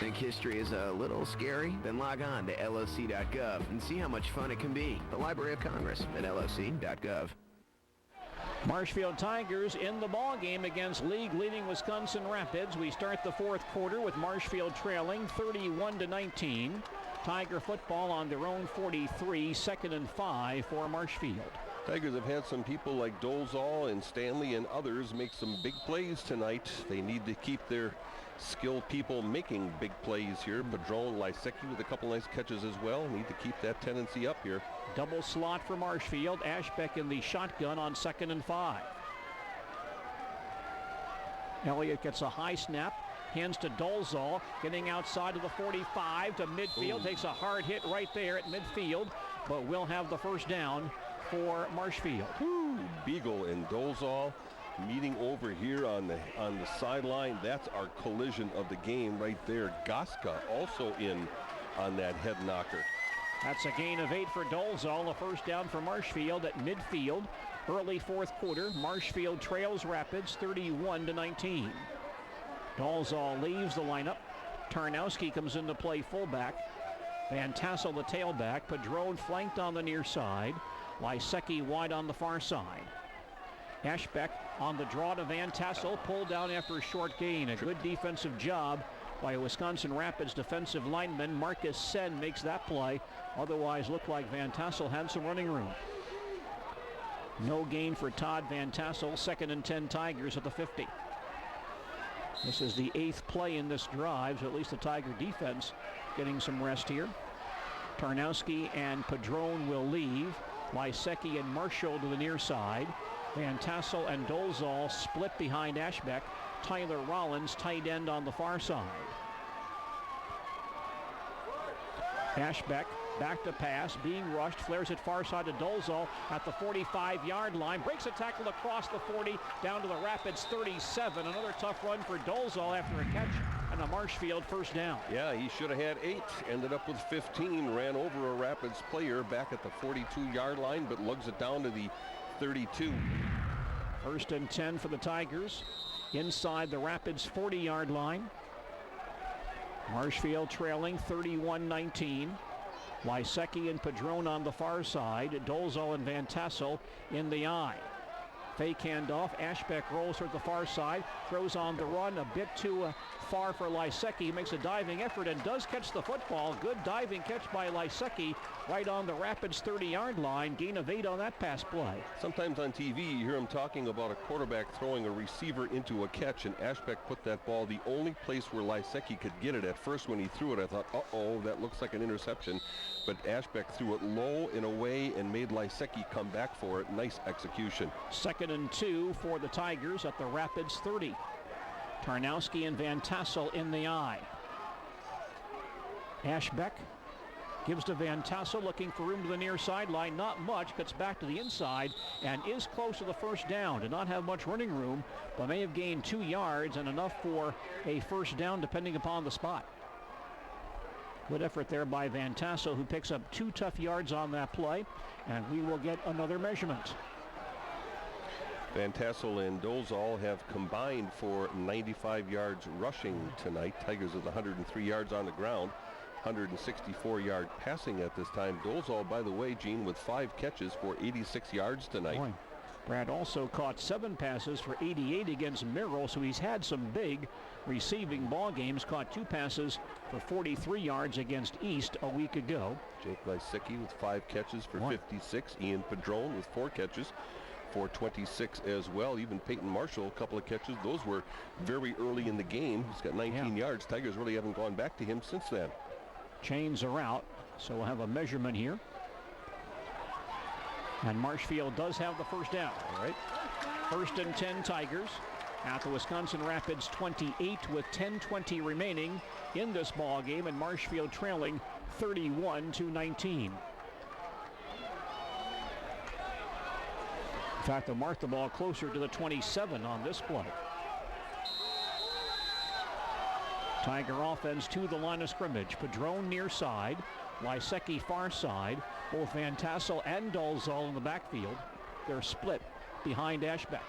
Think history is a little scary? Then log on to loc.gov and see how much fun it can be. The Library of Congress at loc.gov. Marshfield Tigers in the ball game against league-leading Wisconsin Rapids. We start the fourth quarter with Marshfield trailing 31-19. Tiger football on their own 43, 2nd and 5 for Marshfield. Tigers have had some people like Dolezal and Stanley and others make some big plays tonight. They need to keep their skilled people making big plays here. Padron, Lysecki with a couple nice catches as well. Need to keep that tendency up here. Double slot for Marshfield. Ashbeck in the shotgun on 2nd and 5. Elliott gets a high snap. Hands to Dolezal, getting outside of the 45 to midfield. Takes a hard hit right there at midfield, but will have the first down for Marshfield. Beagle and Dolezal meeting over here on the sideline. That's our collision of the game right there. Goska also in on that head knocker. That's a gain of 8 for Dolezal. A first down for Marshfield at midfield. Early fourth quarter, Marshfield trails Rapids 31-19. Dolezal leaves the lineup. Tarnowski comes into play fullback. Van Tassel the tailback. Padron flanked on the near side. Lysecki wide on the far side. Ashbeck on the draw to Van Tassel, pulled down after a short gain. A good defensive job by a Wisconsin Rapids defensive lineman. Marcus Sen makes that play. Otherwise looked like Van Tassel had some running room. No gain for Todd Van Tassel. 2nd and 10 Tigers at the 50. This is the 8th play in this drive, so at least the Tiger defense getting some rest here. Tarnowski and Padron will leave. Lysecki and Marshall to the near side. Van Tassel and Dolezal split behind Ashbeck. Tyler Rollins, tight end on the far side. Ashbeck back to pass, being rushed, flares it far side to Dolezal at the 45-yard line. Breaks a tackle across the 40, down to the Rapids 37. Another tough run for Dolezal after a catch and a Marshfield first down. Yeah, he should have had 8. Ended up with 15. Ran over a Rapids player back at the 42-yard line, but lugs it down to the 32. 1st and 10 for the Tigers inside the Rapids 40-yard line. Marshfield trailing 31-19. Lysecki and Padron on the far side. Dolezal and Van Tassel in the eye. Fake handoff. Ashbeck rolls toward the far side. Throws on the run a bit too far for Lysecki. He makes a diving effort and does catch the football. Good diving catch by Lysecki right on the Rapids 30-yard line. Gain of 8 on that pass play. Sometimes on TV you hear him talking about a quarterback throwing a receiver into a catch, and Ashbeck put that ball the only place where Lysecki could get it. At first when he threw it, I thought, uh-oh, that looks like an interception. But Ashbeck threw it low and away and made Lysecki come back for it. Nice execution. 2nd and 2 for the Tigers at the Rapids 30. Tarnowski and Van Tassel in the eye. Ashbeck gives to Van Tassel, looking for room to the near sideline. Not much, cuts back to the inside and is close to the first down. Did not have much running room, but may have gained 2 yards and enough for a first down depending upon the spot. Good effort there by Van Tassel, who picks up 2 tough yards on that play, and we will get another measurement. Van Tassel and Dolezal have combined for 95 yards rushing tonight. Tigers with 103 yards on the ground, 164-yard passing at this time. Dolezal, by the way, Gene, with 5 catches for 86 yards tonight. Boy. Brad also caught 7 passes for 88 against Merrill, so he's had some big receiving ball games. Caught 2 passes for 43 yards against East a week ago. Jake Lysecki with 5 catches for 56. Ian Padron with 4 catches for 26 as well. Even Peyton Marshall, a couple of catches. Those were very early in the game. He's got 19 yards. Tigers really haven't gone back to him since then. Chains are out, so we'll have a measurement here. And Marshfield does have the first down. All right. 1st and 10 Tigers at the Wisconsin Rapids 28 with 10:20 remaining in this ball game, and Marshfield trailing 31-19. In fact, they'll mark the ball closer to the 27 on this play. Tiger offense to the line of scrimmage. Padron near side. Lysecki far side. Both Van Tassel and Dolezal in the backfield. They're split behind Ashbeck.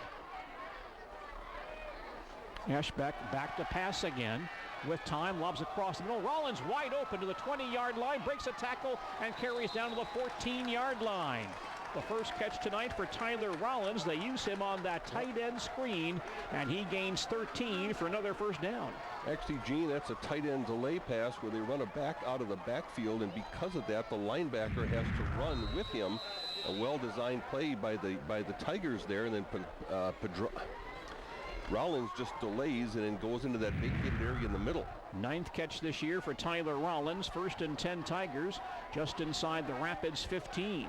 Ashbeck back to pass again. With time, lobs across the middle. Rollins wide open to the 20-yard line, breaks a tackle, and carries down to the 14-yard line. The first catch tonight for Tyler Rollins. They use him on that tight end screen, and he gains 13 for another first down. Actually, Gene, that's a tight end delay pass where they run a back out of the backfield, and because of that, the linebacker has to run with him. A well-designed play by the Tigers there, and then Rollins just delays and then goes into that vacated area in the middle. 9th catch this year for Tyler Rollins. 1st and 10 Tigers, just inside the Rapids 15.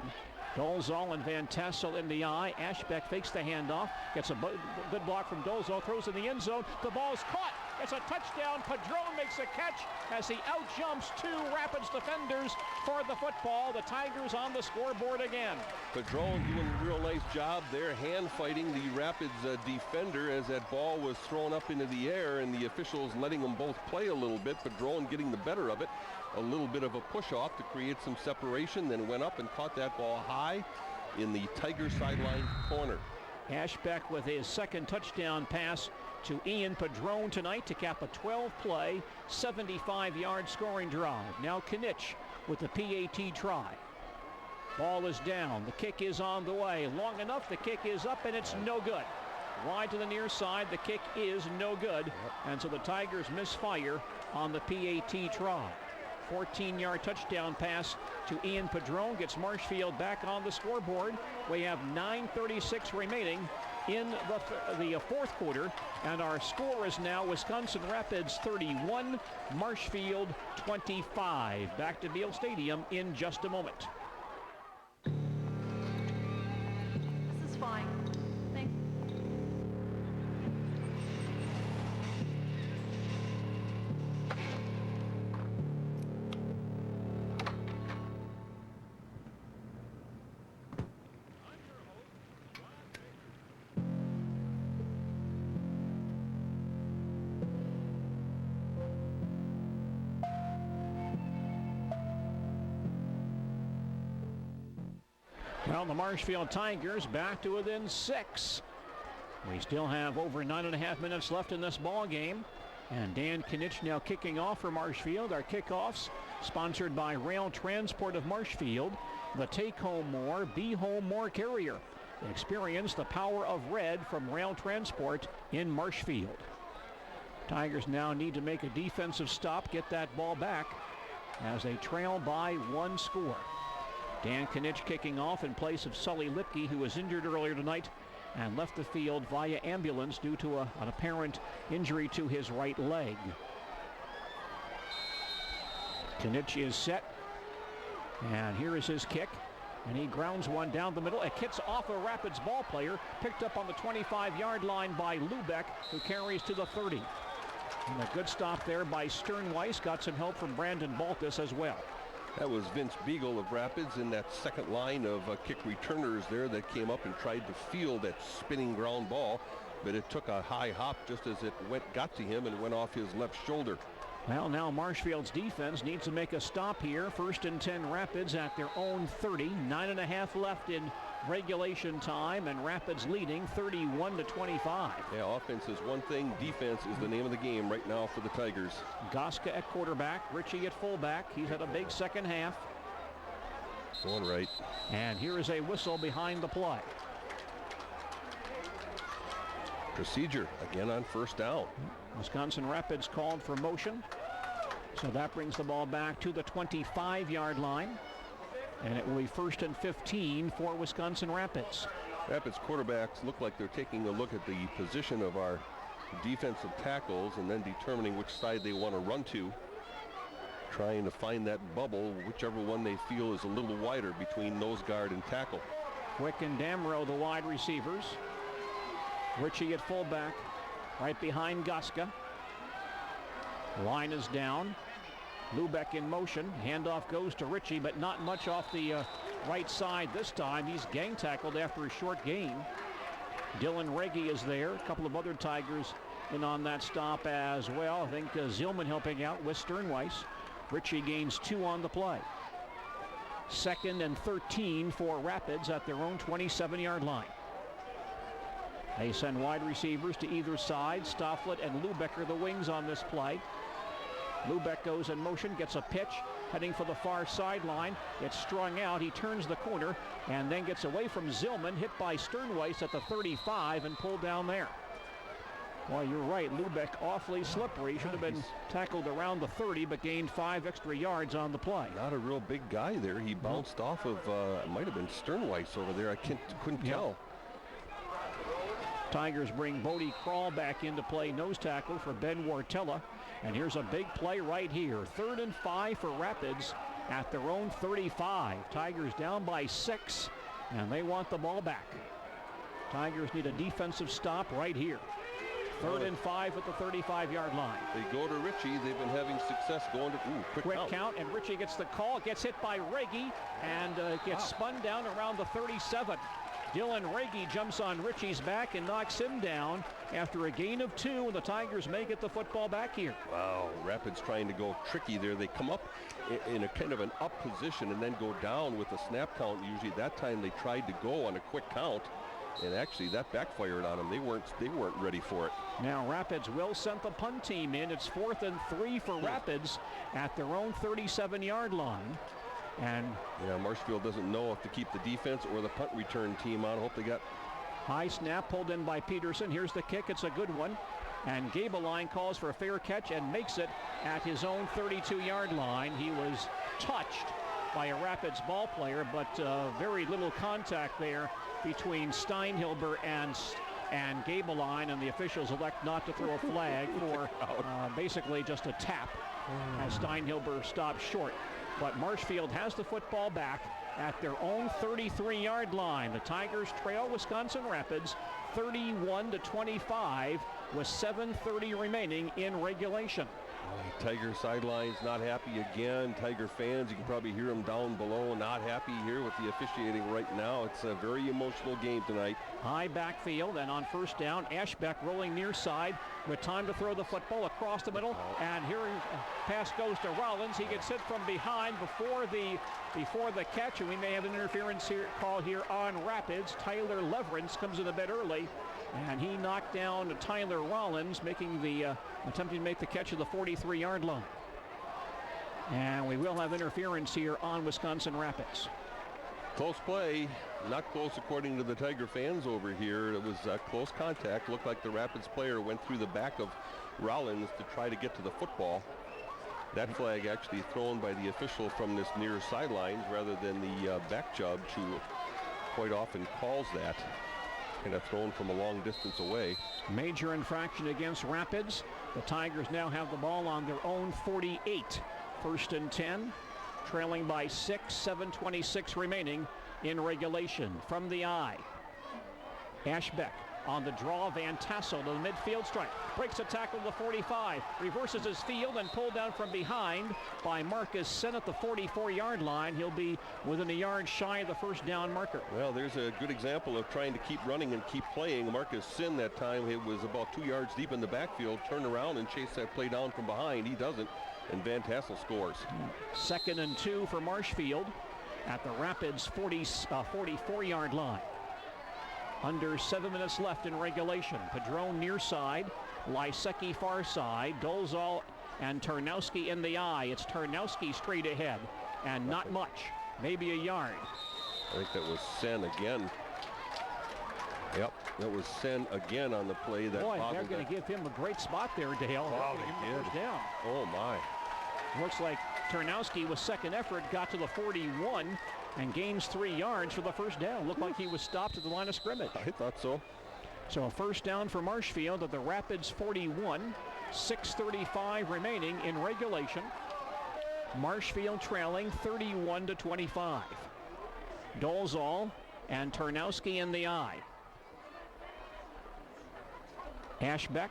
Dolezal and Van Tassel in the eye. Ashbeck fakes the handoff, gets a good block from Dolezal, throws in the end zone. The ball is caught. It's a touchdown. Padron makes a catch as he outjumps 2 Rapids defenders for the football. The Tigers on the scoreboard again. Padron doing a real nice job there, hand fighting the Rapids defender as that ball was thrown up into the air, and the officials letting them both play a little bit. Padron getting the better of it. A little bit of a push-off to create some separation, then went up and caught that ball high in the Tiger sideline corner. Ashbeck with his 2nd touchdown pass to Ian Padron tonight to cap a 12-play, 75-yard scoring drive. Now Knitsch with the PAT try. Ball is down. The kick is on the way. Long enough, the kick is up, and it's no good. Wide to the near side, the kick is no good. And so the Tigers misfire on the PAT try. 14-yard touchdown pass to Ian Padron gets Marshfield back on the scoreboard. We have 9:36 remaining in the 4th quarter, and our score is now Wisconsin Rapids 31, Marshfield 25. Back to Beal Stadium in just a moment. This is fine. Thanks. Well, the Marshfield Tigers back to within 6. We still have over 9.5 minutes left in this ball game. And Dan Knitsch now kicking off for Marshfield. Our kickoffs sponsored by Rail Transport of Marshfield, the Take Home More, Be Home More carrier. Experience the power of red from Rail Transport in Marshfield. Tigers now need to make a defensive stop, get that ball back as they trail by 1 score. Dan Knitsch kicking off in place of Sully Lipke, who was injured earlier tonight and left the field via ambulance due to an apparent injury to his right leg. Knitsch is set, and here is his kick, and he grounds one down the middle. It hits off a Rapids ball player, picked up on the 25-yard line by Lubeck, who carries to the 30. And a good stop there by Sternweiss, got some help from Brandon Baltus as well. That was Vince Beagle of Rapids in that second line of kick returners there that came up and tried to field that spinning ground ball, but it took a high hop just as it got to him and went off his left shoulder. Well, now Marshfield's defense needs to make a stop here. 1st and 10 Rapids at their own 30. 9.5 left in regulation time, and Rapids leading 31-25. Yeah, offense is one thing. Defense is the name of the game right now for the Tigers. Goska at quarterback, Ritchie at fullback. He's had a big second half. Going right. And here is a whistle behind the play. Procedure again on 1st down. Wisconsin Rapids called for motion. So that brings the ball back to the 25-yard line. And it will be 1st and 15 for Wisconsin Rapids. Rapids quarterbacks look like they're taking a look at the position of our defensive tackles and then determining which side they want to run to. Trying to find that bubble, whichever one they feel is a little wider between nose guard and tackle. Quick and Damrow, the wide receivers. Ritchie at fullback, right behind Goska. Line is down. Lubeck in motion. Handoff goes to Ritchie, but not much off the right side this time. He's gang tackled after a short gain. Dylan Reggie is there. A couple of other Tigers in on that stop as well. I think Zillman helping out with Sternweiss. Ritchie gains 2 on the play. 2nd and 13 for Rapids at their own 27-yard line. They send wide receivers to either side. Stofflet and Lubeck are the wings on this play. Lubeck goes in motion, gets a pitch, heading for the far sideline. It's strung out. He turns the corner and then gets away from Zillman, hit by Sternweiss at the 35 and pulled down there. Well, you're right. Lubeck awfully slippery. Should have been tackled around the 30, but gained 5 extra yards on the play. Not a real big guy there. He bounced off of, it might have been Sternweiss over there. I couldn't tell. Tigers bring Bodie Krall back into play, nose tackle for Ben Wartella. And here's a big play right here. 3rd and 5 for Rapids at their own 35. Tigers down by 6, and they want the ball back. Tigers need a defensive stop right here. 3rd and 5 at the 35-yard line. They go to Ritchie. They've been having success going to quick count, and Ritchie gets the call, gets hit by Reggie, and gets spun down around the 37. Dylan Reggie jumps on Ritchie's back and knocks him down after a gain of 2, and the Tigers may get the football back here. Wow, Rapids trying to go tricky there. They come up in a kind of an up position and then go down with a snap count. Usually that time they tried to go on a quick count, and actually that backfired on them. They weren't ready for it. Now Rapids will send the punt team in. It's 4th and 3 for Rapids at their own 37-yard line. And yeah, Marshfield doesn't know if to keep the defense or the punt return team on. Hope they got high snap pulled in by Peterson. Here's the kick. It's a good one. And Gabeline calls for a fair catch and makes it at his own 32-yard line. He was touched by a Rapids ball player, but very little contact there between Steinhilber and Gabeline, and the officials elect not to throw a flag for basically just a tap as Steinhilber stops short. But Marshfield has the football back at their own 33-yard line. The Tigers trail Wisconsin Rapids 31-25 with 7:30 remaining in regulation. Tiger sidelines not happy again. Tiger fans, you can probably hear them down below, not happy here with the officiating right now. It's a very emotional game tonight. High backfield, and on first down, Ashbeck rolling near side with time to throw the football across the middle. And here pass goes to Rollins. He gets hit from behind before the catch, and we may have an interference call here on Rapids. Tyler Leverance comes in a bit early, and he knocked down Tyler Rollins, attempting to make the catch of the 43-yard line. And we will have interference here on Wisconsin Rapids. Close play, not close according to the Tiger fans over here. It was close contact. Looked like the Rapids player went through the back of Rollins to try to get to the football. That flag actually thrown by the official from this near sidelines rather than the back judge, who quite often calls that. Kind of thrown from a long distance away. Major infraction against Rapids. The Tigers now have the ball on their own 48. 1st and 10, trailing by 6, 7:26 remaining in regulation. From the eye, Ashbeck on the draw. Van Tassel to the midfield strike. Breaks a tackle to the 45. Reverses his field and pulled down from behind by Marcus Sen at the 44-yard line. He'll be within a yard shy of the first down marker. Well, there's a good example of trying to keep running and keep playing. Marcus Sen that time, it was about 2 yards deep in the backfield. Turn around and chase that play down from behind. He doesn't, and Van Tassel scores. 2nd and 2 for Marshfield at the Rapids 44-yard line. Under 7 minutes left in regulation. Padron near side, Lysecki far side, Dolzal and Tarnowski in the eye. It's Tarnowski straight ahead, and not much, maybe a yard. I think that was Sen again. Yep, that was Sen again on the play. That boy, they're going to give him a great spot there, Dale. Wow, they did. First down. Oh my. Looks like Tarnowski with second effort got to the 41 and gains 3 yards for the first down. Looked like he was stopped at the line of scrimmage. I thought so. So a first down for Marshfield at the Rapids 41. 6:35 remaining in regulation. Marshfield trailing 31-25. Dolzal and Tarnowski in the eye. Ashbeck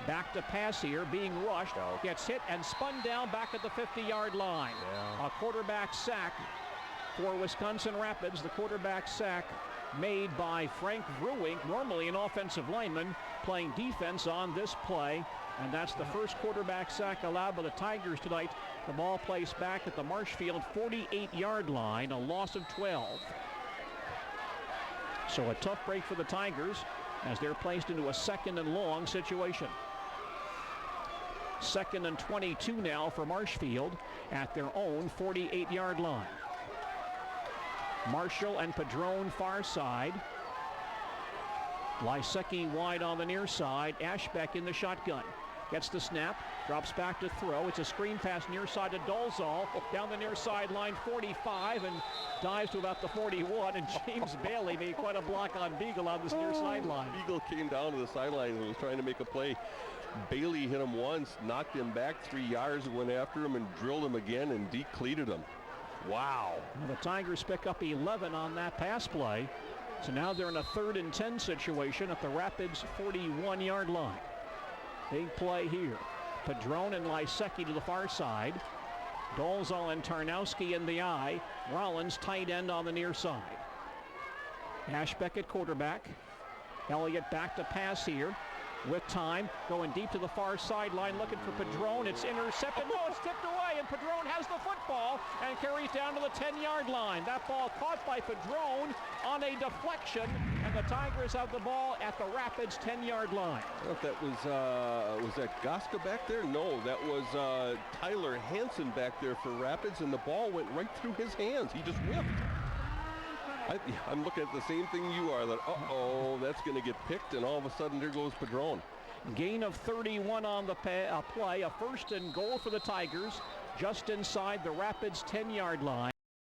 back to pass here, being rushed, gets hit and spun down back at the 50-yard line. A quarterback sack for Wisconsin Rapids. The quarterback sack made by Frank Bruink, normally an offensive lineman, playing defense on this play. And that's the first quarterback sack allowed by the Tigers tonight. The ball placed back at the Marshfield 48-yard line, a loss of 12. So a tough break for the Tigers as they're placed into a 2nd and long situation. 2nd and 22 now for Marshfield at their own 48-yard line. Marshall and Padron far side. Lysecki wide on the near side. Ashbeck in the shotgun. Gets the snap, drops back to throw. It's a screen pass near side to Dolzal. Down the near sideline, 45, and dives to about the 41. And James Bailey made quite a block on Beagle on this near sideline. Beagle came down to the sideline and was trying to make a play. Bailey hit him once, knocked him back 3 yards, went after him and drilled him again and decleated him. Wow. Well, the Tigers pick up 11 on that pass play. So now they're in a 3rd and 10 situation at the Rapids 41-yard line. Big play here. Padron and Lysecki to the far side. Dolzal and Tarnowski in the eye. Rollins tight end on the near side. Ashbeck at quarterback. Elliott back to pass here with time. Going deep to the far sideline looking for Padron. It's intercepted. No, it's tipped away, and Padron has the football and carries down to the 10-yard line. That ball caught by Padron on a deflection, and the Tigers have the ball at the Rapids 10-yard line. I don't know if that was that Goska back there? No, that was Tyler Hansen back there for Rapids, and the ball went right through his hands. He just whipped. I'm looking at the same thing you are, that, uh-oh, that's going to get picked, and all of a sudden, there goes Padron. Gain of 31 on the play, a 1st and goal for the Tigers, just inside the Rapids 10-yard line.